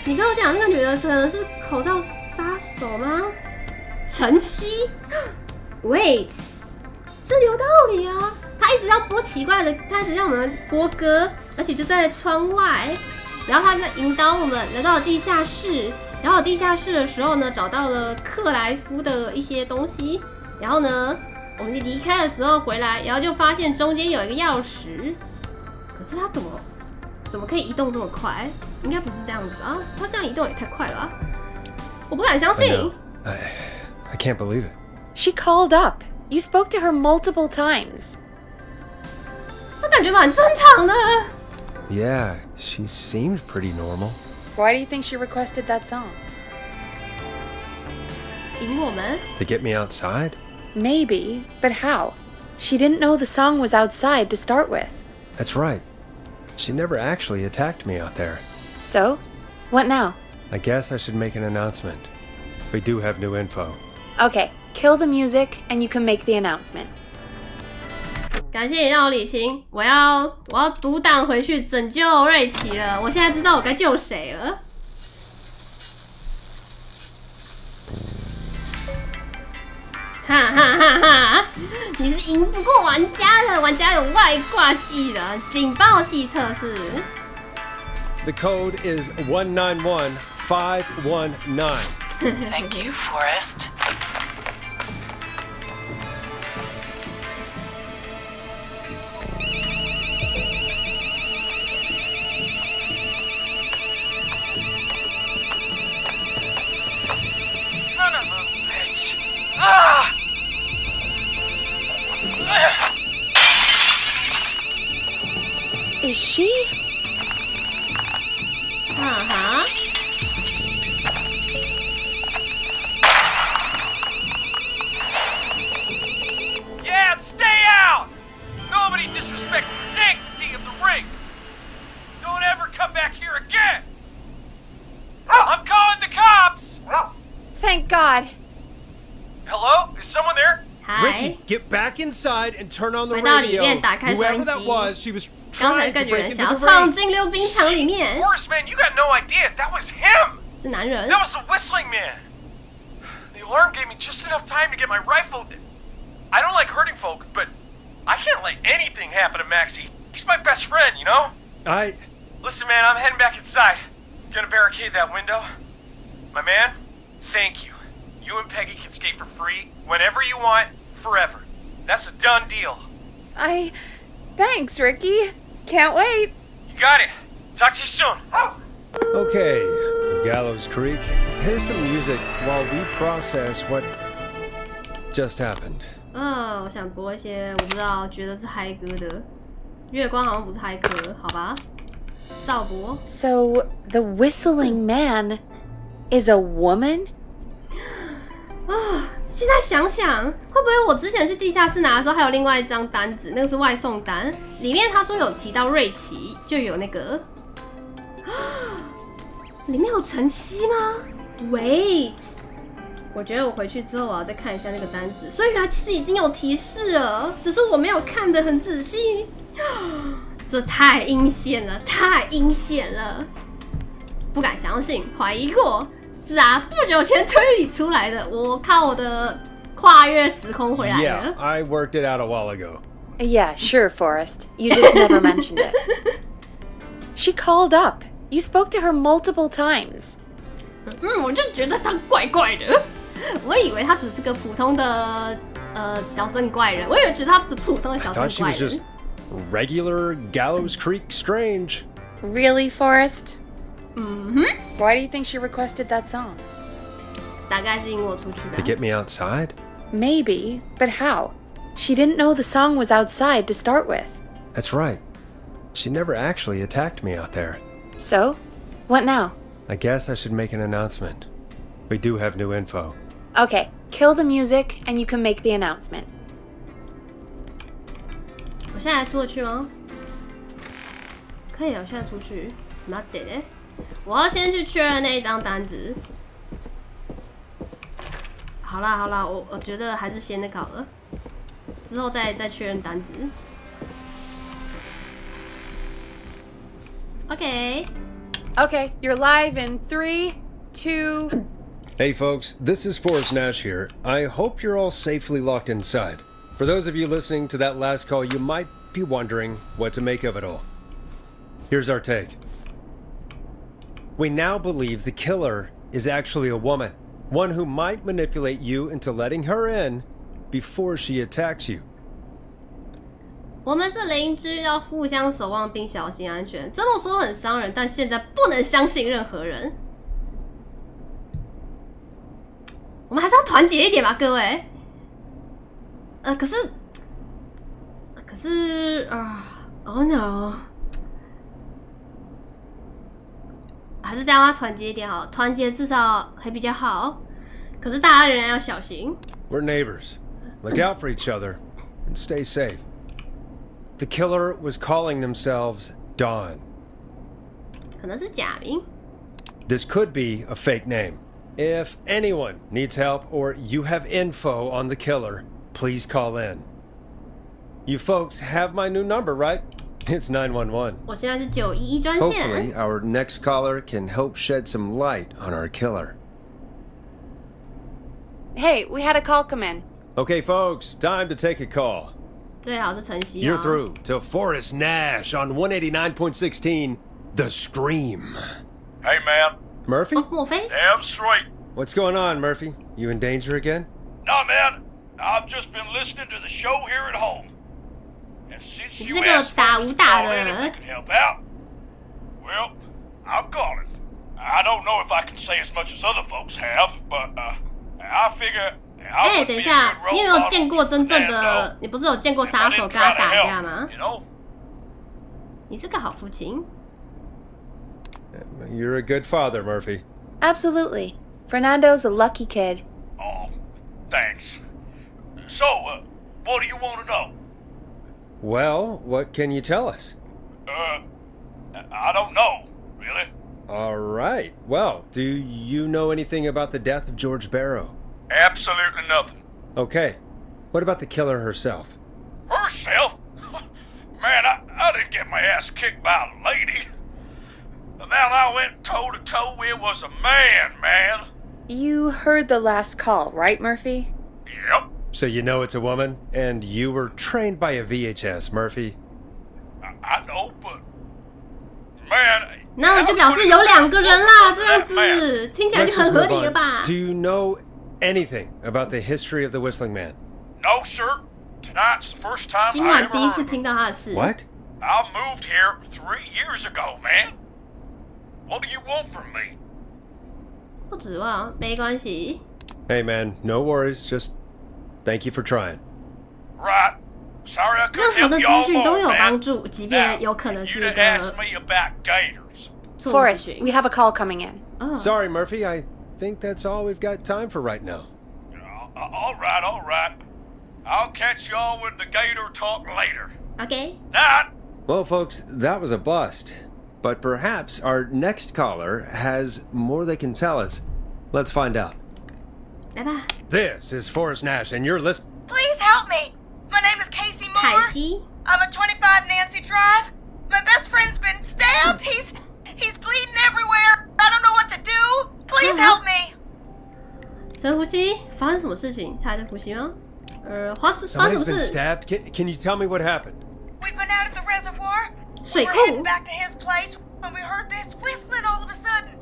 Speaker 1: 你跟我讲那个女的可能是口罩杀手吗？晨曦 ，Wait， 这有道理啊！她一直要播奇怪的，她一直让我们播歌，而且就在窗外。然后他就引导我们来到了地下室，然后地下室的时候呢，找到了克莱夫的一些东西，然后呢，我们离开的时候回来，然后就发现中间有一个钥匙，可是他怎么可以移动这么快？应该不是这样子啊，他这样移动也太快了啊！我不敢相信。
Speaker 3: I can't believe it.
Speaker 2: She called up. You spoke to her multiple times.
Speaker 1: 他感觉蛮正常的。
Speaker 3: Yeah, she seemed pretty normal.
Speaker 2: Why do you think she requested that song?
Speaker 1: 引我们
Speaker 3: To get me outside?
Speaker 2: Maybe, but how? She didn't know the song was outside to start with.
Speaker 3: That's right. She never actually attacked me out there.
Speaker 2: So? What now?
Speaker 3: I guess I should make an announcement. We do have new info.
Speaker 2: Okay, kill the music and you can make the announcement.
Speaker 1: 感谢你让我理清，我要独挡回去拯救瑞奇了。我现在知道我该救谁了。哈哈哈哈！你是赢不过玩家的，玩家有外挂技能，警报器测试。
Speaker 3: The code is 191519.
Speaker 7: Thank you, Forrest.
Speaker 11: Son of a bitch! Ah!
Speaker 2: Is she?
Speaker 11: Yeah, stay out! Nobody disrespects the sanctity of the ring! Don't ever come back here again! I'm calling the cops!
Speaker 2: Thank God.
Speaker 11: Hello? Is someone there?
Speaker 1: Hi.
Speaker 3: Ricky, get back inside and turn on the radio. Whoever that was, she was trying to break into the ring.
Speaker 11: Forrest, man, you got no idea. That was him.
Speaker 1: 是男人。
Speaker 11: That was the whistling man. The alarm gave me just enough time to get my rifle. I don't like hurting folk, but I can't let anything happen to Maxie. He's my best friend, you know? Listen, man, I'm heading back inside. Gonna barricade that window. My man, thank you. You and Peggy can skate for free whenever you want, forever. That's a done deal.
Speaker 2: Thanks, Ricky. Can't wait.
Speaker 11: You got it. Talk to you soon.
Speaker 3: Okay, Gallows Creek, here's some music while we process what just happened.
Speaker 1: 我想播一些我不知道，觉得是嗨歌的。月光好像不是嗨歌，好吧？照播。
Speaker 2: So the whistling man is a woman?
Speaker 1: 现在想想，会不会我之前去地下室拿的时候，还有另外一张单子，那个是外送单，里面他说有提到瑞奇，就有那个，里面有晨曦吗 ？Wait， 我觉得我回去之后我要再看一下那个单子，所以原来其实已经有提示了，只是我没有看得很仔细。这太阴险了，太阴险了，不敢相信，怀疑过。是啊，不久前推理出来的，我靠我的跨越时空回来了。
Speaker 3: Yeah, I worked it out a while ago.
Speaker 2: Yeah, sure, Forrest. You just never mentioned it. She called up. You spoke to her multiple times.
Speaker 1: 我就觉得她怪怪的。我以为她只是个普通的小镇怪人，我也觉得她只普通的小镇怪人。
Speaker 3: I thought she was just regular Gallows Creek Strange.
Speaker 2: Really, Forrest? Mm-hmm. Why do you think she requested that song?
Speaker 3: To get me outside?
Speaker 2: Maybe, but how? She didn't know the song was outside to start with.
Speaker 3: That's right. She never actually attacked me out there.
Speaker 2: So? What now?
Speaker 3: I guess I should make an announcement. We do have new info.
Speaker 2: Okay, kill the music and you can make the announcement.
Speaker 1: 我现在出得去吗？可以，我现在出去。待ってね。我要先去确认那一张单子。好啦好啦，我觉得还是先那个好了，之后再确认单子。Okay.
Speaker 2: Okay, you're live in 3, 2.
Speaker 3: Hey folks, this is Forrest Nash here. I hope you're all safely locked inside. For those of you listening to that last call, you might be wondering what to make of it all. Here's our take. We now believe the killer is actually a woman, one who might manipulate you into letting her in before she attacks you.
Speaker 1: 我们是邻居，要互相守望并小心安全。这么说很伤人，但现在不能相信任何人。我们还是要团结一点吧，各位。可是oh no， 还是这样，要团结一点好，团结至少还比较好。可是大家仍然要小心。
Speaker 3: We're neighbors. Look out for each other and stay safe. The killer was calling themselves Dawn.
Speaker 1: 可能是假名。
Speaker 3: This could be a fake name. If anyone needs help or you have info on the killer, please call in. You folks have my new number, right? It's 911.
Speaker 1: 我现在是911专线。
Speaker 3: Hopefully, our next caller can help shed some light on our killer.
Speaker 2: Hey, we had a call come in.
Speaker 3: Okay, folks, time to take a call.
Speaker 1: 最好是晨曦。
Speaker 3: You're through to Forrest Nash on 189.16, The Scream.
Speaker 8: Hey, man.
Speaker 3: Murphy?
Speaker 8: Damn straight.
Speaker 3: What's going on, Murphy? You in danger again?
Speaker 8: No, man. I've just been listening to the show here at home. And since you asked folks to call in if they can help out, well, I'm calling. I don't know if I can say as much as other folks have, but I figure...
Speaker 1: 等一下，你有没有见过真正的？你不是有见过杀手跟他打架吗？你是个好父亲。
Speaker 3: You're a good father, Murphy.
Speaker 2: Absolutely. Fernando's a lucky kid.
Speaker 8: Oh, thanks. So, what do you want to know?
Speaker 3: Well, what can you tell us?
Speaker 8: I don't know, really.
Speaker 3: All right. Well, do you know anything about the death of George Barrow?
Speaker 8: Absolutely nothing.
Speaker 3: Okay. What about the killer herself?
Speaker 8: Herself? Man, I didn't get my ass kicked by a lady. The man I went toe-to-toe with was a man.
Speaker 2: You heard the last call, right, Murphy?
Speaker 8: Yep.
Speaker 3: So you know it's a woman, and you were trained by a VHS, Murphy.
Speaker 8: I know, but... Man...
Speaker 1: 那就表示有2个人啦，这样子听起来就很合理了吧
Speaker 3: Do you know anything about the history of the Whistling Man?
Speaker 8: No, sir. Tonight's the first time
Speaker 1: 今晚第一次听到他的事。
Speaker 3: What?
Speaker 8: I moved here 3 years ago, man. What do you want from me?
Speaker 1: 不指望，没关系。
Speaker 3: Hey, man, no worries. Just thank you for trying.
Speaker 8: Right. Sorry I couldn't
Speaker 1: 任何的
Speaker 8: help you
Speaker 1: 资讯
Speaker 8: all
Speaker 1: 都有
Speaker 8: more,
Speaker 1: 帮
Speaker 8: man.
Speaker 1: 助，即便有可能
Speaker 8: If
Speaker 1: 是
Speaker 8: you'd
Speaker 1: 一
Speaker 8: have asked
Speaker 1: 个
Speaker 8: me about gators.
Speaker 1: 错误资
Speaker 2: Forrest,
Speaker 1: 讯。
Speaker 2: we have a call coming in.
Speaker 3: Sorry, Murphy. I think that's all we've got time for right now.
Speaker 8: All right. I'll catch y'all with the gator talk later.
Speaker 1: Okay.
Speaker 8: Night.
Speaker 3: Well, folks, that was a bust. But perhaps our next caller has more they can tell us. Let's find out.
Speaker 1: 来吧。
Speaker 3: This is Forrest Nash, and you're listening.
Speaker 12: Please help me. My name is Casey Moore.
Speaker 1: 凯西。
Speaker 12: I'm at 25 Nancy Drive. My best friend's been stabbed. He's bleeding everywhere. I don't know what to do. Please help me.
Speaker 1: 深呼吸，发生什么事情？他还在呼吸吗？发生什么
Speaker 3: Somebody's been
Speaker 1: 事？
Speaker 3: stabbed. Can you tell me what happened?
Speaker 12: We've been out at the reservoir.
Speaker 1: 水
Speaker 12: We
Speaker 1: 库
Speaker 12: were heading back to his place when we heard this whistling all of a sudden.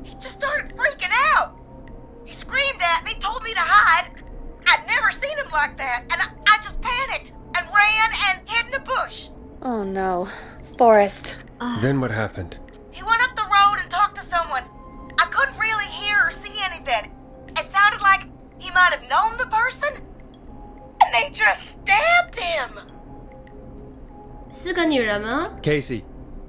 Speaker 12: He just started freaking out. He screamed at me, told me to hide. I'd never seen him like that, and I just panicked and ran and hid in a bush.
Speaker 2: Oh no. Forrest.
Speaker 3: Then what happened?
Speaker 12: He went up the road and talked to someone. I couldn't really hear or see anything, except might have known the person, and they just stabbed him.
Speaker 1: 是个女人吗
Speaker 3: Casey,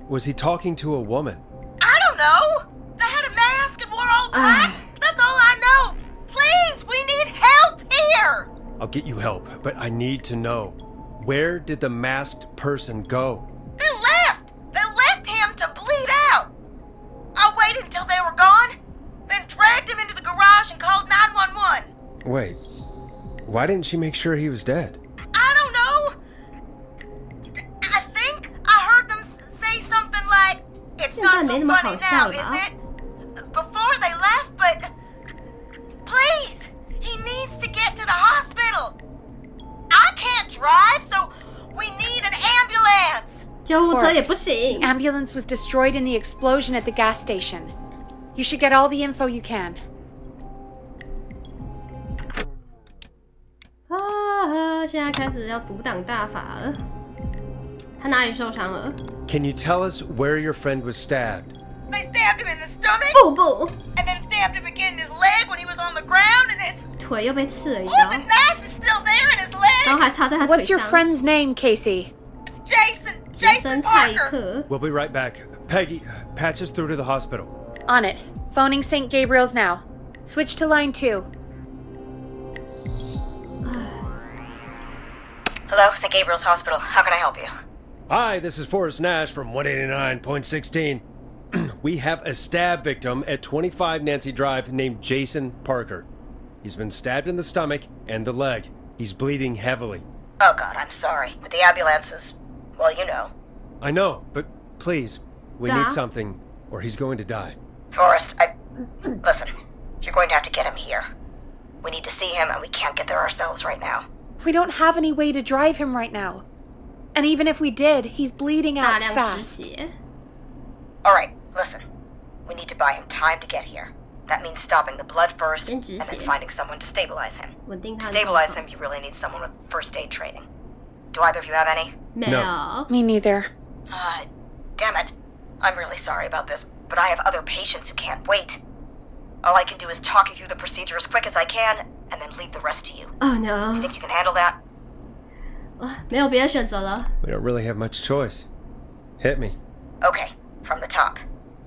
Speaker 3: was he talking to a woman?
Speaker 12: I don't know. They had a mask and wore all black. That's all I know. Please, we need help here.
Speaker 3: I'll get you help, but I need to know. Where did the masked person go?
Speaker 12: They left. They left him to bleed out. I waited until they were gone, then dragged him into the garage and called 911.
Speaker 3: Wait, why didn't she make sure he was dead?
Speaker 12: I don't know. I think I heard them say something like, "It's not so funny now, is it?" Before they left, but please, he needs to get to the hospital. I can't drive, so we need an ambulance.
Speaker 1: 救护车也不行
Speaker 2: The ambulance was destroyed in the explosion at the gas station. You should get all the info you can.
Speaker 1: 现在开始要独挡大法了。他哪里受伤了
Speaker 3: Can you tell us where your friend was stabbed?
Speaker 12: They stabbed him in the stomach.
Speaker 1: 腹部
Speaker 12: And then stabbed him again in his leg when he was on the ground, and it's...
Speaker 1: 腿又被刺了一
Speaker 12: Oh,
Speaker 1: 刀
Speaker 12: the knife is still there in his leg.
Speaker 1: 然后还插在他腿
Speaker 2: What's your
Speaker 1: 上
Speaker 2: friend's name, Casey?
Speaker 12: It's Jason.
Speaker 1: 杰
Speaker 12: Jason
Speaker 1: 森派
Speaker 12: Parker.
Speaker 1: 克
Speaker 3: We'll be right back. Peggy, patch us through to the hospital.
Speaker 2: On it. Phoning St. Gabriel's now. Switch to line 2.
Speaker 13: Hello, St. Gabriel's Hospital. How can I help you?
Speaker 3: Hi, this is Forrest Nash from 189.16. We have a stab victim at 25 Nancy Drive named Jason Parker. He's been stabbed in the stomach and the leg. He's bleeding heavily.
Speaker 13: Oh God, I'm sorry. But the ambulance is, well, you know.
Speaker 3: I know, but please, we need something, or he's going to die.
Speaker 13: Forrest, listen, you're going to have to get him here. We need to see him, and we can't get there ourselves right now.
Speaker 2: We don't have any way to drive him right now. And even if we did, he's bleeding out
Speaker 1: 大量失
Speaker 2: fast.
Speaker 1: 血
Speaker 13: Alright, listen. We need to buy him time to get here. That means stopping the blood first,
Speaker 1: 先
Speaker 13: and
Speaker 1: 止
Speaker 13: then
Speaker 1: 血
Speaker 13: finding someone to stabilize him.
Speaker 1: 稳定
Speaker 13: To
Speaker 1: 他的状
Speaker 13: stabilize
Speaker 1: 况
Speaker 13: him, you really need someone with first aid training. Do either of you have any?
Speaker 1: 没有
Speaker 2: Me neither.
Speaker 13: Damn it. I'm really sorry about this, but I have other patients who can't wait. All I can do is talk you through the procedure as quick as I can, and then leave the rest to you.
Speaker 1: Oh no
Speaker 13: You think you can handle that?
Speaker 1: 没有别的选择了
Speaker 3: We don't really have much choice. Hit me.
Speaker 13: Okay, from the top.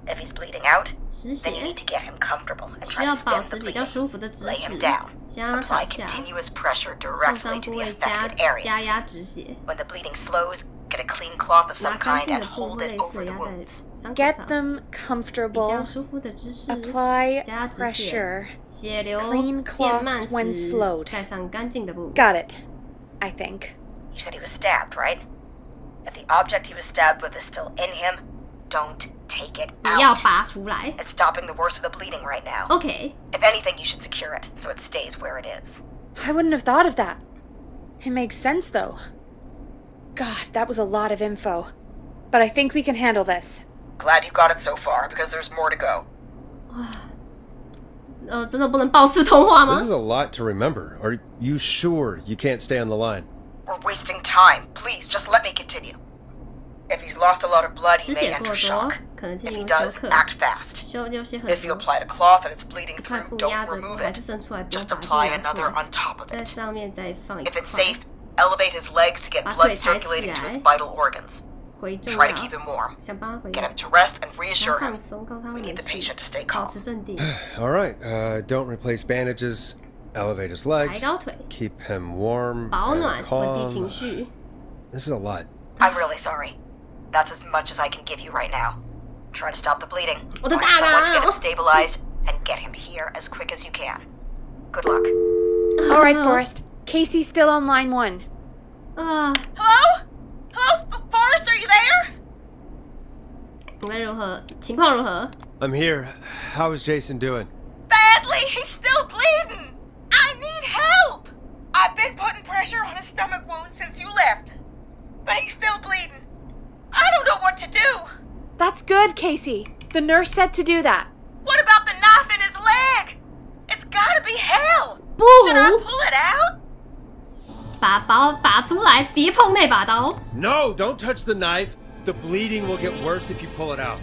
Speaker 13: If he's bleeding out,
Speaker 1: 失
Speaker 13: then you
Speaker 1: 血
Speaker 13: need to get him comfortable and
Speaker 1: 需
Speaker 13: try
Speaker 1: 要
Speaker 13: to
Speaker 1: 保
Speaker 13: stem
Speaker 1: 持
Speaker 13: the
Speaker 1: 比较
Speaker 13: bleeding.
Speaker 1: 舒服的姿
Speaker 13: Lay
Speaker 1: 势
Speaker 13: him down.
Speaker 1: 先让他
Speaker 13: Apply
Speaker 1: 躺下
Speaker 13: continuous pressure
Speaker 1: 受
Speaker 13: directly
Speaker 1: 伤
Speaker 13: to
Speaker 1: 部
Speaker 13: the
Speaker 1: 位加
Speaker 13: affected areas.
Speaker 1: 压止血
Speaker 13: When the bleeding slows, get a clean cloth of
Speaker 1: 拿
Speaker 13: some
Speaker 1: 干
Speaker 13: kind
Speaker 1: 净
Speaker 13: and
Speaker 1: 的布
Speaker 13: hold
Speaker 1: 类
Speaker 13: it
Speaker 1: 似
Speaker 13: over the
Speaker 1: 压在
Speaker 13: wounds.
Speaker 1: 伤口
Speaker 2: Get
Speaker 1: 上
Speaker 2: them
Speaker 1: 比较
Speaker 2: comfortable.
Speaker 1: 舒服的姿势
Speaker 2: Apply
Speaker 1: 加止血
Speaker 2: pressure.
Speaker 1: 血流
Speaker 2: Clean
Speaker 1: 变慢
Speaker 2: cloths when
Speaker 1: 时
Speaker 2: slowed.
Speaker 1: 盖上干净的布
Speaker 2: Got it. I think.
Speaker 13: You said he was stabbed, right? If the object he was stabbed with is still in him, don't take it
Speaker 1: 不要
Speaker 13: out.
Speaker 1: 拔出来
Speaker 13: It's stopping the worst of the bleeding right now.
Speaker 1: OK
Speaker 13: If anything, you should secure it so it stays where it is.
Speaker 2: I wouldn't have thought of that. It makes sense, though. God, that was a lot of info. But I think we can handle this.
Speaker 13: Glad you got it so far, because there's more to go.
Speaker 1: 真的不能爆刺通话吗
Speaker 3: This is a lot to remember. Are you sure you can't stay on the line?
Speaker 13: We're wasting time. Please, just let me continue. If he's lost a lot of blood, he
Speaker 1: 失
Speaker 13: may
Speaker 1: 血
Speaker 13: enter
Speaker 1: 过多
Speaker 13: shock.
Speaker 1: 可能进
Speaker 13: If
Speaker 1: 行
Speaker 13: he
Speaker 1: 休
Speaker 13: does,
Speaker 1: 克
Speaker 13: act fast.
Speaker 1: 休息很
Speaker 13: If you
Speaker 1: 多
Speaker 13: applied a cloth and it's bleeding
Speaker 1: 块
Speaker 13: through,
Speaker 1: 布压
Speaker 13: don't
Speaker 1: 着
Speaker 13: remove
Speaker 1: 还是
Speaker 13: it.
Speaker 1: 渗出来不要
Speaker 13: Just
Speaker 1: 把布
Speaker 13: apply
Speaker 1: 压出
Speaker 13: another
Speaker 1: 来
Speaker 13: on top of
Speaker 1: 在
Speaker 13: it.
Speaker 1: 上面再放一
Speaker 13: If
Speaker 1: 块
Speaker 13: it's safe, elevate his legs to get
Speaker 1: 把
Speaker 13: blood
Speaker 1: 腿抬起
Speaker 13: circulating to his
Speaker 1: 来
Speaker 13: vital organs.
Speaker 1: 回重
Speaker 13: Try to
Speaker 1: 要
Speaker 13: keep him warm.
Speaker 1: 想帮他回
Speaker 13: Get
Speaker 1: 来
Speaker 13: him to rest and
Speaker 1: 让他
Speaker 13: reassure
Speaker 1: 放
Speaker 13: him.
Speaker 1: 松告诉他
Speaker 13: We
Speaker 1: 没
Speaker 13: need the
Speaker 1: 事
Speaker 13: patient to stay
Speaker 1: 保
Speaker 13: calm.
Speaker 1: 持镇定
Speaker 3: All right, don't replace bandages. Elevate his
Speaker 1: 抬
Speaker 3: legs.
Speaker 1: 高腿
Speaker 3: Keep him warm
Speaker 1: 保
Speaker 3: and
Speaker 1: 暖稳定
Speaker 3: calm.
Speaker 1: 情绪
Speaker 3: This is a lot.
Speaker 13: I'm really sorry. That's as much as I can give you right now. Try to stop the bleeding.
Speaker 1: 我的
Speaker 13: Find
Speaker 1: 大
Speaker 13: someone to get
Speaker 1: 脑
Speaker 13: him stabilized and get him here as quick as you can. Good luck.
Speaker 2: All right, Forrest. Casey's still on line 1.
Speaker 1: Hello?
Speaker 12: Hello, Forrest, are you there?
Speaker 1: 应该如何情况如何
Speaker 3: I'm here. How is Jason doing?
Speaker 12: Badly, he's still bleeding. I need help. I've been putting pressure on his stomach wound since you left, but he's still bleeding. I don't know what to do.
Speaker 2: That's good, Casey. The nurse said to do that.
Speaker 12: What about the knife in his leg? It's gotta be hell.
Speaker 1: 不
Speaker 12: Should I pull it out?
Speaker 1: 把刀拔出来别碰那把刀
Speaker 3: No, don't touch the knife. The bleeding will get worse if you pull it out.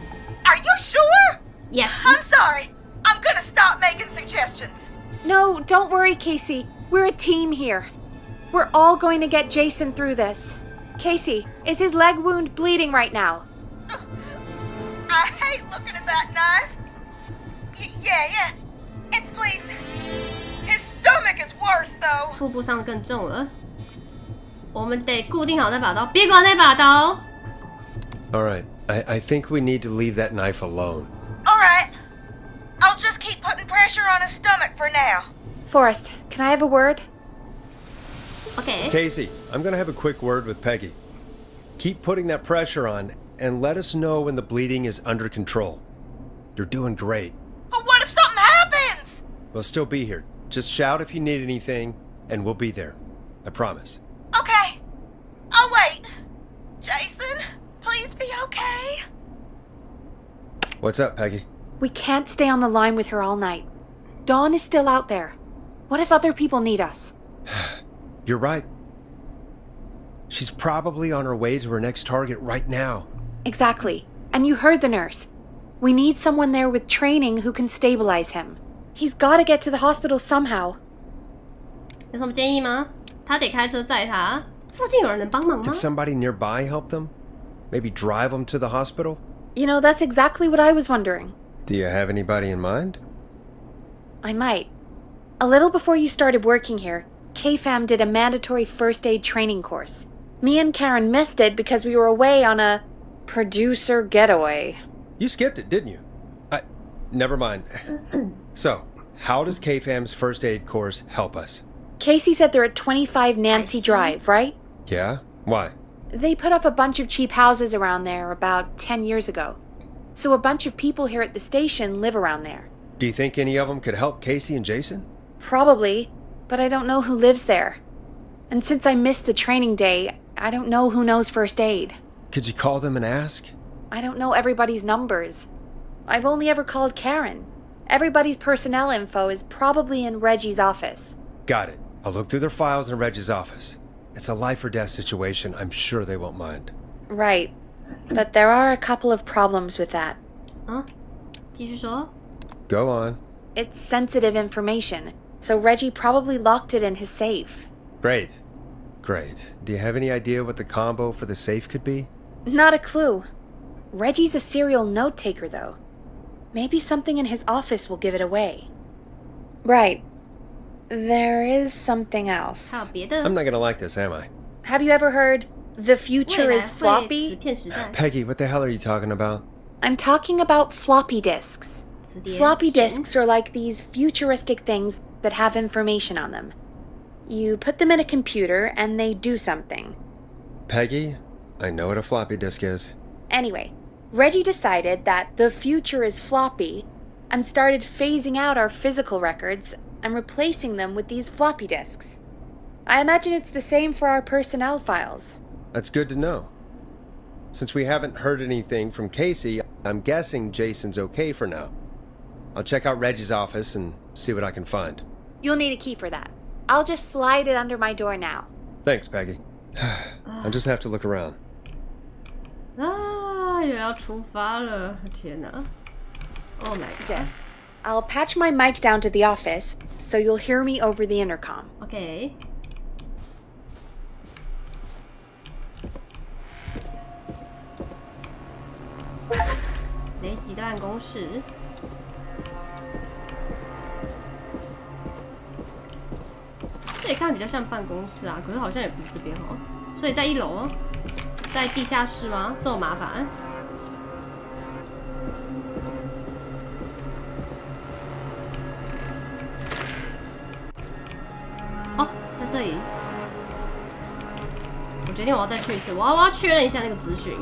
Speaker 12: Are you sure?
Speaker 1: Yes
Speaker 12: I'm sorry. I'm gonna stop making suggestions. questions.
Speaker 2: No, don't worry, Casey. We're a team here. We're all going to get Jason through this. Casey, is his leg wound bleeding right now?
Speaker 12: I hate looking at that knife. Yeah. It's bleeding. His stomach is worse, though.
Speaker 1: 腹部上更重了。我们得固定好那把刀，别管那把刀。
Speaker 3: All right, I think we need to leave that knife alone.
Speaker 12: All right. I'll just keep putting pressure on his stomach for now.
Speaker 2: Forrest, can I have a word?
Speaker 1: Okay.
Speaker 3: Casey, I'm gonna have a quick word with Peggy. Keep putting that pressure on and let us know when the bleeding is under control. You're doing great.
Speaker 12: But what if something happens?
Speaker 3: We'll still be here. Just shout if you need anything, and we'll be there. I promise.
Speaker 12: Okay. I'll wait. Jason, please be okay.
Speaker 3: What's up, Peggy?
Speaker 2: We can't stay on the line with her all night. Dawn is still out there. What if other people need us?
Speaker 3: You're right. She's probably on her way to her next target right now.
Speaker 2: Exactly. And you heard the nurse. We need someone there with training who can stabilize him. He's got to get to the hospital somehow.
Speaker 1: 有什么建议吗？他得开车载他。附近有人能帮忙吗？
Speaker 3: Could somebody nearby help them? Maybe drive them to the hospital?
Speaker 2: You know, that's exactly what I was wondering.
Speaker 3: Do you have anybody in mind?
Speaker 2: I might. A little before you started working here, KFAM did a mandatory first aid training course. Me and Karen missed it because we were away on a producer getaway.
Speaker 3: You skipped it, didn't you? Never mind. So, how does KFAM's first aid course help us?
Speaker 2: Casey said they're at 25 Nancy Drive, right?
Speaker 3: Yeah? Why?
Speaker 2: They put up a bunch of cheap houses around there about 10 years ago. So a bunch of people here at the station live around there.
Speaker 3: Do you think any of them could help Casey and Jason?
Speaker 2: Probably, but I don't know who lives there. And since I missed the training day, I don't know who knows first aid.
Speaker 3: Could you call them and ask?
Speaker 2: I don't know everybody's numbers. I've only ever called Karen. Everybody's personnel info is probably in Reggie's office.
Speaker 3: Got it. I'll look through their files in Reggie's office. It's a life or death situation. I'm sure they won't mind.
Speaker 2: Right. But there are a couple of problems with that.
Speaker 1: Huh? 继续说.
Speaker 3: Go on.
Speaker 2: It's sensitive information, so Reggie probably locked it in his safe.
Speaker 3: Great. Do you have any idea what the combo for the safe could be?
Speaker 2: Not a clue. Reggie's a serial note-taker, though. Maybe something in his office will give it away. Right. There is something else.
Speaker 3: I'm not gonna like this, am I?
Speaker 2: Have you ever heard, the future is floppy?
Speaker 3: Peggy, what the hell are you talking about?
Speaker 2: I'm talking about floppy disks. Floppy disks are like these futuristic things that have information on them. You put them in a computer and they do something.
Speaker 3: Peggy, I know what a floppy disk is.
Speaker 2: Anyway, Reggie decided that the future is floppy and started phasing out our physical records and replacing them with these floppy disks. I imagine it's the same for our personnel files.
Speaker 3: That's good to know. Since we haven't heard anything from Casey, I'm guessing Jason's okay for now. I'll check out Reggie's office and see what I can find.
Speaker 2: You'll need a key for that. I'll just slide it under my door now.
Speaker 3: Thanks, Peggy. I'll just have to look around.
Speaker 1: 又要出发了，天哪 ！Oh my god.
Speaker 2: Yeah. I'll patch my mic down to the office, so you'll hear me over the intercom.
Speaker 1: Okay. 雷吉的办公室。这里看比较像办公室啊，可是好像也不是这边哦。所以在1楼哦，在地下室吗？这么麻烦。哦，在这里。我决定我要再去一次，我要确认一下那个资讯。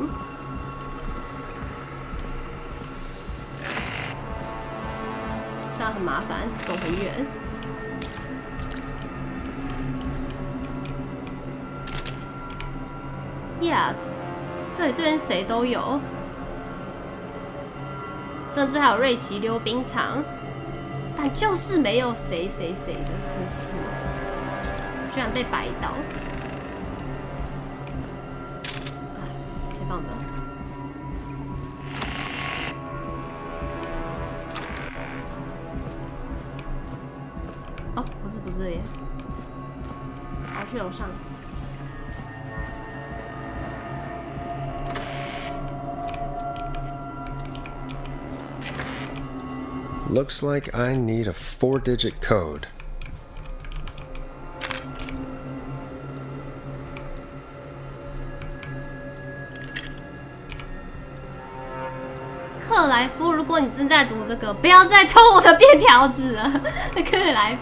Speaker 1: 虽然很麻烦，走很远。Yes， 对，这边谁都有，甚至还有瑞奇溜冰场，但就是没有谁的，真是，居然被摆倒。先放的。哦，不是这里，好，去楼上。
Speaker 3: Looks like I need a 4-digit code.
Speaker 1: 克莱夫，如果你正在读这个，不要再偷我的便条纸了。克莱夫，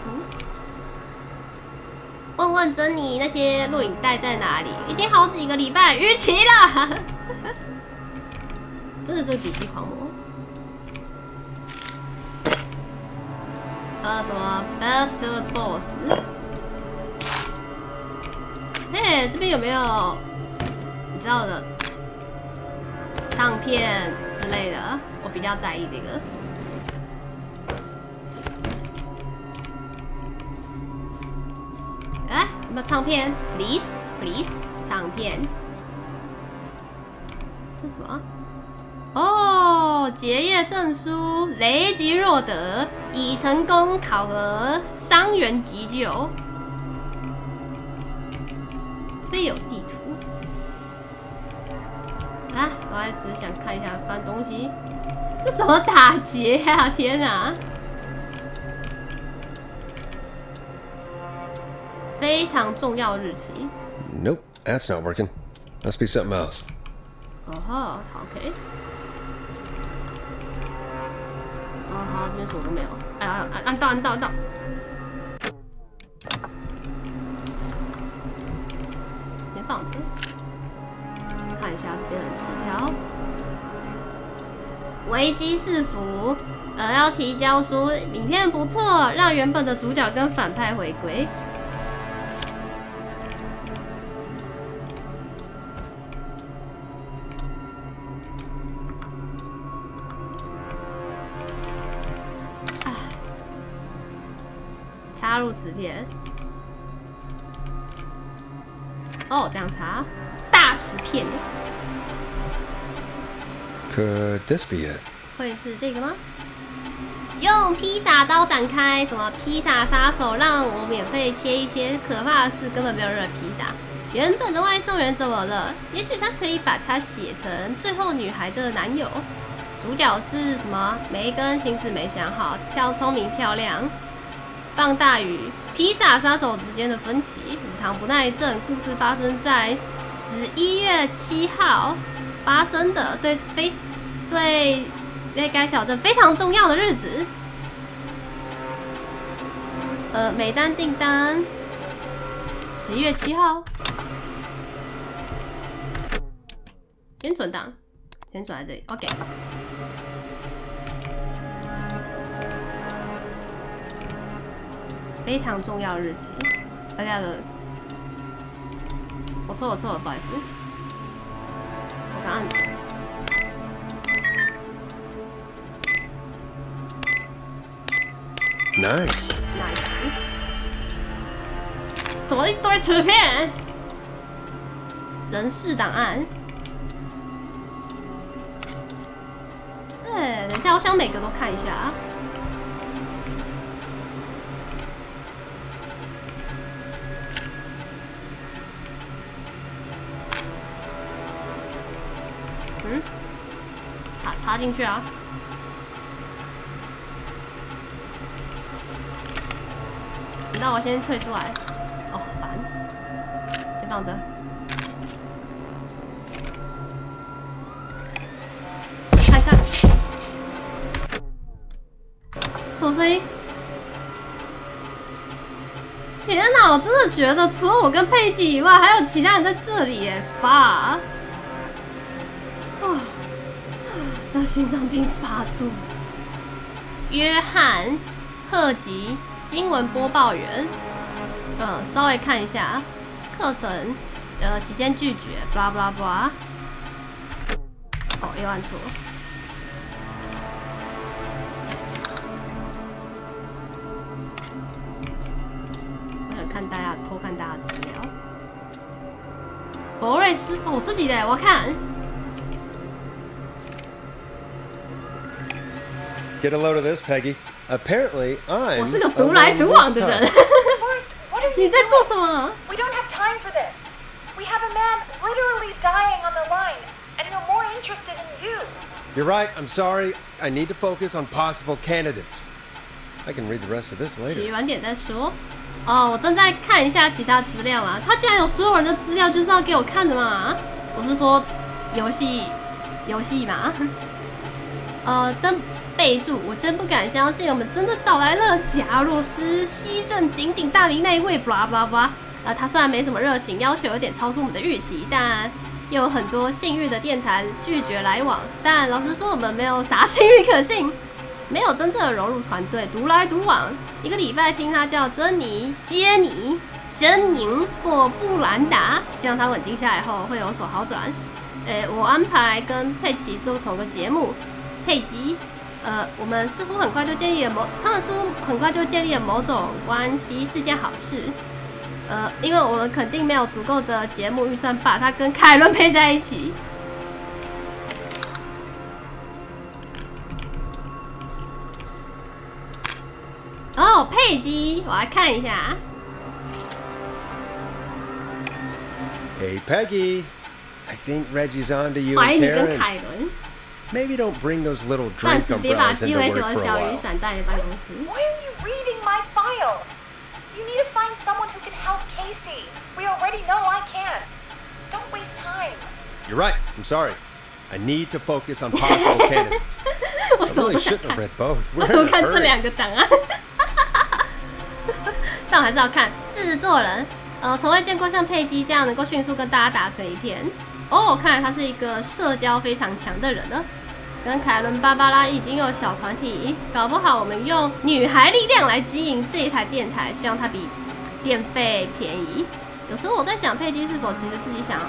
Speaker 1: 问问珍妮那些录影带在哪里？已经好几个礼拜逾期了。真的是底气狂魔。什么 Best Boss？ 嘿，这边有没有你知道的唱片之类的？我比较在意这个。来，有没有唱片 ？Please， 唱片。这是什么？哦，结业证书，雷吉若德已成功考核伤员急救。这边有地图。啊，我还只是想看一下翻东西。这怎么打结啊？天哪！非常重要日期。
Speaker 3: Nope, that's not working. Must be something else.
Speaker 1: 哦吼，好 OK。哦好，这边什么都没有。哎呀，按到。先放着，看一下这边的纸条。危机四伏，要提交书，影片不错，让原本的主角跟反派回归。插入磁片。哦，这样插大磁片。
Speaker 3: Could this be it?
Speaker 1: 会是这个吗？用披萨刀展开，什么披萨杀手，让我免费切一切。可怕的是，根本没有人披萨。原本的外送员怎么了？也许他可以把它写成最后女孩的男友。主角是什么？梅根，心事没想好，聪明漂亮。放大与披萨杀手之间的分歧，乳糖不耐症。故事发生在11月7号发生的，对该小镇非常重要的日子。每单订单11月7号，先存档，先存在这里 ，OK。非常重要的日期，大家的，我错了，不好意思，我刚按。
Speaker 3: Nice。
Speaker 1: 怎么一堆磁片？人事档案。等一下，我想每个都看一下。插进去啊！那我先退出来。哦，烦，先放着。看看，什么声音？天哪！我真的觉得除了我跟佩奇以外，还有其他人在这里耶！发。那心脏病发作。约翰·赫吉，新闻播报员。稍微看一下课程，期间拒绝，blah blah blah。哦，又按错。我想看大家偷看大家资料。佛瑞斯，哦，我自己的，我要看。
Speaker 3: Get a load of this, Peggy. Apparently, I'm
Speaker 1: 我是个独来独往的人。你在做什么
Speaker 6: ？We don't have time for this. We have a man literally dying on the line, and we're more interested in you.
Speaker 3: You're right. I'm sorry. I need to focus on possible candidates. I can read the rest of this later.
Speaker 1: 写完点再说。哦，我正在看一下其他资料嘛。他既然有所有人的资料，就是要给我看的嘛。我是说游戏嘛。真备注，我真不敢相信，我们真的找来了贾洛斯，西镇鼎鼎大名那一位，blah blah blah。他虽然没什么热情，要求有点超出我们的预期，但又有很多信誉的电台拒绝来往。但老实说，我们没有啥信誉可信，没有真正的融入团队，独来独往。一个礼拜听他叫珍妮、杰尼、珍宁或布兰达，希望他稳定下来后会有所好转。我安排跟佩奇做同个节目。佩吉，我们似乎很快就建立了他们似乎很快就建立了某种关系，是件好事。因为我们肯定没有足够的节目预算把他跟凯伦配在一起。哦，佩吉，我来看一下。
Speaker 3: Hey Peggy, I think Reggie's on to you
Speaker 1: 怀疑
Speaker 3: and
Speaker 1: 你跟
Speaker 3: Taryn.
Speaker 1: 凯伦。
Speaker 3: Maybe don't bring those little drink
Speaker 1: 暂时别把
Speaker 3: umbrellas
Speaker 1: 鸡
Speaker 3: into
Speaker 1: 尾
Speaker 3: work
Speaker 1: 酒的
Speaker 3: for a
Speaker 1: 小雨
Speaker 3: while.
Speaker 1: 伞带来办公室。
Speaker 6: Why are you reading my file? You need to find someone who can help Casey. We already know I can't. Don't waste time.
Speaker 3: You're right. I'm sorry. I need to focus on possible candidates. I really shouldn't have read both. We're
Speaker 1: 我
Speaker 3: in a
Speaker 1: 看这
Speaker 3: hurry.
Speaker 1: 两个档案，但我还是要看制作人。从未见过像佩姬这样能够迅速跟大家打成一片。哦，看来他是一个社交非常强的人呢。跟凯伦、芭芭拉已经有小团体，搞不好我们用女孩力量来经营这一台电台，希望它比电费便宜。有时候我在想，佩姬是否其实自己想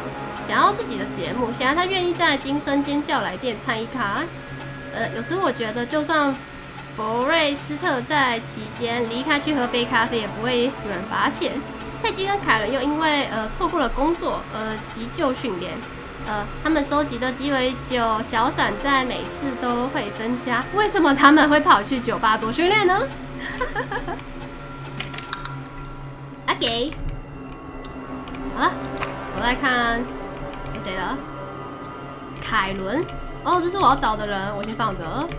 Speaker 1: 要自己的节目，显然她愿意在惊声尖叫来电参一咖。有时候我觉得，就算弗瑞斯特在期间离开去喝杯咖啡，也不会有人发现。佩姬跟凯伦又因为错过了工作急救训练。他们收集的鸡尾酒小散在每次都会增加。为什么他们会跑去酒吧做训练呢？OK， 好了，我来看是谁的。凯伦，哦，这是我要找的人，我先放着。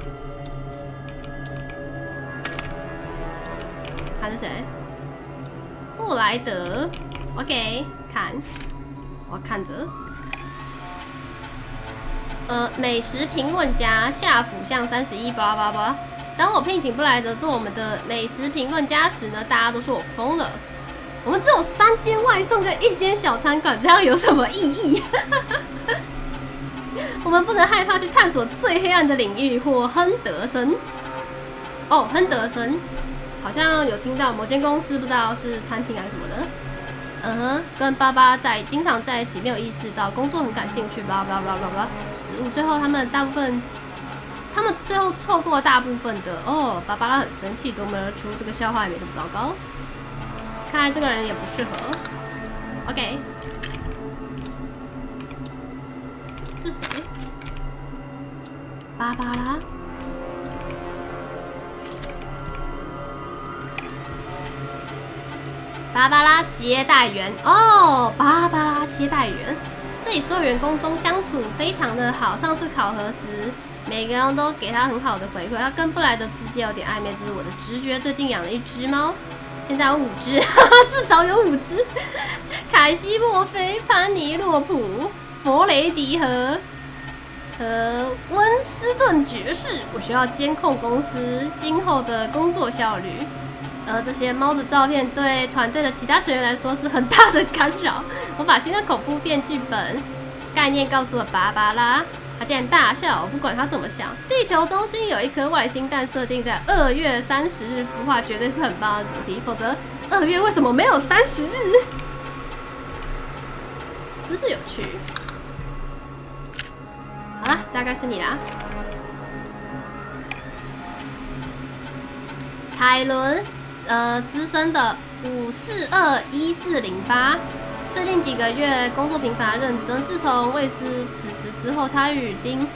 Speaker 1: 看是谁？布莱德。OK， 看，我看着。美食评论家夏府巷31巴拉巴拉。当我聘请布莱德做我们的美食评论家时呢，大家都说我疯了。我们只有3间外送跟1间小餐馆，这样有什么意义？我们不能害怕去探索最黑暗的领域或亨德森。哦，亨德森，好像有听到某间公司，不知道是餐厅还是什么的。跟芭芭经常在一起，没有意识到工作很感兴趣，巴拉巴拉巴拉巴拉。食物最后他们最后错过大部分的哦。芭芭拉很生气，夺门而出。这个笑话也没那么糟糕。看来这个人也不适合。OK， 这谁？芭芭拉。芭芭拉接待员哦，芭芭拉接待员，这里所有员工中相处非常的好。上次考核时，每个人都给他很好的回馈。他跟布莱德之间有点暧昧，这是我的直觉。最近养了1只猫，现在有5只，至少有5只。凯西、墨菲、潘尼洛普、弗雷迪和温斯顿爵士。我需要监控公司今后的工作效率。这些猫的照片对团队的其他成员来说是很大的干扰。我把新的恐怖片剧本概念告诉了芭芭拉，她竟然大笑。我不管她怎么想，地球中心有一颗外星蛋设定在2月30日孵化，绝对是很棒的主题。否则2月为什么没有30日？真是有趣。好啦，大概是你啦，凯伦。资深的5421408，最近几个月工作频繁认真。自从魏斯辞职之后，他与丁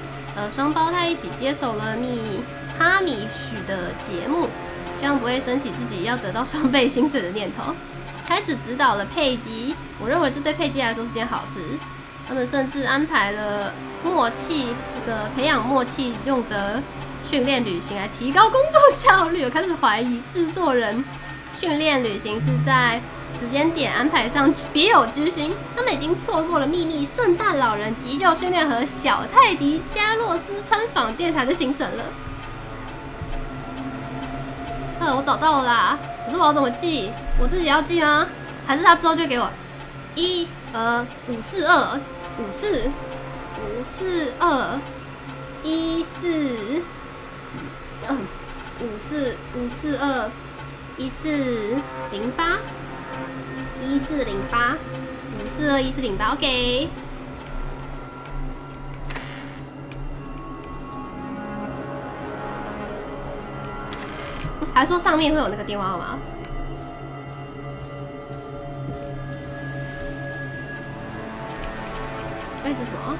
Speaker 1: 双胞胎一起接手了哈米许的节目，希望不会升起自己要得到双倍薪水的念头。开始指导了佩姬，我认为这对佩姬来说是件好事。他们甚至安排了培养默契用的训练旅行来提高工作效率。我开始怀疑制作人训练旅行是在时间点安排上别有居心，他们已经错过了秘密圣诞老人急救训练和小泰迪加洛斯参访电台的行程了。我找到了啦！可是我要怎么记？我自己要记吗？还是他之后就给我542 1408 OK。还说上面会有那个电话号码。这什么？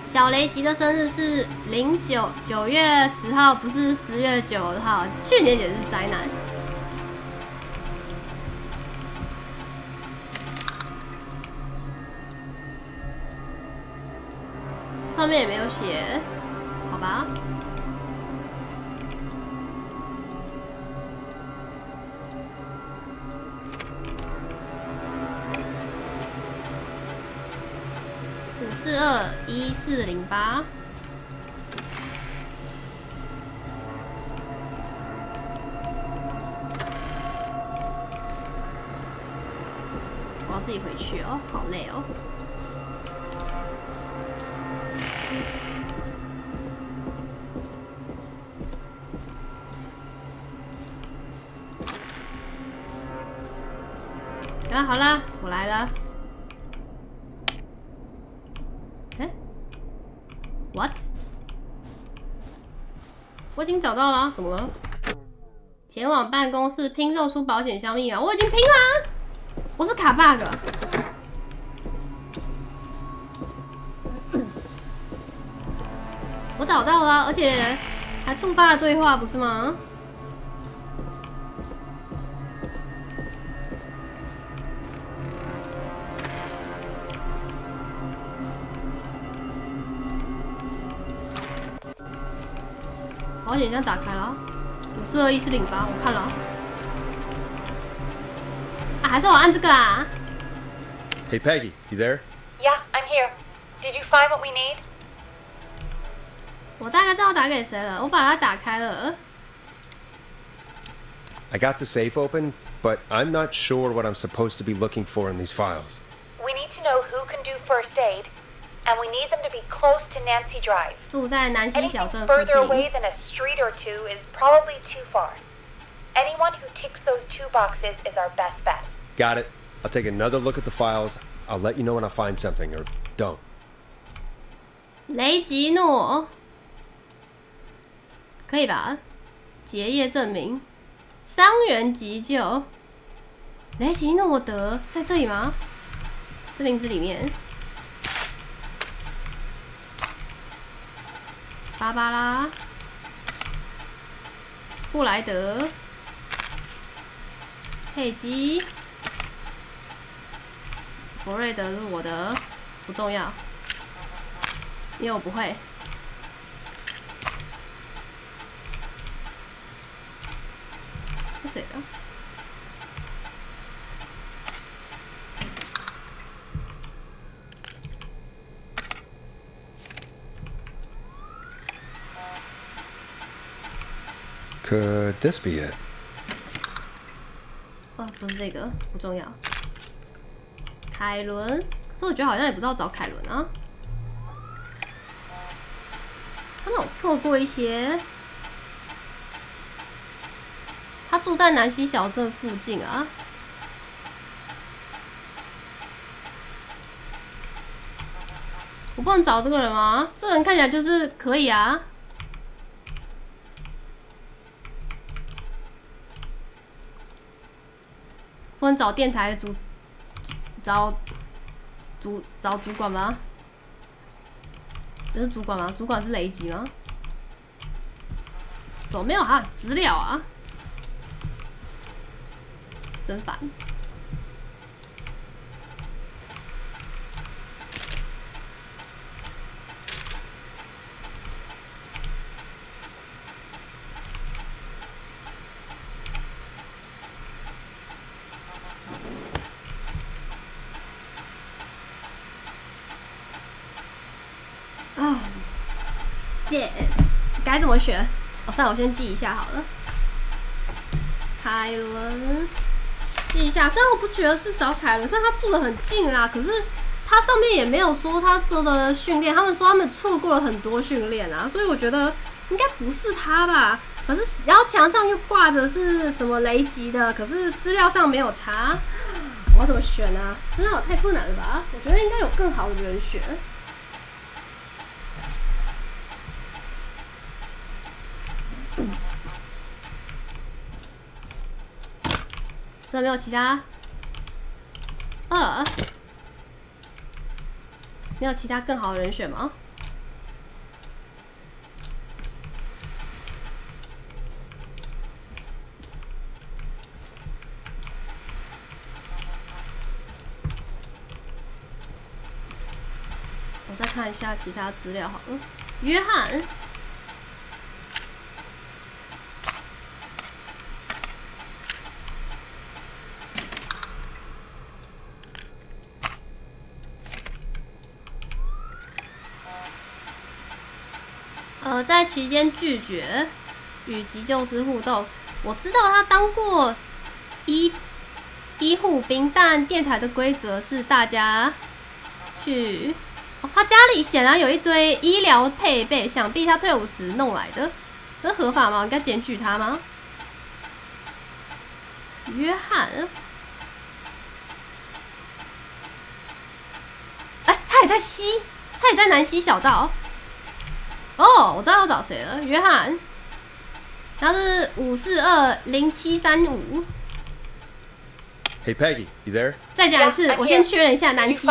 Speaker 1: 小雷吉的生日是9月10号，不是10月9号。去年也是灾难。上面也没有写，好吧。5421408。我要自己回去哦，好累哦。好啦，我来了。What？ 我已经找到了，怎么了？前往办公室拼凑出保险箱密码，我已经拼啦！我是卡 bug。我找到了，而且还触发了对话，不是吗？保险箱打开了，5421408，我看了。啊，还是我按这个啊。
Speaker 3: Hey Peggy, you there?
Speaker 6: Yeah, I'm here. Did you find what we need?
Speaker 1: 我大概知道打给谁了，我把它打开了。
Speaker 3: I got the safe open, but I'm not sure what I'm supposed to be looking for in these files.
Speaker 6: We need to know who can do first aid. And we need them to be close to Nancy Drive.
Speaker 1: 住在南溪小镇
Speaker 6: Anything
Speaker 1: 附
Speaker 6: further
Speaker 1: 近。
Speaker 6: away than a street or two is probably too far. Anyone who ticks those 2 boxes is our best bet.
Speaker 3: Got it. I'll take another look at the files. I'll let you know when I find something, or don't.
Speaker 1: 雷吉诺，可以吧？结业证明，伤员急救。雷吉诺德在这里吗？这名字里面。芭芭拉、布莱德、佩姬、佛瑞德是我的，不重要，因为我不会。是谁的？Could
Speaker 3: this be it?
Speaker 1: 哦，不是这个，不重要。凯伦，可是我觉得好像也不知道找凯伦啊。他们有错过一些。他住在南溪小镇附近啊。我不能找这个人吗？这个人看起来就是可以啊。不能找电台的找主管吗？这是主管吗？主管是雷吉吗？怎么没有他的资料啊？真烦。啊，姐，该怎么选？哦，算了，我先记一下好了。凯伦，记一下。虽然我不觉得是找凯伦，虽然他住得很近啦，可是他上面也没有说他做的训练。他们说他们错过了很多训练啊，所以我觉得应该不是他吧。可是，然后墙上又挂着是什么雷击的，可是资料上没有他，我要怎么选啊？资料太困难了吧？我觉得应该有更好的人选。真的没有其他？没有其他更好的人选吗？我再看一下其他资料好了。约翰。在期间拒绝与急救师互动。我知道他当过医护兵，但电台的规则是大家去。他家里显然有一堆医疗配备，想必他退伍时弄来的。这合法吗？应该检举他吗？约翰，他也在西，他也在南西小道。哦，我知道要找谁了，约翰。他是5420735。
Speaker 3: Hey Peggy, you there?
Speaker 1: 再讲一次，我先确认一下南西。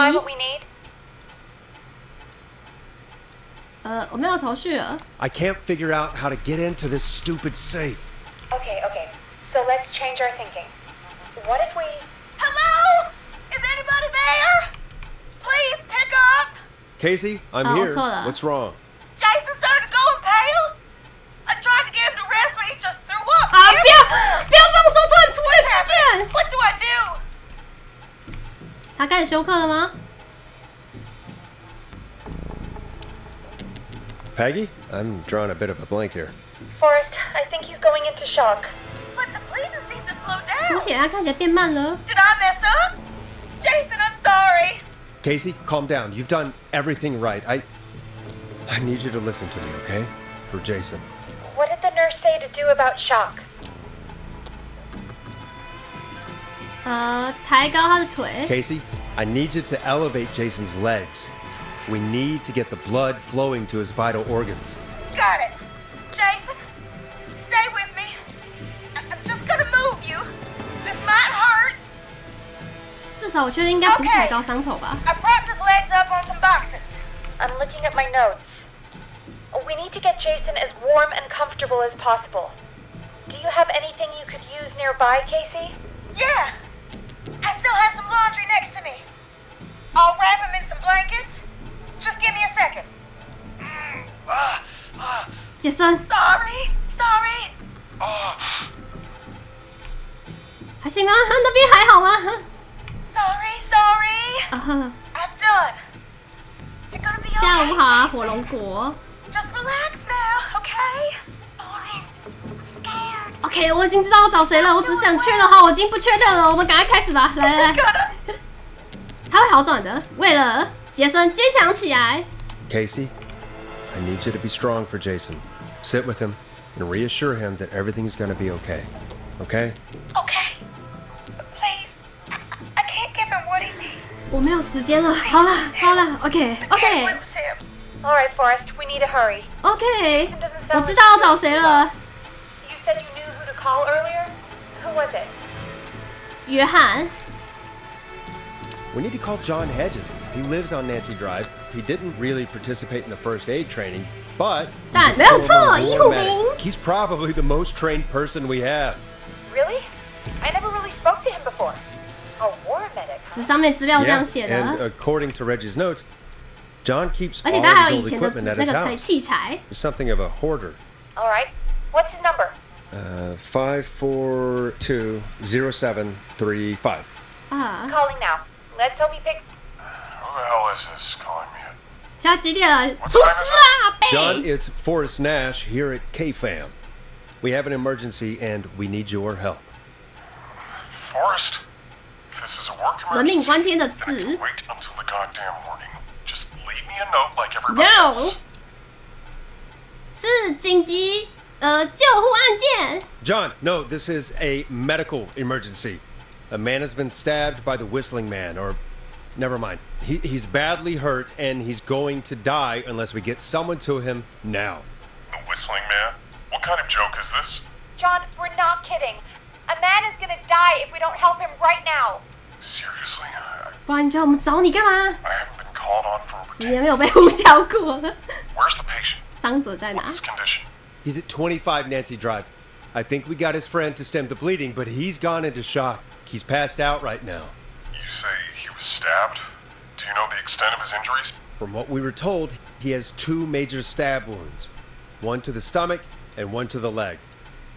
Speaker 1: 我没有头绪了。
Speaker 3: I can't figure out how to get into this stupid safe.
Speaker 6: Okay. So let's change our thinking. What if we...
Speaker 12: Hello? Is anybody there? Please pick up.
Speaker 3: Casey, I'm here. What's wrong?
Speaker 12: Jason started going pale. I tried to get him to rest, but he just threw up.
Speaker 1: 不要这么说，突然出现事件。
Speaker 12: What do I do?
Speaker 1: 他开始休克了吗？
Speaker 3: Peggy, I'm drawing a bit of a blank here.
Speaker 6: Forrest, I think he's going into shock.
Speaker 12: But the bleeding seems to slow down.
Speaker 1: 出血，他看起来变慢了。
Speaker 12: Did I mess up? Jason, I'm sorry.
Speaker 3: Casey, calm down. You've done everything right. I need you to listen to me, okay? For Jason.
Speaker 6: What did the nurse say to do about shock?
Speaker 1: 抬高他的腿。
Speaker 3: Casey, I need you to elevate Jason's legs. We need to get the blood flowing to his vital organs.
Speaker 12: Got it. Jason, stay with me. I'm just gonna move you. This might hurt.
Speaker 1: 至少我确定应该不是抬高伤口吧。
Speaker 12: I propped his legs up on some boxes.
Speaker 6: I'm looking at my notes. We need to get Jason as warm and comfortable as possible. Do you have anything you could use nearby, Casey?
Speaker 12: Yeah. I still have some laundry next to me. I'll wrap him in some blankets. Just give me a second.
Speaker 1: 杰森。
Speaker 12: Sorry.
Speaker 1: 还行吗？那边还好吗
Speaker 12: Sorry. I'm done. You're gonna be okay.
Speaker 1: 下午好啊，火龙果。
Speaker 12: Just relax now, okay?
Speaker 1: OK， 我已经知道我找谁了，我只想确认好，我已经不确认了，我们赶快开始吧，来，他会好转的，为了杰森坚强起来。
Speaker 3: Casey, I need you to be strong for Jason. Sit with him and reassure him that everything's gonna be okay. Okay?
Speaker 12: Okay. Please, I can't give him what he needs.
Speaker 1: 我没有时间了，好了 ，OK。
Speaker 6: All right, Forrest, we need to hurry.
Speaker 1: OK， 我知道要找谁了。
Speaker 6: You said you knew who to call earlier? Who was it?
Speaker 1: 约翰。
Speaker 3: We need to call John Hedges. He lives on Nancy Drive. He didn't really participate in the first aid training, But he's probably the most trained person we have.
Speaker 6: Really? I never really spoke to him before. A war medic.
Speaker 3: Yeah, and according to Reggie's notes, John keeps all his old equipment at his house. He's something of a hoarder.
Speaker 6: All right. What's his number?
Speaker 3: 5420735.
Speaker 6: Calling now. Let's hope he picks.
Speaker 8: Who the hell is this calling me?
Speaker 3: John, it's Forrest Nash here at K-Fam. We have an emergency and we need your help.
Speaker 8: Forrest? If this is a work emergency, then I can wait until the goddamn morning. Just leave me a note like everybody else.
Speaker 3: John, no, this is a medical emergency. A man has been stabbed by the Whistling Man, or never mind. He's badly hurt and he's going to die unless we get someone to him now.
Speaker 8: The Whistling Man? What kind of joke is this?
Speaker 6: John, we're not kidding. A man is gonna die if we don't help him right now.
Speaker 8: Seriously? I
Speaker 1: 不然你叫我们找你干嘛？
Speaker 8: I haven't been called on for over
Speaker 1: 10年没有被呼叫过。
Speaker 8: Where's the patient?
Speaker 1: 伤者在哪？
Speaker 8: What's his condition?
Speaker 3: He's at 25 Nancy Drive. I think we got his friend to stem the bleeding, but he's gone into shock. He's passed out right now.
Speaker 8: You say he was stabbed? Do you know the extent of his injuries?
Speaker 3: From what we were told, he has 2 major stab wounds. One to the stomach and one to the leg.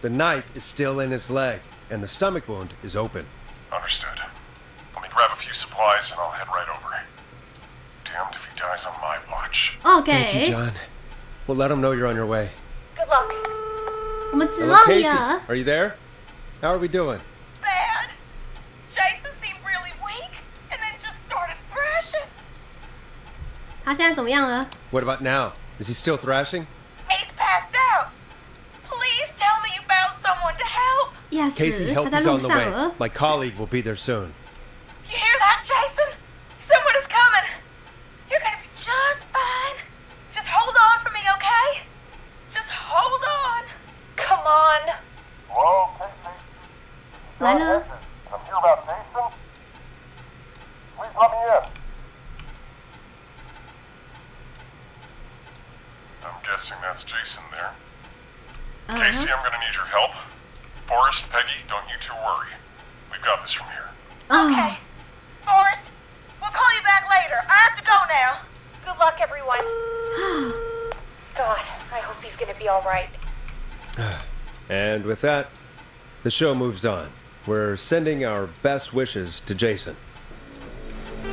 Speaker 3: The knife is still in his leg, and the stomach wound is open.
Speaker 8: Understood. Let me grab a few supplies and I'll head right over. Damned if he dies on my watch.
Speaker 1: Okay.
Speaker 3: Thank you, John. We'll let him know you're on your way.
Speaker 6: Good luck.
Speaker 1: 我们指
Speaker 3: Hello,
Speaker 1: 望你
Speaker 3: Casey.
Speaker 1: 了。
Speaker 3: Are you there? How are we doing?
Speaker 12: Bad. Jason seemed really weak and then just started thrashing.
Speaker 1: 他现在怎么样了？
Speaker 3: What about now? Is he still thrashing?
Speaker 12: He's passed out. Please tell me you found someone to help.
Speaker 1: Yes.
Speaker 3: Casey,
Speaker 1: 他
Speaker 3: help
Speaker 1: 在
Speaker 3: is
Speaker 1: 路
Speaker 3: on the
Speaker 1: 上
Speaker 3: way.
Speaker 1: 了。
Speaker 3: My colleague will be there soon.
Speaker 12: You hear that, Jason? Someone is coming. You're gonna be just fine. Just hold on for me, okay? Just hold on.
Speaker 6: Come on.
Speaker 8: Hello, Casey.
Speaker 1: 来了。
Speaker 8: I'm here about Jason. Please let me in. I'm guessing that's Jason there. Casey, I'm gonna need your help. Forrest, Peggy, don't you two worry. We've got this from here.
Speaker 12: Okay. Forrest, we'll call you back later. I have to go now.
Speaker 6: Good luck, everyone. God, I hope he's gonna be all right.
Speaker 3: And with that, the show moves on. We're sending our best wishes to Jason.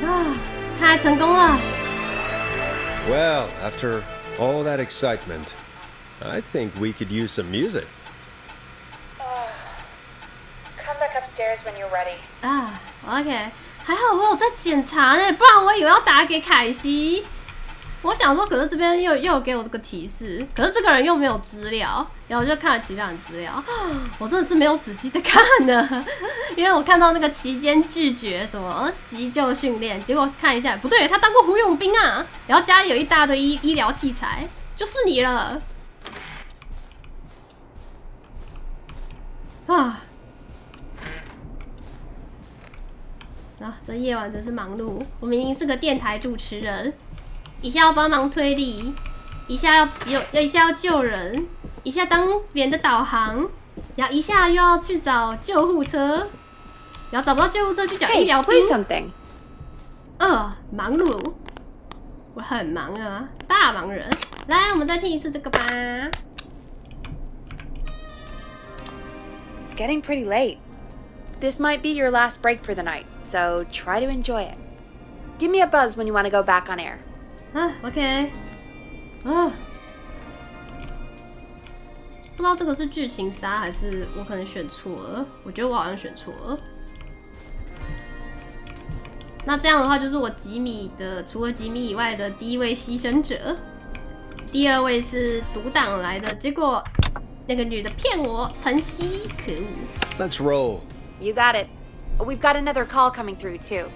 Speaker 1: 他还成功了。
Speaker 3: Well, after all that excitement, I think we could use some music.
Speaker 6: Come back upstairs when you're ready.
Speaker 1: 啊 ，OK， 还好我有在检查呢，不然我以为要打给凯西。我想说，可是这边又有给我这个提示，可是这个人又没有资料，然后我就看了其他人资料，我真的是没有仔细在看呢，因为我看到那个期间拒绝什么急救训练，结果看一下不对，他当过胡勇兵啊，然后家里有一大堆医疗器材，就是你了，啊。啊，这夜晚真是忙碌。我明明是个电台主持人，一下要帮忙推理，一下要救人，一下当别人的导航，然后一下又要去找救护车，然后找不到救护车去找医疗兵。
Speaker 2: Hey, play something.
Speaker 1: 忙碌，我很忙啊，大忙人。来，我们再听一次这个吧。
Speaker 2: It's getting pretty late. This might be your last break for the night, so try to enjoy it. Give me a buzz when you want to go back on air.
Speaker 1: OK。不知道这个是剧情杀还是我可能选错了，我觉得我好像选错了。那这样的话，就是我吉米的，除了吉米以外的第一位牺牲者，第二位是独挡来的，结果那个女的骗我，晨曦，可恶。
Speaker 3: Let's roll.
Speaker 2: You got it. We've got another call coming through, too.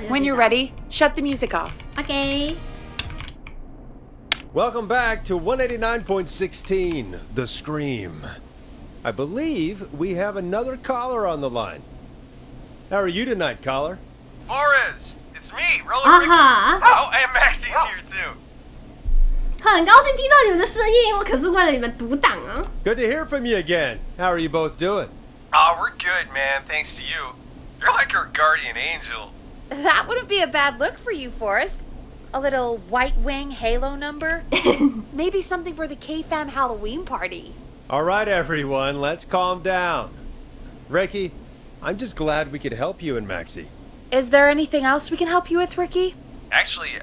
Speaker 2: When you're ready, shut the music off.
Speaker 1: Okay.
Speaker 3: Welcome back to 189.16, The Scream. I believe we have another caller on the line. How are you tonight, caller?
Speaker 11: Forrest, it's me, Roller Ricky. Oh, and Maxie's here too.
Speaker 1: 很高兴听到你们的声音，我可是为了你们读档啊。
Speaker 3: Good to hear from you again. How are you both doing?
Speaker 4: Oh, we're good, man. Thanks to you. You're like our guardian angel.
Speaker 2: That wouldn't be a bad look for you, Forrest. A little White Wing Halo number? Maybe something for the K-Fam Halloween party.
Speaker 3: All right, everyone, let's calm down. Ricky, I'm just glad we could help you and Maxie.
Speaker 2: Is there anything else we can help you with, Ricky?
Speaker 4: Actually,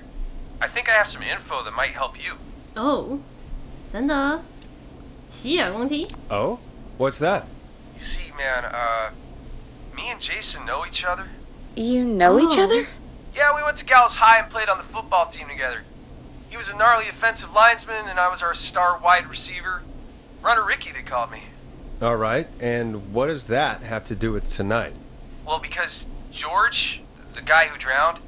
Speaker 4: I think I have some info that might help you.
Speaker 1: Oh, 真的？洗耳恭听。
Speaker 3: Oh? What's that?
Speaker 4: You see, man, me and Jason know each other.
Speaker 2: You know each other?
Speaker 4: Yeah, we went to Gallows High and played on the football team together. He was a gnarly offensive linesman, and I was our star wide receiver. Runner Ricky, they called me.
Speaker 3: All right, and what does that have to do with tonight?
Speaker 4: Well, because George, the guy who drowned,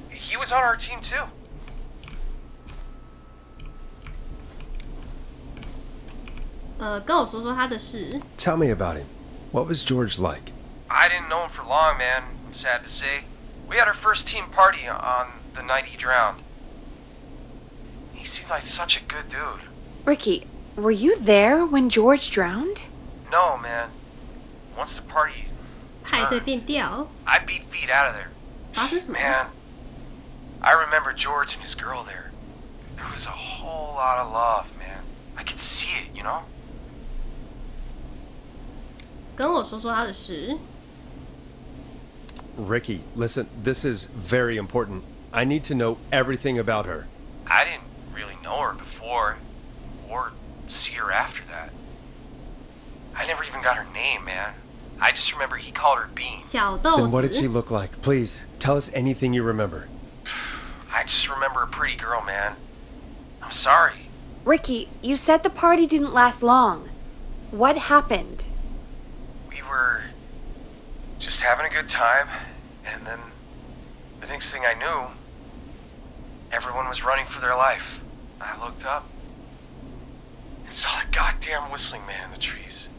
Speaker 4: he was on our team too.
Speaker 3: Tell me about him. What was George like?
Speaker 4: I didn't know him for long, man. Sad to say. We had our first team party on the night he drowned. He seemed like such a good dude.
Speaker 2: Ricky, were you there when George drowned?
Speaker 4: No, man. Once the party turned, I beat feet out of there. Man, I remember George and his girl there. There was a whole lot of love, man. I could see it, you know?
Speaker 1: 跟我说说他的事。
Speaker 3: Ricky, listen, this is very important. I need to know everything about her.
Speaker 4: I didn't really know her before, or see her after that. I never even got her name, man. I just remember he called her Bean.
Speaker 3: Then what did she look like? Please, tell us anything you remember.
Speaker 4: I just remember a pretty girl, man. I'm sorry.
Speaker 2: Ricky, you said the party didn't last long. What happened?
Speaker 4: We were just having a good time, and then the next thing I knew, everyone was running for their life. I looked up and saw that goddamn whistling man in the trees.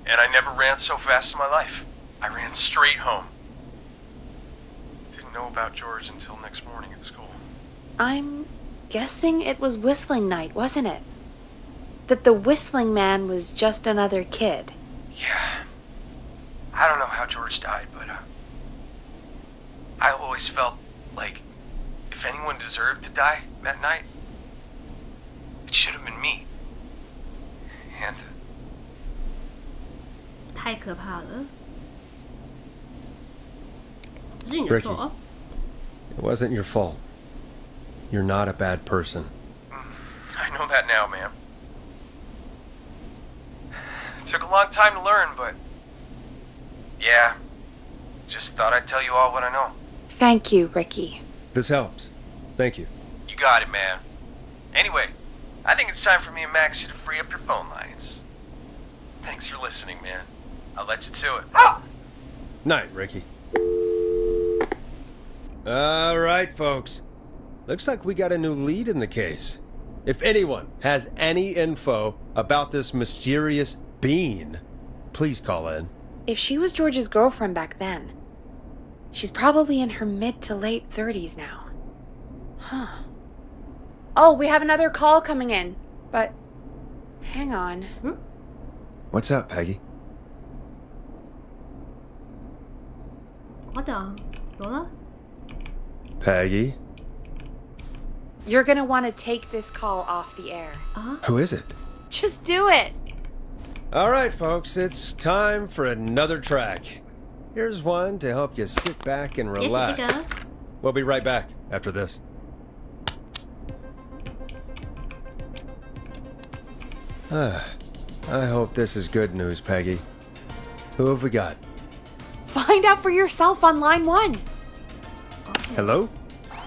Speaker 4: And I never ran so fast in my life. I ran straight home. Didn't know about George until next morning at school.
Speaker 2: I'm guessing it was whistling night, wasn't it? That the whistling man was just another kid.
Speaker 4: Yeah. I don't know how George died, but I always felt like if anyone deserved to die that night, it should have been me. And
Speaker 1: 太可怕了。
Speaker 3: Ricky, it wasn't your fault. You're not a bad person.
Speaker 4: I know that now, ma'am. It took a long time to learn, but yeah, just thought I'd tell you all what I know.
Speaker 2: Thank you, Ricky.
Speaker 3: This helps. Thank you.
Speaker 4: You got it, man. Anyway, I think it's time for me and Maxie to free up your phone lines. Thanks for listening, man. I'll let you to it.
Speaker 3: Night, Ricky. All right, folks. Looks like we got a new lead in the case. If anyone has any info about this mysterious Bean, please call in.
Speaker 2: If she was George's girlfriend back then, she's probably in her mid to late 30s now. Huh. Oh, we have another call coming in, but hang on.
Speaker 3: What's up, Peggy? Peggy?
Speaker 2: You're gonna want to take this call off the air.
Speaker 3: Who is it?
Speaker 2: Just do it.
Speaker 3: All right, folks, it's time for another track. Here's one to help you sit back and relax. We'll be right back after this. I hope this is good news, Peggy. Who have we got?
Speaker 2: Find out for yourself on line 1.
Speaker 3: Hello?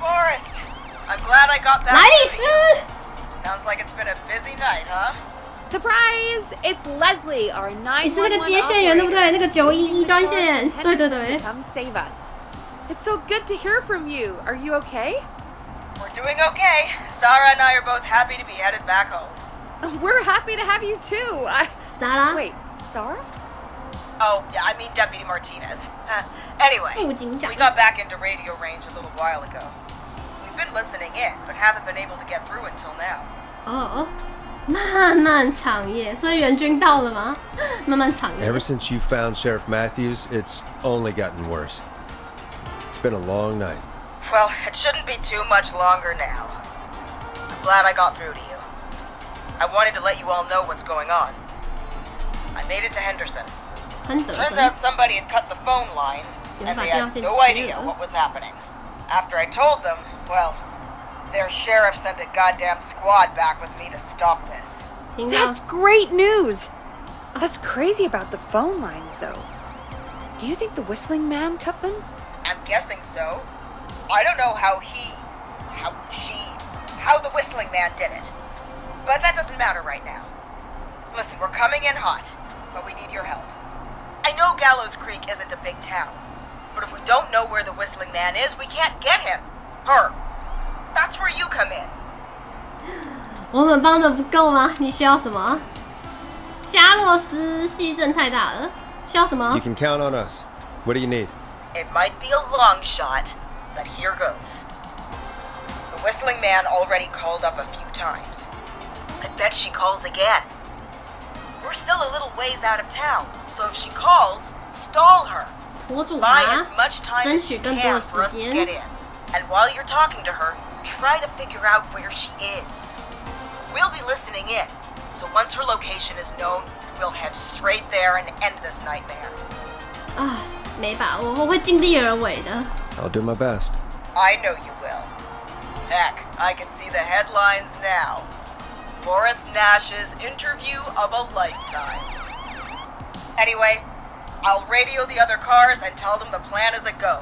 Speaker 12: Forrest, I'm glad I got that.
Speaker 1: Nice!
Speaker 12: Sounds like it's been a busy night, huh?
Speaker 2: Surprise! It's Leslie, our 911
Speaker 1: 是那个接线员对不对？那个911专线，对对对。
Speaker 2: Come save us. It's so good to hear from you. Are you okay?
Speaker 12: We're doing okay. Sarah and I are both happy to be headed back home.
Speaker 2: We're happy to have you too.
Speaker 1: Sarah?
Speaker 2: Wait, Sarah?
Speaker 12: Oh, yeah, I mean Deputy Martinez. Anyway, we got back into radio range a little while ago. We've been listening in, but haven't been able to get through until now.
Speaker 1: Oh, 漫漫长夜，所以援军到了吗？漫漫长夜。
Speaker 3: Ever since you found Sheriff Matthews, it's only gotten worse. It's been a long night.
Speaker 12: Well, it shouldn't be too much longer now. I'm glad I got through to you. I wanted to let you all know what's going on. I made it to Henderson. Turns out somebody had cut the phone lines, and they had no idea what was happening. After I told them, well, their sheriff sent a goddamn squad back with me to stop this.
Speaker 2: That's great news! That's crazy about the phone lines, though. Do you think the Whistling Man cut them?
Speaker 12: I'm guessing so. I don't know how the Whistling Man did it. But that doesn't matter right now. Listen, we're coming in hot, but we need your help. I know Gallows Creek isn't a big town, but if we don't know where the Whistling Man is, we can't get him. Her. That's where you come in.
Speaker 1: 我们帮的不够吗？你需要什么？夏洛斯戏阵太大了，需要什么？
Speaker 3: You can count on us. What do you need?
Speaker 12: It might be a long shot, but here goes. The Whistling Man already called up a few times. I bet she calls again. We're still a little ways out of town, so if she calls, stall her. Buy as much time as you can for us to get in. And while you're talking to her, try to figure out where she is. We'll be listening in, so once her location is known, we'll head straight there and end this nightmare.
Speaker 1: 没把握，我会尽力而为的。
Speaker 3: I'll do my best.
Speaker 12: I know you will. Heck, I can see the headlines now. Forrest Nash's interview of a lifetime. Anyway, I'll radio the other cars and tell them the plan is a go.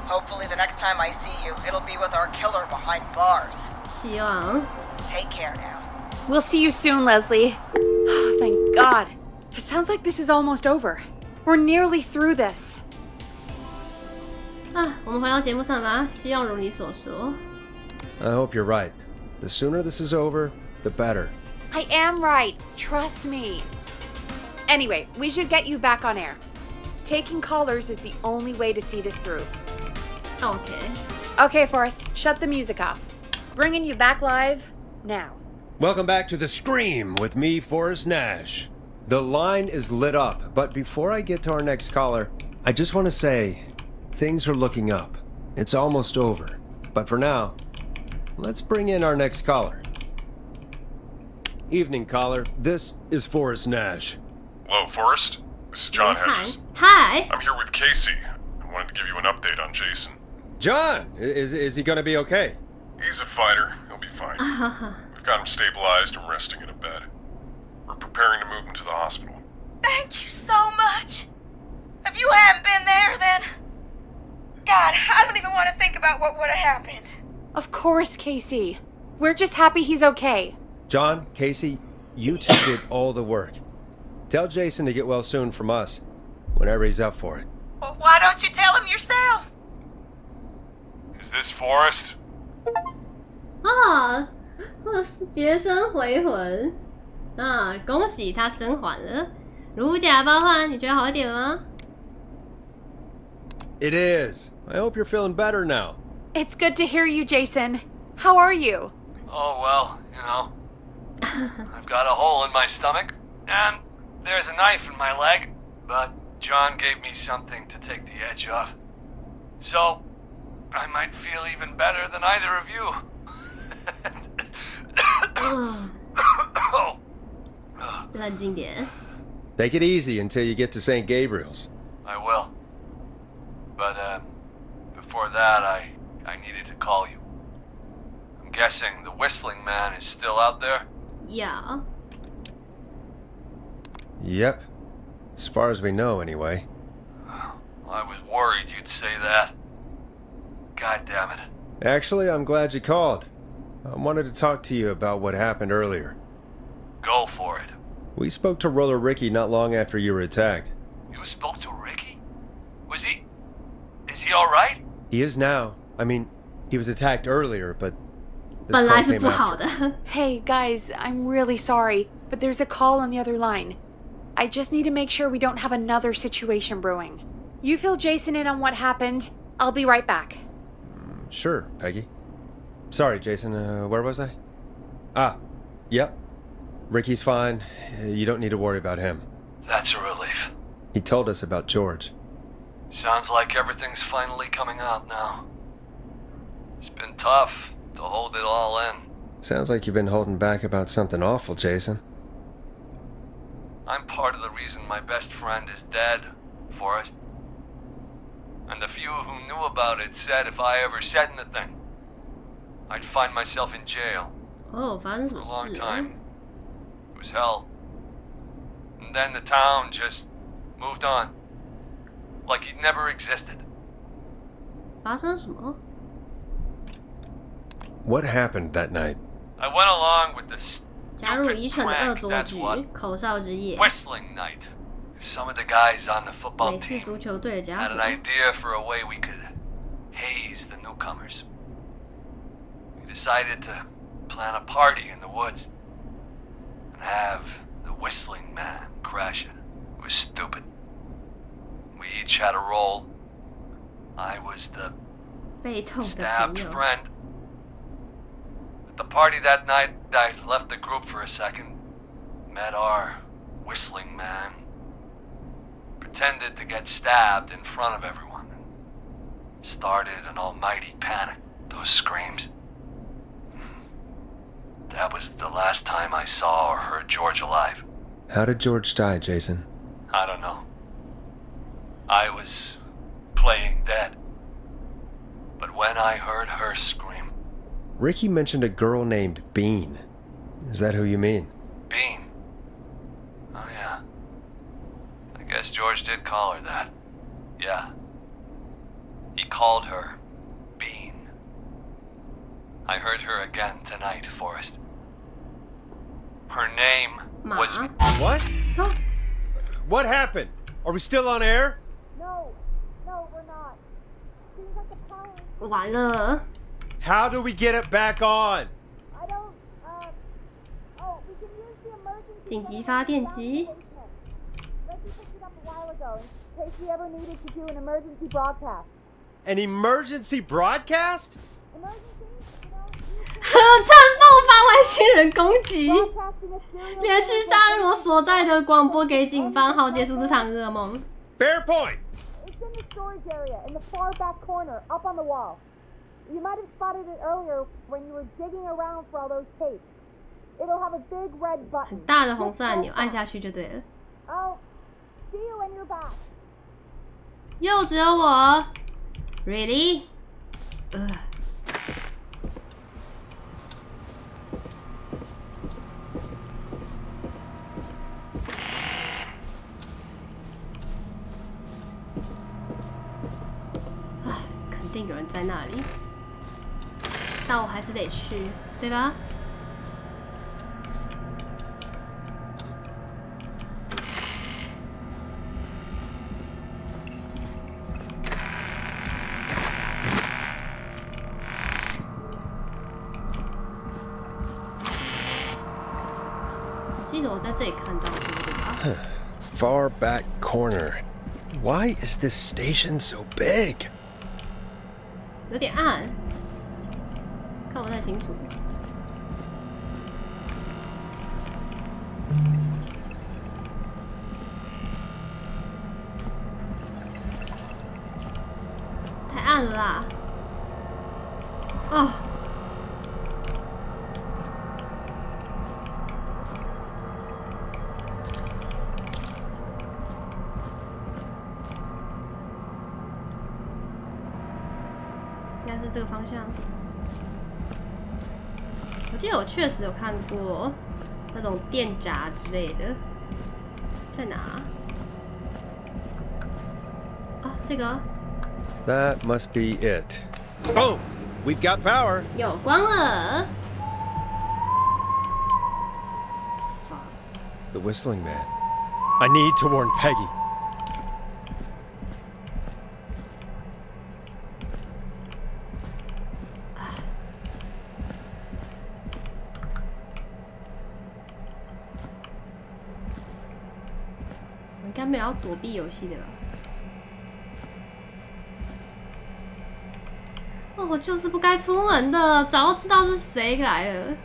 Speaker 12: Hopefully the next time I see you, it'll be with our killer behind bars.
Speaker 1: 希望。
Speaker 12: Take care now.
Speaker 2: We'll see you soon, Leslie. Oh, thank God. It sounds like this is almost over. We're nearly through this.
Speaker 1: 我们回到节目上吧。希望如你所说。
Speaker 3: I hope you're right. The sooner this is over, the better.
Speaker 2: I am right. Trust me. Anyway, we should get you back on air. Taking callers is the only way to see this through.
Speaker 1: Okay.
Speaker 2: Okay, Forrest, shut the music off. Bringing you back live now.
Speaker 3: Welcome back to The Scream with me, Forrest Nash. The line is lit up, but before I get to our next caller, I just want to say things are looking up. It's almost over. But for now, let's bring in our next caller. Evening, caller. This is Forrest Nash.
Speaker 8: Hello, Forrest. This is John Hedges.
Speaker 1: Hi.
Speaker 8: I'm here with Casey. I wanted to give you an update on Jason.
Speaker 3: John! Is he gonna be okay?
Speaker 8: He's a fighter. He'll be fine. We've got him stabilized and resting in a bed. We're preparing to move him to the hospital.
Speaker 12: Thank you so much. If you hadn't been there, then... God, I don't even want to think about what would have happened.
Speaker 2: Of course, Casey. We're just happy he's okay.
Speaker 3: John, Casey, you two did all the work. Tell Jason to get well soon from us, whenever he's up for it.
Speaker 12: Well, why don't you tell him yourself?
Speaker 8: Is this Forrest?
Speaker 1: 杰森回魂恭喜他生还了。如假包换，你觉得好一点了吗？
Speaker 3: It is. I hope you're feeling better now.
Speaker 2: It's good to hear you, Jason. How are you?
Speaker 14: Oh, well, you know. I've got a hole in my stomach, and there's a knife in my leg, but John gave me something to take the edge off. So, I might feel even better than either of you.
Speaker 3: Take it easy until you get to St. Gabriel's.
Speaker 14: I will. But, before that, I needed to call you. I'm guessing the Whistling Man is still out there?
Speaker 1: Yeah.
Speaker 3: Yep. As far as we know, anyway.
Speaker 14: I was worried you'd say that. God damn it.
Speaker 3: Actually, I'm glad you called. I wanted to talk to you about what happened earlier.
Speaker 14: Go for it.
Speaker 3: We spoke to Roller Ricky not long after you were attacked.
Speaker 14: You spoke to Ricky? Is he alright?
Speaker 3: He is now. I mean, he was attacked earlier, but this call came after.
Speaker 2: Hey, guys, I'm really sorry, but there's a call on the other line. I just need to make sure we don't have another situation brewing. You fill Jason in on what happened. I'll be right back.
Speaker 3: Sure, Peggy. Sorry, Jason. Where was I? Yep. Ricky's fine. You don't need to worry about him.
Speaker 14: That's a relief.
Speaker 3: He told us about George.
Speaker 14: Sounds like everything's finally coming out now. It's been tough to hold it all in.
Speaker 3: Sounds like you've been holding back about something awful, Jason.
Speaker 14: I'm part of the reason my best friend is dead, Forrest. And the few who knew about it said if I ever said anything, I'd find myself in jail.
Speaker 1: Oh,
Speaker 14: for a long time. It was hell. And then the town just moved on. Like it never existed.
Speaker 1: 发生什么?
Speaker 3: What happened that night?
Speaker 14: I went along with the stupid prank, that's what.
Speaker 1: 口哨之夜.
Speaker 14: Whistling night. Some of the guys on the football team had an idea for a way we could haze the newcomers. We decided to plan a party in the woods and have the Whistling Man crash it. It was stupid. We each had a role. I was the stabbed friend. At the party that night, I left the group for a second, met our Whistling Man, pretended to get stabbed in front of everyone, started an almighty panic. Those screams. That was the last time I saw or heard George alive.
Speaker 3: How did George die, Jason?
Speaker 14: I don't know. I was playing dead. But when I heard her scream...
Speaker 3: Ricky mentioned a girl named Bean. Is that who you mean?
Speaker 14: Bean? Oh yeah. I guess George did call her that. Yeah. He called her Bean. I heard her again tonight, Forrest. Her name was...
Speaker 3: What? Huh? What happened? Are we still on air?
Speaker 6: No, we're not. Seems like the power...
Speaker 1: 完了.
Speaker 3: How do we get it back on?
Speaker 6: I don't, we can use the emergency...
Speaker 1: 紧急发电机.
Speaker 6: Reggie picked it up a while ago in case we ever needed to do an emergency broadcast.
Speaker 3: An emergency broadcast?
Speaker 6: Emergency?
Speaker 1: 核战爆发，外星人攻击，连续杀人我所在的广播给警方，好结束这场噩梦。
Speaker 3: Fair point.
Speaker 6: It's in the storage area, in the far back corner, up on the wall. You might have spotted it earlier when you were digging around for all those tapes. It'll have a big red button.
Speaker 1: 很大的红色按钮，按下去就对了。
Speaker 6: Oh, see you when you're back.
Speaker 1: 又只有我 ，Really？ 肯定有人在那里，但我还是得去，对吧？记得我在这里看到过，对吧
Speaker 3: ？Far back corner. Why is this station so big?
Speaker 1: 有点暗，看不太清楚。太暗了啦！哦。是这个方向。我记得我确实有看过那种电闸之类的，在哪？啊，这个。
Speaker 3: That must be it. Boom! We've got power.
Speaker 1: 有光了。
Speaker 3: The Whistling Man. I need to warn Peggy.
Speaker 1: 该没有要躲避游戏的吧？哦，我就是不该出门的，早就知道是谁来了。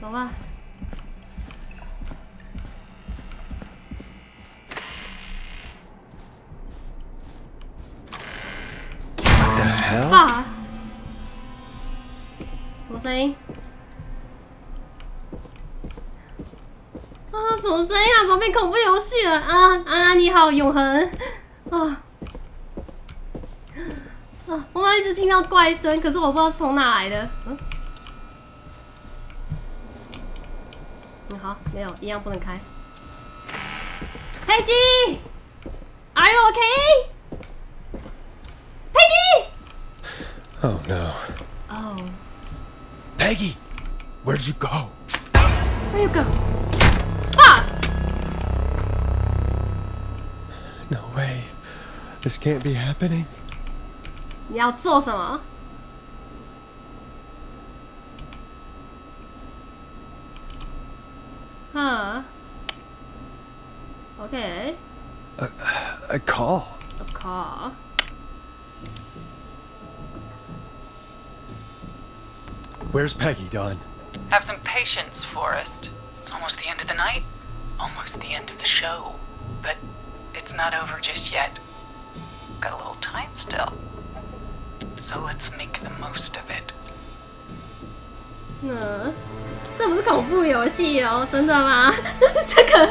Speaker 1: 走吧。爸，什么声音？啊，什么声音啊？怎么变恐怖游戏了？啊，你好，永恒。啊。我们一直听到怪声，可是我不知道是从哪来的。好，没有，一样不能开。佩姬 ，Are you okay？ 佩姬
Speaker 3: Oh no.
Speaker 1: Oh.
Speaker 3: Peggy, where'd you go?
Speaker 1: Where'd you go? 爸
Speaker 3: No way. This can't be happening.
Speaker 1: 你要做什么？Okay.
Speaker 3: A call.
Speaker 1: A call.
Speaker 3: Where's Peggy, Don?
Speaker 5: Have some patience, Forrest. It's almost the end of the night. Almost the end of the show. But it's not over just yet. Got a little time still. So let's make the most of it.
Speaker 1: 这不是恐怖游戏哦，真的吗？这个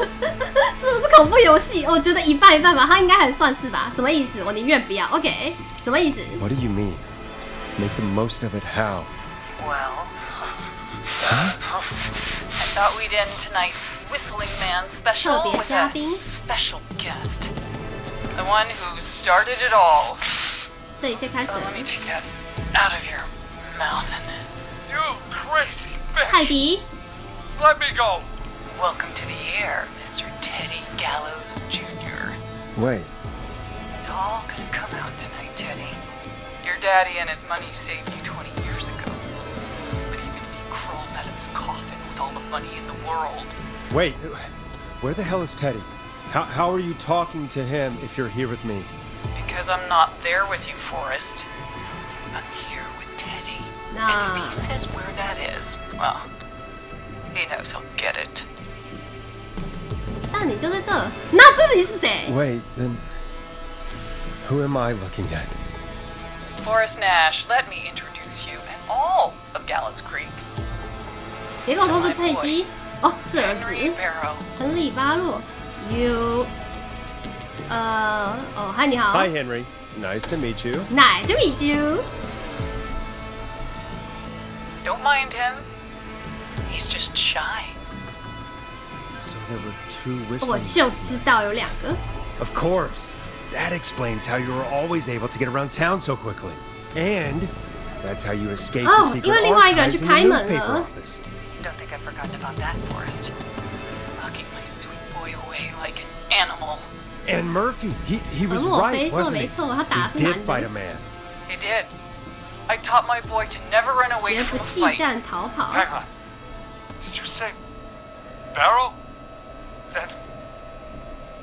Speaker 1: 是不是恐怖游戏？我觉得一半一半吧，它应该还算是吧。什么意思？我宁愿不要。OK， 什么意思
Speaker 3: ？What do you mean? Make the most of it how?
Speaker 5: Well, I thought we'd end tonight's Whistling Man special with a special guest, the one who started it all.
Speaker 1: 这一切开始。
Speaker 5: Let me take that out of your mouth and.
Speaker 11: You crazy bitch!
Speaker 1: 泰迪
Speaker 11: Let me go!
Speaker 5: Welcome to the air, Mr. Teddy Gallows Jr.
Speaker 3: Wait.
Speaker 5: It's all gonna come out tonight, Teddy. Your daddy and his money saved you 20 years ago. But even if he crawled out of his coffin with all the money in the world.
Speaker 3: Wait, where the hell is Teddy? How are you talking to him if you're here with me?
Speaker 5: Because I'm not there with you, Forrest. I'm here with Teddy. And if he says where that is, well, he knows he'll get it.
Speaker 1: 但你就在这，那这里是谁
Speaker 3: ？Wait, then who am I looking at?
Speaker 5: Forrest Nash, let me introduce you and all of Gallows Creek.
Speaker 1: 别跟我说是佩姬哦，是儿子，亨利·巴洛。You， 嗨，你好。
Speaker 3: Hi, Henry. Nice to meet you.
Speaker 1: Nice to meet you.
Speaker 5: Don't mind him. He's just shy.
Speaker 3: So there were two whistling.
Speaker 1: 我就知道有两个。
Speaker 3: Of course. That explains how you were always able to get around town so quickly. And that's how you escaped the secret archives in the newspaper office.
Speaker 5: Don't think I've forgotten about that, Forrest. Locking my sweet boy away like an animal.
Speaker 3: And Murphy, he was right, wasn't he? He did fight a man.
Speaker 5: He did. I taught my boy to never run away from a fight.
Speaker 11: Hang on. Did you say Barrow? Then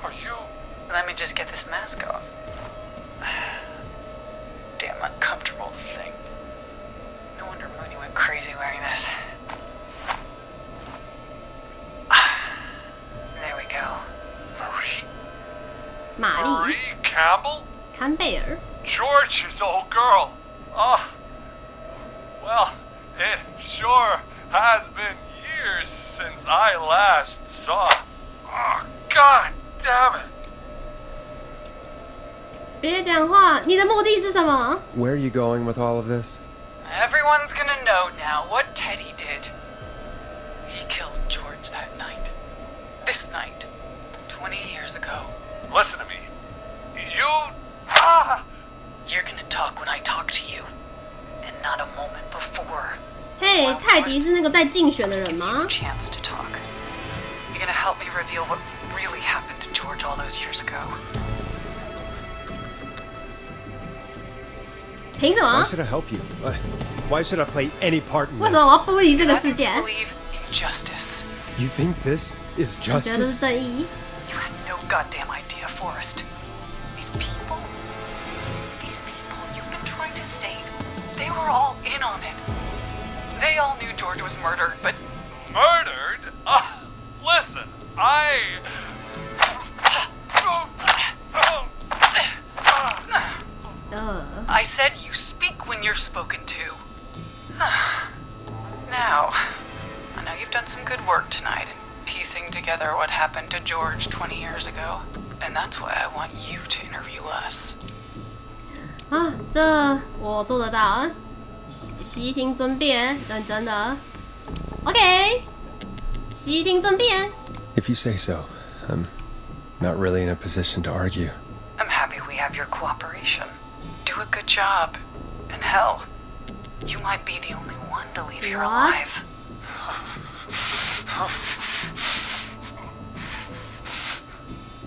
Speaker 11: are you?
Speaker 5: Let me just get this mask off. Damn uncomfortable thing. No wonder Mooney went crazy wearing this. There we go.
Speaker 11: Marie Campbell?
Speaker 1: Campbell.
Speaker 11: George's old girl. Oh, well, it sure has been years since I last saw. Oh, God damn it.
Speaker 1: 别讲话，你的目的是什么
Speaker 3: Where are you going with all of this?
Speaker 5: Everyone's gonna know now what Teddy did. He killed George that night. This night. 20 years ago.
Speaker 14: Listen to me.
Speaker 5: You're gonna talk when I talk to you, and not a moment before.
Speaker 1: 嘿，泰迪是那个在竞选的人吗
Speaker 5: ？Chance to talk. You're gonna help me reveal what really happened to George all those years ago.
Speaker 1: 凭什么
Speaker 3: Why should I help you? Why should I play any part in this?
Speaker 1: 为什么我要不理这个事件
Speaker 5: believe in justice.
Speaker 3: You think this is
Speaker 1: 觉得是
Speaker 3: justice?
Speaker 1: 正义
Speaker 5: You had no goddamn idea, Forrest. These people you've been trying to save, they were all in on it. They all knew George was murdered, but...
Speaker 14: Murdered? Listen,
Speaker 5: I said you speak when you're spoken to. Now, I know you've done some good work tonight in piecing together what happened to George 20 years ago, and that's why I want you to interview us.
Speaker 1: 啊，这我做得到，悉听尊便，认真的。OK， 悉听尊便。
Speaker 3: If you say so, I'm not really in a position to argue.
Speaker 5: I'm happy we have your cooperation. Do a good job. And hell, you might be the only one to leave here alive.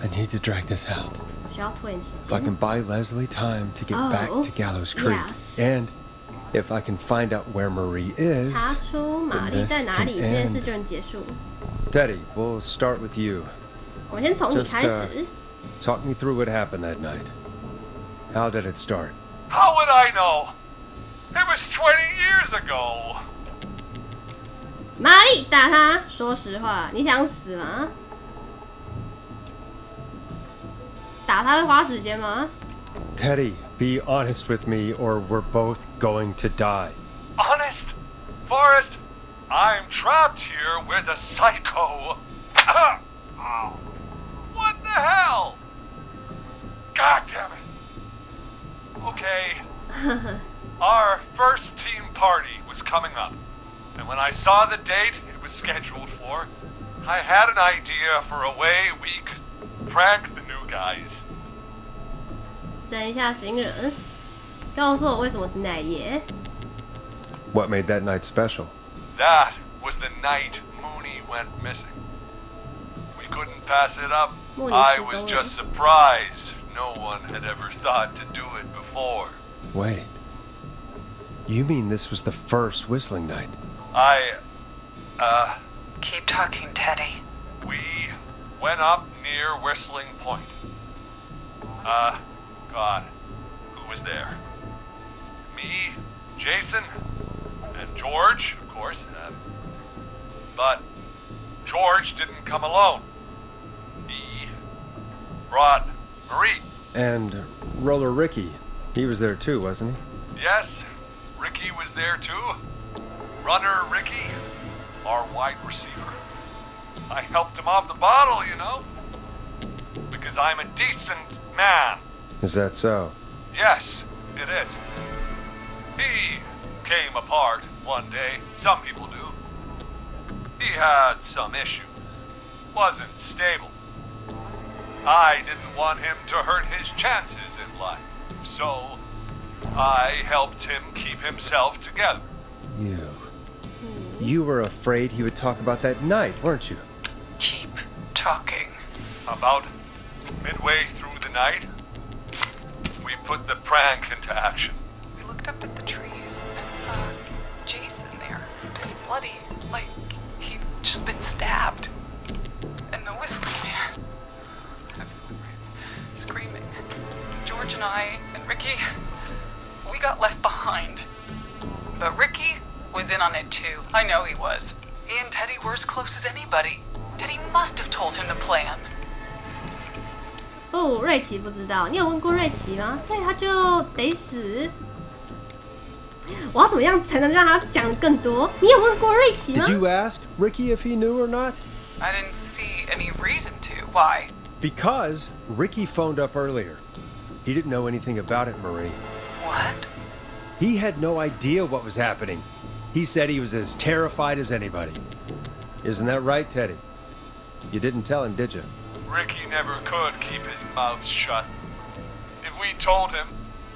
Speaker 3: I need to drag this out.
Speaker 1: 需要拖延时
Speaker 3: If I
Speaker 1: 间。
Speaker 3: can buy Leslie time to get back to Gallows Creek,
Speaker 1: yes.
Speaker 3: and if I can find out where Marie is,
Speaker 1: 查出玛丽在哪里，这件事就能结束。
Speaker 3: Teddy, we'll start with you.
Speaker 1: 我们先从你开始。
Speaker 3: Talk me through what happened that night. How did it start?
Speaker 14: How would I know? It was 20 years ago.
Speaker 1: 玛丽打他，说实话，你想死吗？打他会花时间吗？
Speaker 3: Teddy, be honest with me or we're both going to die.
Speaker 14: Honest? Forrest, I'm trapped here with a psycho. What the hell? God damn it. Okay. Our first team party was coming up. And when I saw the date it was scheduled for, I had an idea for a way we could prank the new guys.
Speaker 1: 整一下新人，告诉我为什么是那夜。
Speaker 3: What made that night special?
Speaker 14: That was the night Mooney went missing. We couldn't pass it up. I was just surprised no one had ever thought to do it before.
Speaker 3: Wait. You mean this was the first whistling night?
Speaker 5: Keep talking, Teddy.
Speaker 14: We went up near Whistling Point. God, who was there? Me, Jason, and George, of course. But George didn't come alone. He brought Marie.
Speaker 3: And Roller Ricky. He was there too, wasn't he?
Speaker 14: Yes, Ricky was there too. Runner Ricky, our wide receiver. I helped him off the bottle, you know. Because I'm a decent man.
Speaker 3: Is that so?
Speaker 14: Yes, it is. He came apart one day. Some people do. He had some issues. Wasn't stable. I didn't want him to hurt his chances in life. So, I helped him keep himself together.
Speaker 3: You were afraid he would talk about that night, weren't you?
Speaker 5: Keep talking.
Speaker 14: About midway through the night, we put the prank into action.
Speaker 5: We looked up at the trees and saw Jason there, bloody, like he'd just been stabbed. And the whistling man, screaming. George and I and Ricky, we got left behind. But Ricky was in on it too. I know he was. He and Teddy were as close as anybody. Teddy must have told him the plan.
Speaker 1: 不，瑞奇不知道。你有问过瑞奇吗？所以他就得死。我要怎么样才能让他讲更多？你有问过瑞奇吗
Speaker 3: Did you ask Ricky if he knew or not?
Speaker 5: I didn't see any reason to. Why?
Speaker 3: Because Ricky phoned up earlier. He didn't know anything about it, Marie.
Speaker 5: What?
Speaker 3: He had no idea what was happening. He said he was as terrified as anybody. Isn't that right, Teddy? You didn't tell him, did you?
Speaker 14: Ricky never could keep his mouth shut. If we told him,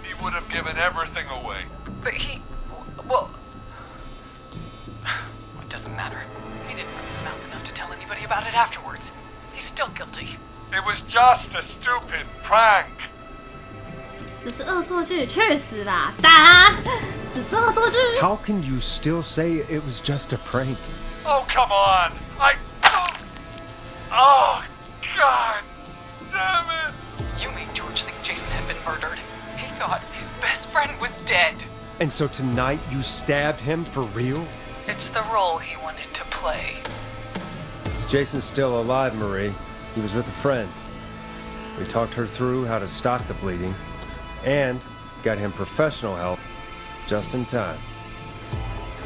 Speaker 14: he would have given everything away.
Speaker 5: But well, it doesn't matter. He didn't run his mouth enough to tell anybody about it afterwards. He's still guilty.
Speaker 14: It was just a stupid prank.
Speaker 1: 只是恶作剧，确实啦，打，只是恶作剧。
Speaker 3: How can you still say it was just a prank?
Speaker 14: Oh, come on! Oh, God damn it!
Speaker 5: You made George think Jason had been murdered. He thought his best friend was dead.
Speaker 3: And so tonight you stabbed him for real?
Speaker 5: It's the role he wanted to play.
Speaker 3: Jason's still alive, Marie. He was with a friend. We talked her through how to stop the bleeding and got him professional help just in time.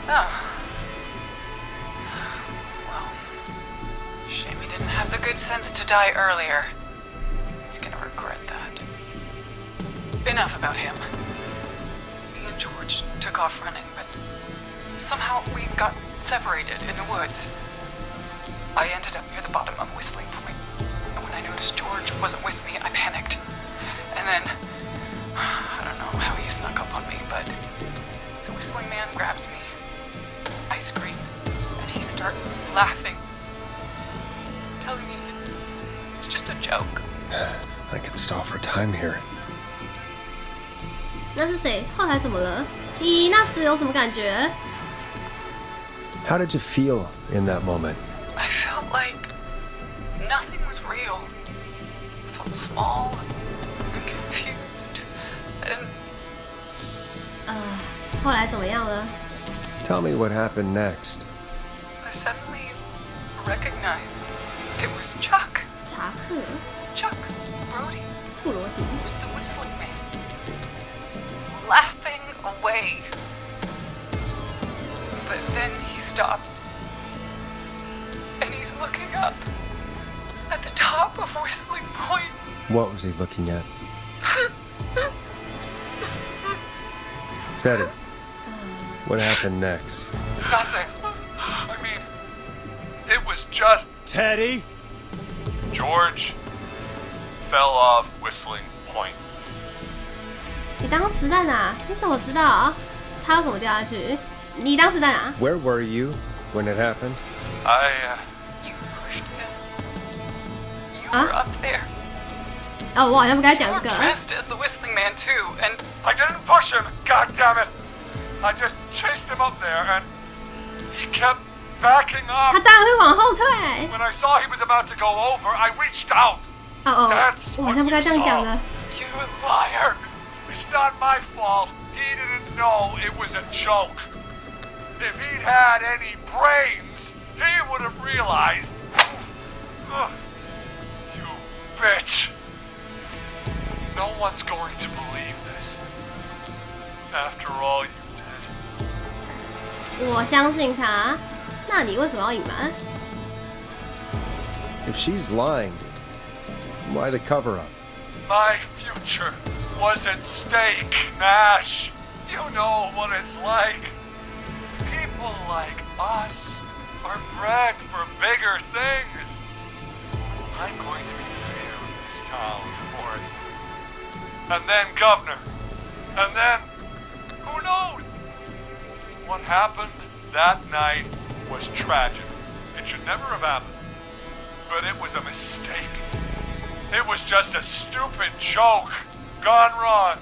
Speaker 5: Oh. Well, shame he didn't have the good sense to die earlier. He's gonna regret that. Enough about him. Me and George took off running, but somehow we got separated in the woods. I ended up near the bottom of Whistling Point, and when I noticed George wasn't with me, I panicked. And then, I don't know how he snuck up on me, but the Whistling Man grabs me. I scream, and he starts laughing, telling me it's just a joke.
Speaker 3: I could stall for time here.
Speaker 1: 那是谁？后来怎么了？咦，那时有什么感觉？
Speaker 3: How did you feel in that moment?
Speaker 5: I felt like nothing was real. I felt small and confused and...
Speaker 1: 后来怎么样了？
Speaker 3: Tell me what happened next.
Speaker 5: I suddenly recognized it was Chuck.
Speaker 1: 查克。
Speaker 5: Chuck Brody.
Speaker 1: 布罗迪
Speaker 5: was the Whistling Man. Laughing away. But then he stops. And he's looking up at the top of Whistling Point.
Speaker 3: What was he looking at? Teddy, what happened next?
Speaker 14: Nothing. I mean, it was just...
Speaker 3: Teddy?
Speaker 14: George fell off Whistling Point.
Speaker 1: 你当时在哪？你怎么知道？他要怎么掉下去？你当时在哪？
Speaker 3: Where were you when it happened?
Speaker 5: You pushed him. You were up there.
Speaker 1: 哦，我好像不该讲这个。
Speaker 5: Dressed as the Whistling Man too, and
Speaker 14: I didn't push him. God damn it! I just chased him up there, and he kept backing up.
Speaker 1: 他当然会往后退。
Speaker 14: When I saw he was about to go over, I reached out.
Speaker 1: 哦，
Speaker 14: That's
Speaker 1: 我好
Speaker 14: what
Speaker 1: 像不该
Speaker 14: you
Speaker 1: 这样讲
Speaker 14: saw.
Speaker 1: 的。
Speaker 14: You liar! It's not my fault. He didn't know it was a joke. If he'd had any brains, he would have realized. You bitch. No one's going to believe this. After all you did.
Speaker 1: 我相信他。那你为什么要隐瞒？
Speaker 3: If she's lying, why the cover-up?
Speaker 14: My future was at stake, Nash. You know what it's like. People like us are bred for bigger things. I'm going to be mayor of this town, Forrest. And then governor. And then, who knows? What happened that night was tragic. It should never have happened. But it was a mistake. It was just a stupid joke gone wrong.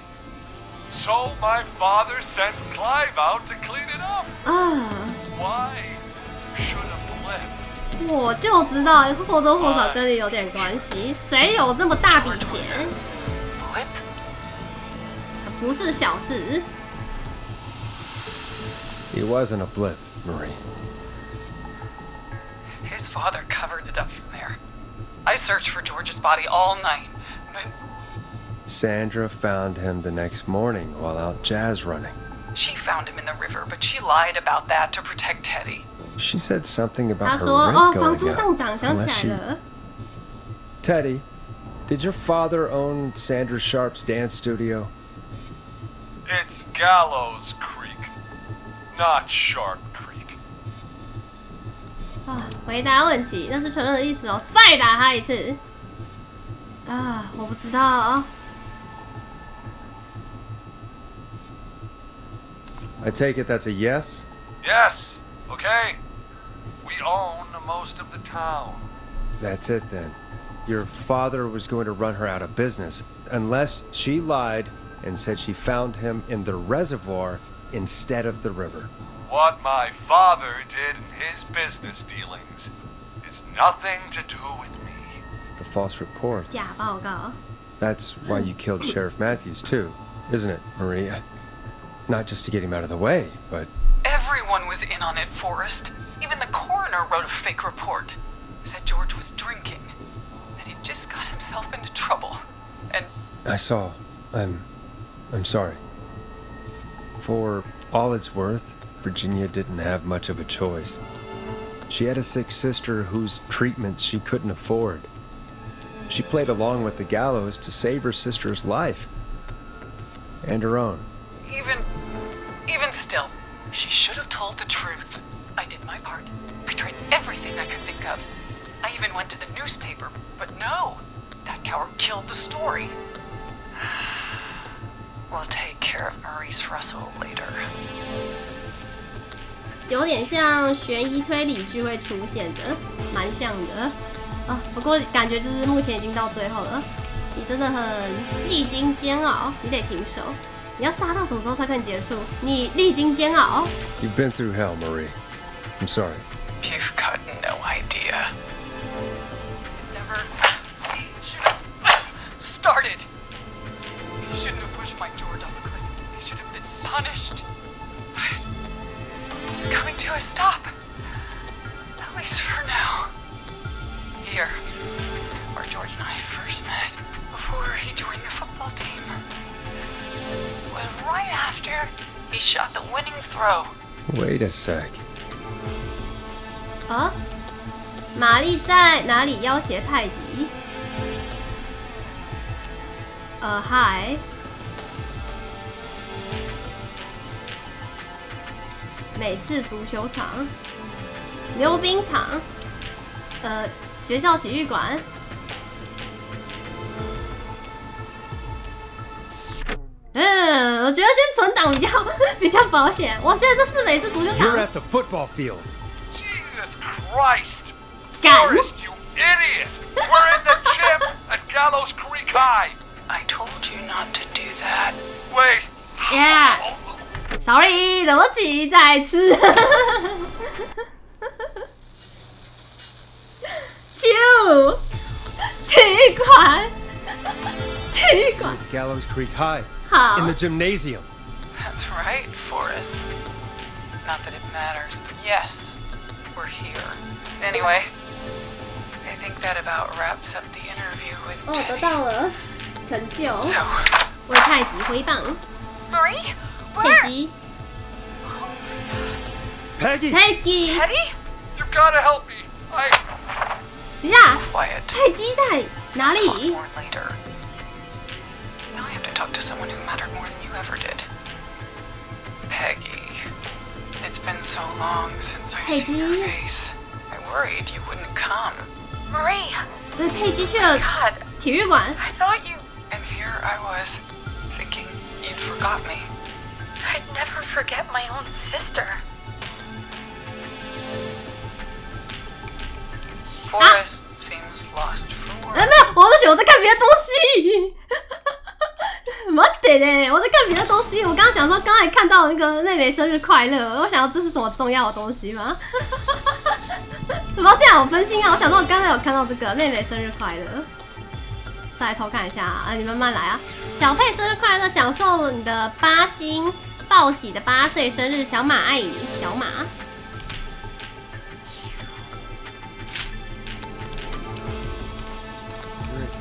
Speaker 14: So my father sent Clive out to clean it up. Why should a blip?
Speaker 1: 我就知道或多或少跟你有点关系。谁有这么大笔钱？
Speaker 5: blip?
Speaker 1: 不是小事。
Speaker 3: He wasn't a blip, Marie.
Speaker 5: His father covered it up from there. I searched for George's body all night, but...
Speaker 3: Sandra found him the next morning while out jazz running.
Speaker 5: She found him in the river, but she lied about that to protect Teddy.
Speaker 3: She said something about
Speaker 1: 她
Speaker 3: her
Speaker 1: 说：“
Speaker 3: rent
Speaker 1: 哦，
Speaker 3: going
Speaker 1: 房租上
Speaker 3: up.
Speaker 1: 涨，想
Speaker 3: Unless
Speaker 1: 起
Speaker 3: she...
Speaker 1: 来了。”
Speaker 3: Teddy, did your father own Sandra Sharp's dance studio?
Speaker 14: It's Gallows Creek, not Sharp Creek.
Speaker 1: 啊，回答问题，那是承认的意思哦。再打他一次。啊，我不知道啊。
Speaker 3: I take it that's a yes?
Speaker 14: Yes. Okay. We own most of the town.
Speaker 3: That's it then. Your father was going to run her out of business unless she lied and said she found him in the reservoir instead of the river.
Speaker 14: What my father did in his business dealings is nothing to do with me.
Speaker 3: The false reports.
Speaker 1: 假报告.
Speaker 3: That's why you killed Sheriff Matthews too, isn't it, Maria? Not just to get him out of the way, but...
Speaker 5: Everyone was in on it, Forrest. Even the coroner wrote a fake report. Said George was drinking. That he'd just got himself into trouble. And...
Speaker 3: I saw. I'm sorry. For all it's worth, Virginia didn't have much of a choice. She had a sick sister whose treatment she couldn't afford. She played along with the gallows to save her sister's life. And her own.
Speaker 5: Even still, she should have told the truth. I did my part. I tried everything I could think of. I even went to the newspaper, but no. That coward killed the story. We'll take care of Maurice Russell later.
Speaker 1: 有点像悬疑推理剧会出现的，蛮像的啊。不过感觉就是目前已经到最后了。你真的很历经煎熬，你得停手。你要杀到什么时候才可以结束？你历经煎熬。
Speaker 3: You've been through hell, Marie. I'm sorry.
Speaker 5: You've got no idea. Never should have started. He shouldn't have pushed Mike George off a cliff. He should have been punished. It's coming to a stop. At least for now. Here, where George and I first met, before he joined the football team. It was right after he shot the winning throw.
Speaker 3: Wait a sec.
Speaker 1: 啊？玛丽在哪里要挟泰迪？嗨。美式足球场、溜冰场、学校体育馆。我觉得先存档比较保险。我觉得这是美式足球场。
Speaker 3: You're at the football field.
Speaker 14: Jesus Christ!
Speaker 1: 干
Speaker 14: Forrest, you idiot! We're in the gym at Gallows Creek High.
Speaker 5: I told you not to do that.
Speaker 14: Wait.
Speaker 1: Yeah.Sorry， 对不起，再次。Q， 体育馆，体育馆。
Speaker 3: Gallows Creek High.
Speaker 1: 好。
Speaker 3: In the gymnasium.
Speaker 5: That's right, Forrest. Not that it matters, but yes, we're here. Anyway, I think that about wraps up the interview with Teddy.
Speaker 1: 得到了成就。
Speaker 5: So,
Speaker 1: 为太极挥棒。
Speaker 5: Marie.
Speaker 1: Peggy.
Speaker 3: Peggy.
Speaker 5: Teddy?
Speaker 14: You gotta help me.
Speaker 1: 等一下
Speaker 5: Quiet.
Speaker 1: 泰姬在哪里
Speaker 5: Talk more later. Now I have to talk to someone who mattered more than you ever did. Peggy. It's been so long since I've seen your face. I worried you wouldn't come.
Speaker 12: Marie.
Speaker 1: 所以佩姬去了体育馆。
Speaker 12: I thought you...
Speaker 5: And here I was, thinking you'd forgot me.
Speaker 12: I'd never forget my own sister.
Speaker 5: Forrest seems lost for words.
Speaker 1: 没有，我在看别的东西。待ってね，我在看别的东西。我刚刚想说，刚才看到那个妹妹生日快乐，我想要这是什么重要的东西吗？我不知道现在有分心啊。我想说，我刚才有看到这个妹妹生日快乐，再来偷看一下啊。你慢慢来啊。小佩生日快乐，享受你的8星报喜的8岁生日，小马爱你，小马。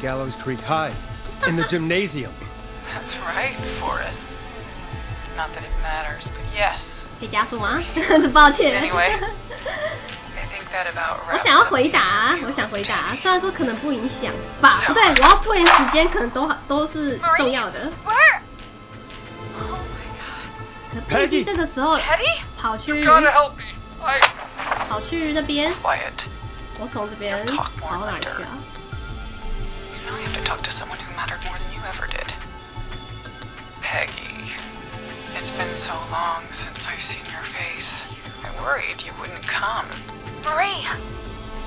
Speaker 3: Gallows Creek High, in the gymnasium.
Speaker 5: That's right, Forrest. Not that it matters, but yes.
Speaker 1: 可以加速吗？抱歉。
Speaker 5: Anyway, I think that about wraps up.
Speaker 1: 我想要回答，我想回答，虽然说可能不影响吧，不对，我要拖延时间，可能都是重要的。可佩姬这个时候跑去那边，我从这边跑哪里去啊？
Speaker 5: know you have to talk to someone who mattered more than you ever did. Peggy, it's been so long since I've seen your face. I worried you wouldn't come.
Speaker 6: Marie!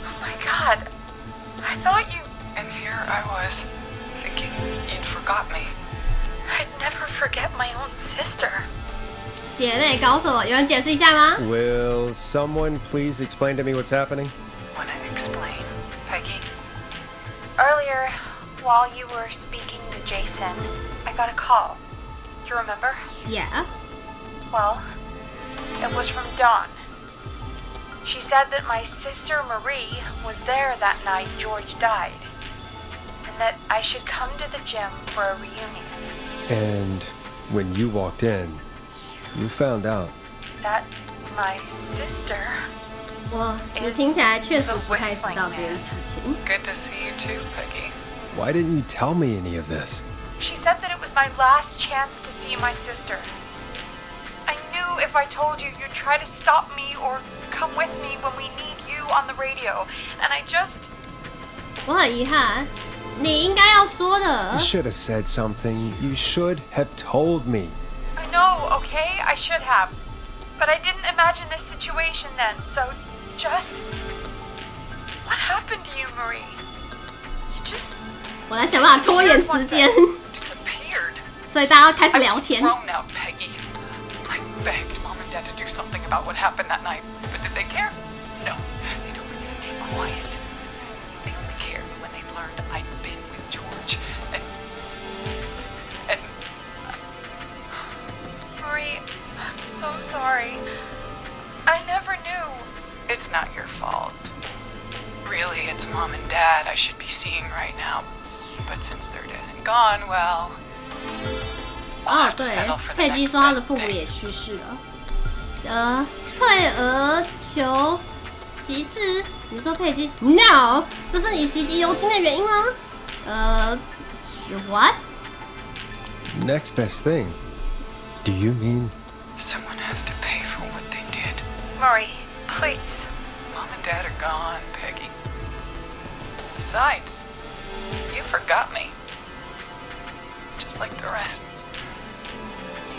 Speaker 6: Oh my God. I thought you...
Speaker 5: And here I was, thinking you'd forgot me.
Speaker 6: I'd never forget my own sister.
Speaker 1: 姐妹搞什么？有人解释一下吗
Speaker 3: Will someone please explain to me what's happening?
Speaker 5: Wanna explain, Peggy?
Speaker 6: Earlier, while you were speaking to Jason, I got a call. Do you remember?
Speaker 1: Yeah.
Speaker 6: Well, it was from Dawn. She said that my sister Marie was there that night George died, and that I should come to the gym for a reunion.
Speaker 3: And when you walked in, you found out
Speaker 6: that my sister
Speaker 1: 我听起来确实不太知道这件事情。
Speaker 5: Good to see you too, Peggy.
Speaker 3: Why didn't you tell me any of this?
Speaker 6: She said that it was my last chance to see my sister. I knew if I told you, you'd try to stop me or come with me when we need you on the radio. And I just...
Speaker 1: 我很遗憾，你应该要说的。
Speaker 3: You should have said something. You should have told me.
Speaker 6: I know, okay? I should have. But I didn't imagine this situation then, so just... What happened to you, Marie? You just...
Speaker 1: 我来想办法拖延时间，所以大家要开始聊天。
Speaker 5: I begged Mom and Dad to do something about what happened that night, but did they care? No. They told me to stay quiet. They only cared when they learned I'd been with George. And
Speaker 6: Marie, I'm so sorry. I never knew.
Speaker 5: It's not your fault. Really, it's Mom and Dad I should be seeing right now. But since they're dead and gone, well...
Speaker 1: 哦，对，佩姬说她的父母也去世了。退而求其次，你说佩姬 ？No， 这是你袭击尤金的原因吗？What？
Speaker 3: Next best thing. Do you mean?
Speaker 5: Someone has to pay for what they did.
Speaker 6: Marie, please.
Speaker 5: Mom and Dad are gone, Peggy. Besides, you forgot me. Just like the rest.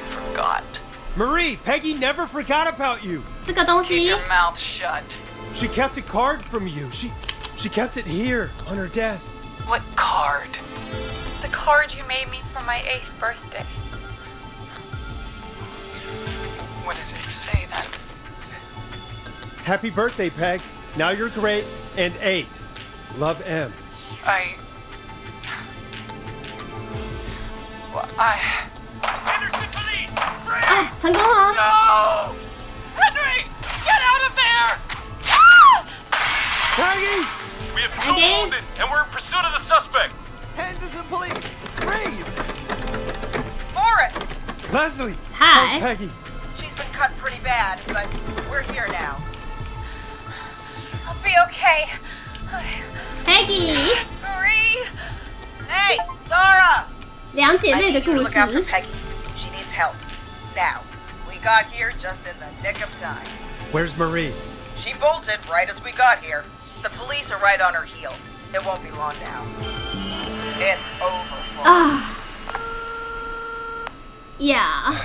Speaker 5: Forgot.
Speaker 11: Marie, Peggy never forgot about you.
Speaker 1: 这个东西
Speaker 5: Keep your mouth shut.
Speaker 11: She kept a card from you. She kept it here on her desk.
Speaker 5: What card?
Speaker 6: The card you made me for my 8th birthday.
Speaker 5: What does it say then?
Speaker 11: Happy birthday, Peg. Now you're great and 8. Love, M.
Speaker 9: Henderson police!
Speaker 1: 哎，成功了
Speaker 9: No! Henry! Get out of there!
Speaker 11: Peggy!
Speaker 9: We have 2 wounded, and we're in pursuit of the suspect.
Speaker 11: Henderson police! Freeze!
Speaker 12: Forrest!
Speaker 11: Leslie!
Speaker 1: Hi.
Speaker 11: How's Peggy?
Speaker 12: She's been cut pretty bad, but we're here now.
Speaker 6: I'll be okay.
Speaker 1: Peggy.
Speaker 12: Marie! Hey, Zara!
Speaker 1: 两姐妹的故
Speaker 12: look after
Speaker 1: 事。
Speaker 12: Peggy. She needs help. Now, we got here just in the nick of time.
Speaker 11: Where's Marie?
Speaker 12: She bolted right as we got here. The police are right on her heels. It won't be long now. It's over for us.
Speaker 1: Yeah.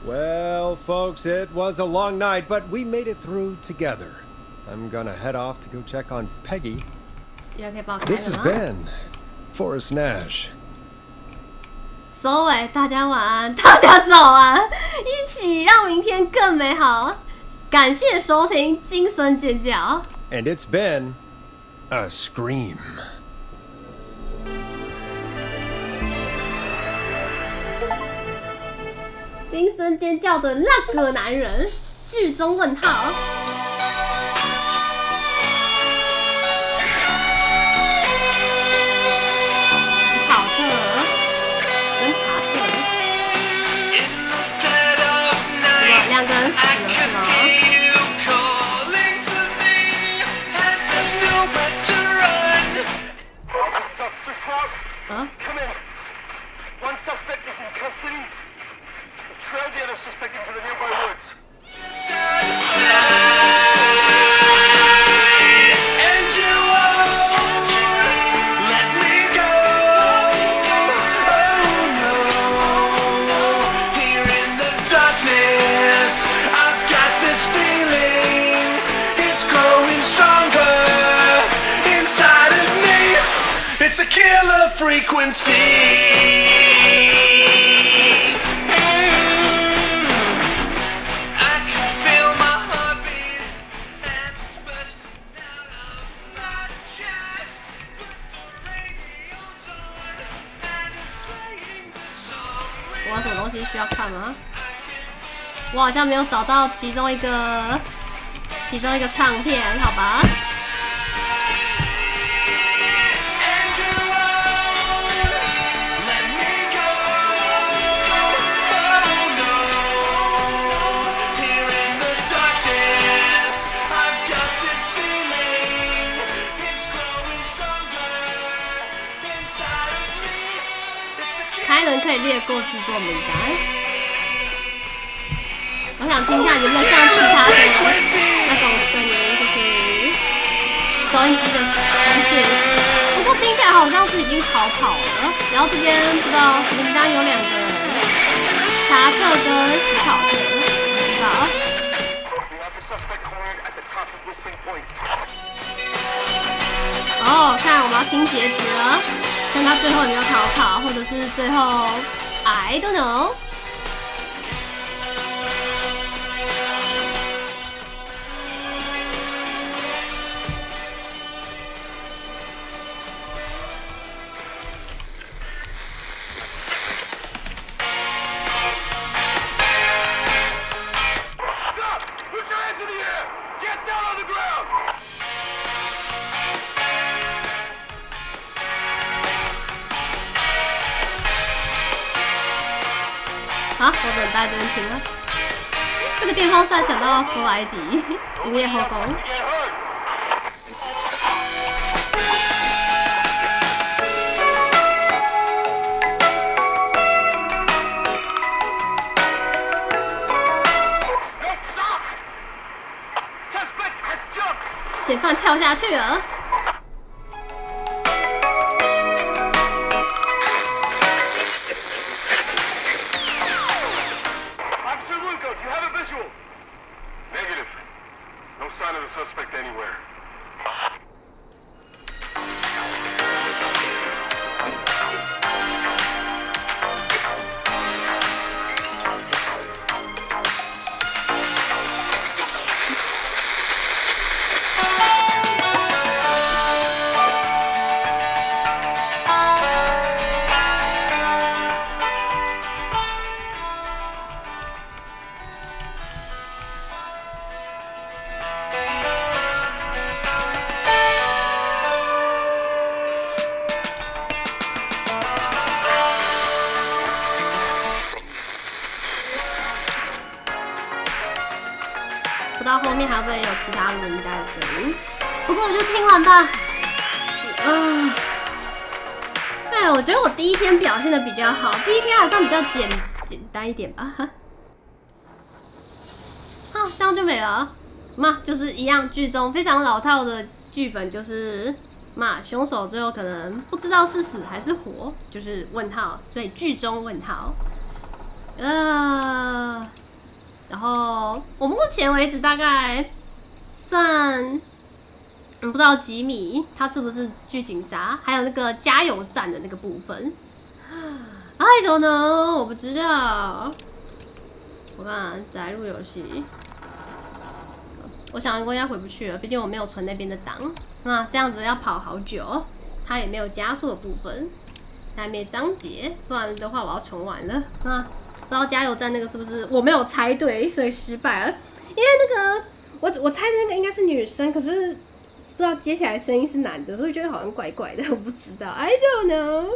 Speaker 3: Well, folks, it was a long night, but we made it through together. I'm gonna head off to go check on Peggy. This has been Forrest Nash.
Speaker 1: 收尾，大家晚安，大家早安，一起让明天更美好。感谢收听惊声尖叫。
Speaker 3: And it's been a scream.
Speaker 1: 惊声尖叫的那个男人，剧中问号。史考特跟查克，怎么两个人死了是吗？
Speaker 11: Huh? Come in. One suspect is in custody. We've trailed the other suspect into the nearby woods. And you let me
Speaker 1: 我有什么东西需要看吗？我好像没有找到其中一个唱片，好吧。才能可以列过制作名单。我想听看有没有像其他的那种声音，就是收音机的资讯。不过听起来好像是已经逃跑了。然后这边不知道名单有2个人，查克跟史考特，不知道。哦，看我们要听结局了。看他最后有没有逃跑，或者是最后 I don't know。啊！我只能待在这边听了。这个电风扇想到弗莱迪午夜后宫。嫌犯跳下去了。
Speaker 8: Negative. No sign of the suspect anywhere.
Speaker 1: 不知道后面还会不会有其他录音带的声音，不过我就听完吧。哎，我觉得我第一天表现的比较好，第一天还算比较简单一点吧。好，这样就没了。嘛，就是一样，剧中非常老套的剧本，就是嘛，凶手最后可能不知道是死还是活，就是问号，所以剧中问号。然后我目前为止大概算不知道几米，它是不是剧情杀？还有那个加油站的那个部分 ，I don't know， 我不知道。我看载入游戏，我想我应该回不去了，毕竟我没有存那边的档。那这样子要跑好久，它也没有加速的部分，还没章节，不然的话我要重玩了。不知道加油站那个是不是我没有猜对，所以失败了。因为那个我猜的那个应该是女生，可是不知道接起来声音是男的，所以觉得好像怪怪的，我不知道 ，I don't know。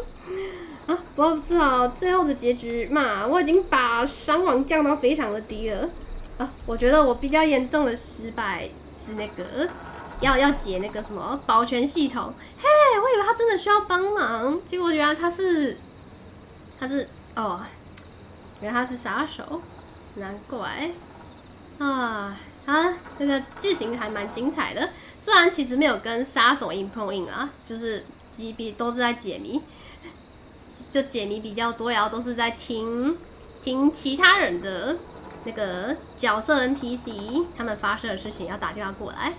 Speaker 1: 啊，不知道最后的结局嘛，我已经把伤亡降到非常的低了。啊，我觉得我比较严重的失败是那个要解那个什么保全系统。嘿，我以为他真的需要帮忙，结果原来他是哦。原来他是杀手，难怪啊！他那个剧情还蛮精彩的，虽然其实没有跟杀手硬碰硬啊，就是都是在解谜，就解谜比较多，然后都是在听其他人的那个角色 NPC 他们发生的事情，要打电话过来。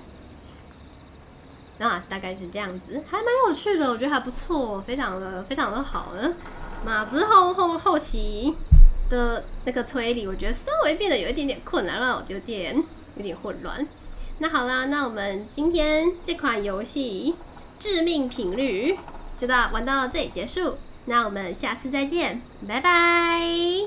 Speaker 1: 那大概是这样子，还蛮有趣的，我觉得还不错，非常的好呢。那之后期的那个推理，我觉得稍微变得有一点点困难，让我有点混乱。那好啦，那我们今天这款游戏《致命频率》就玩到这里结束。那我们下次再见，拜拜。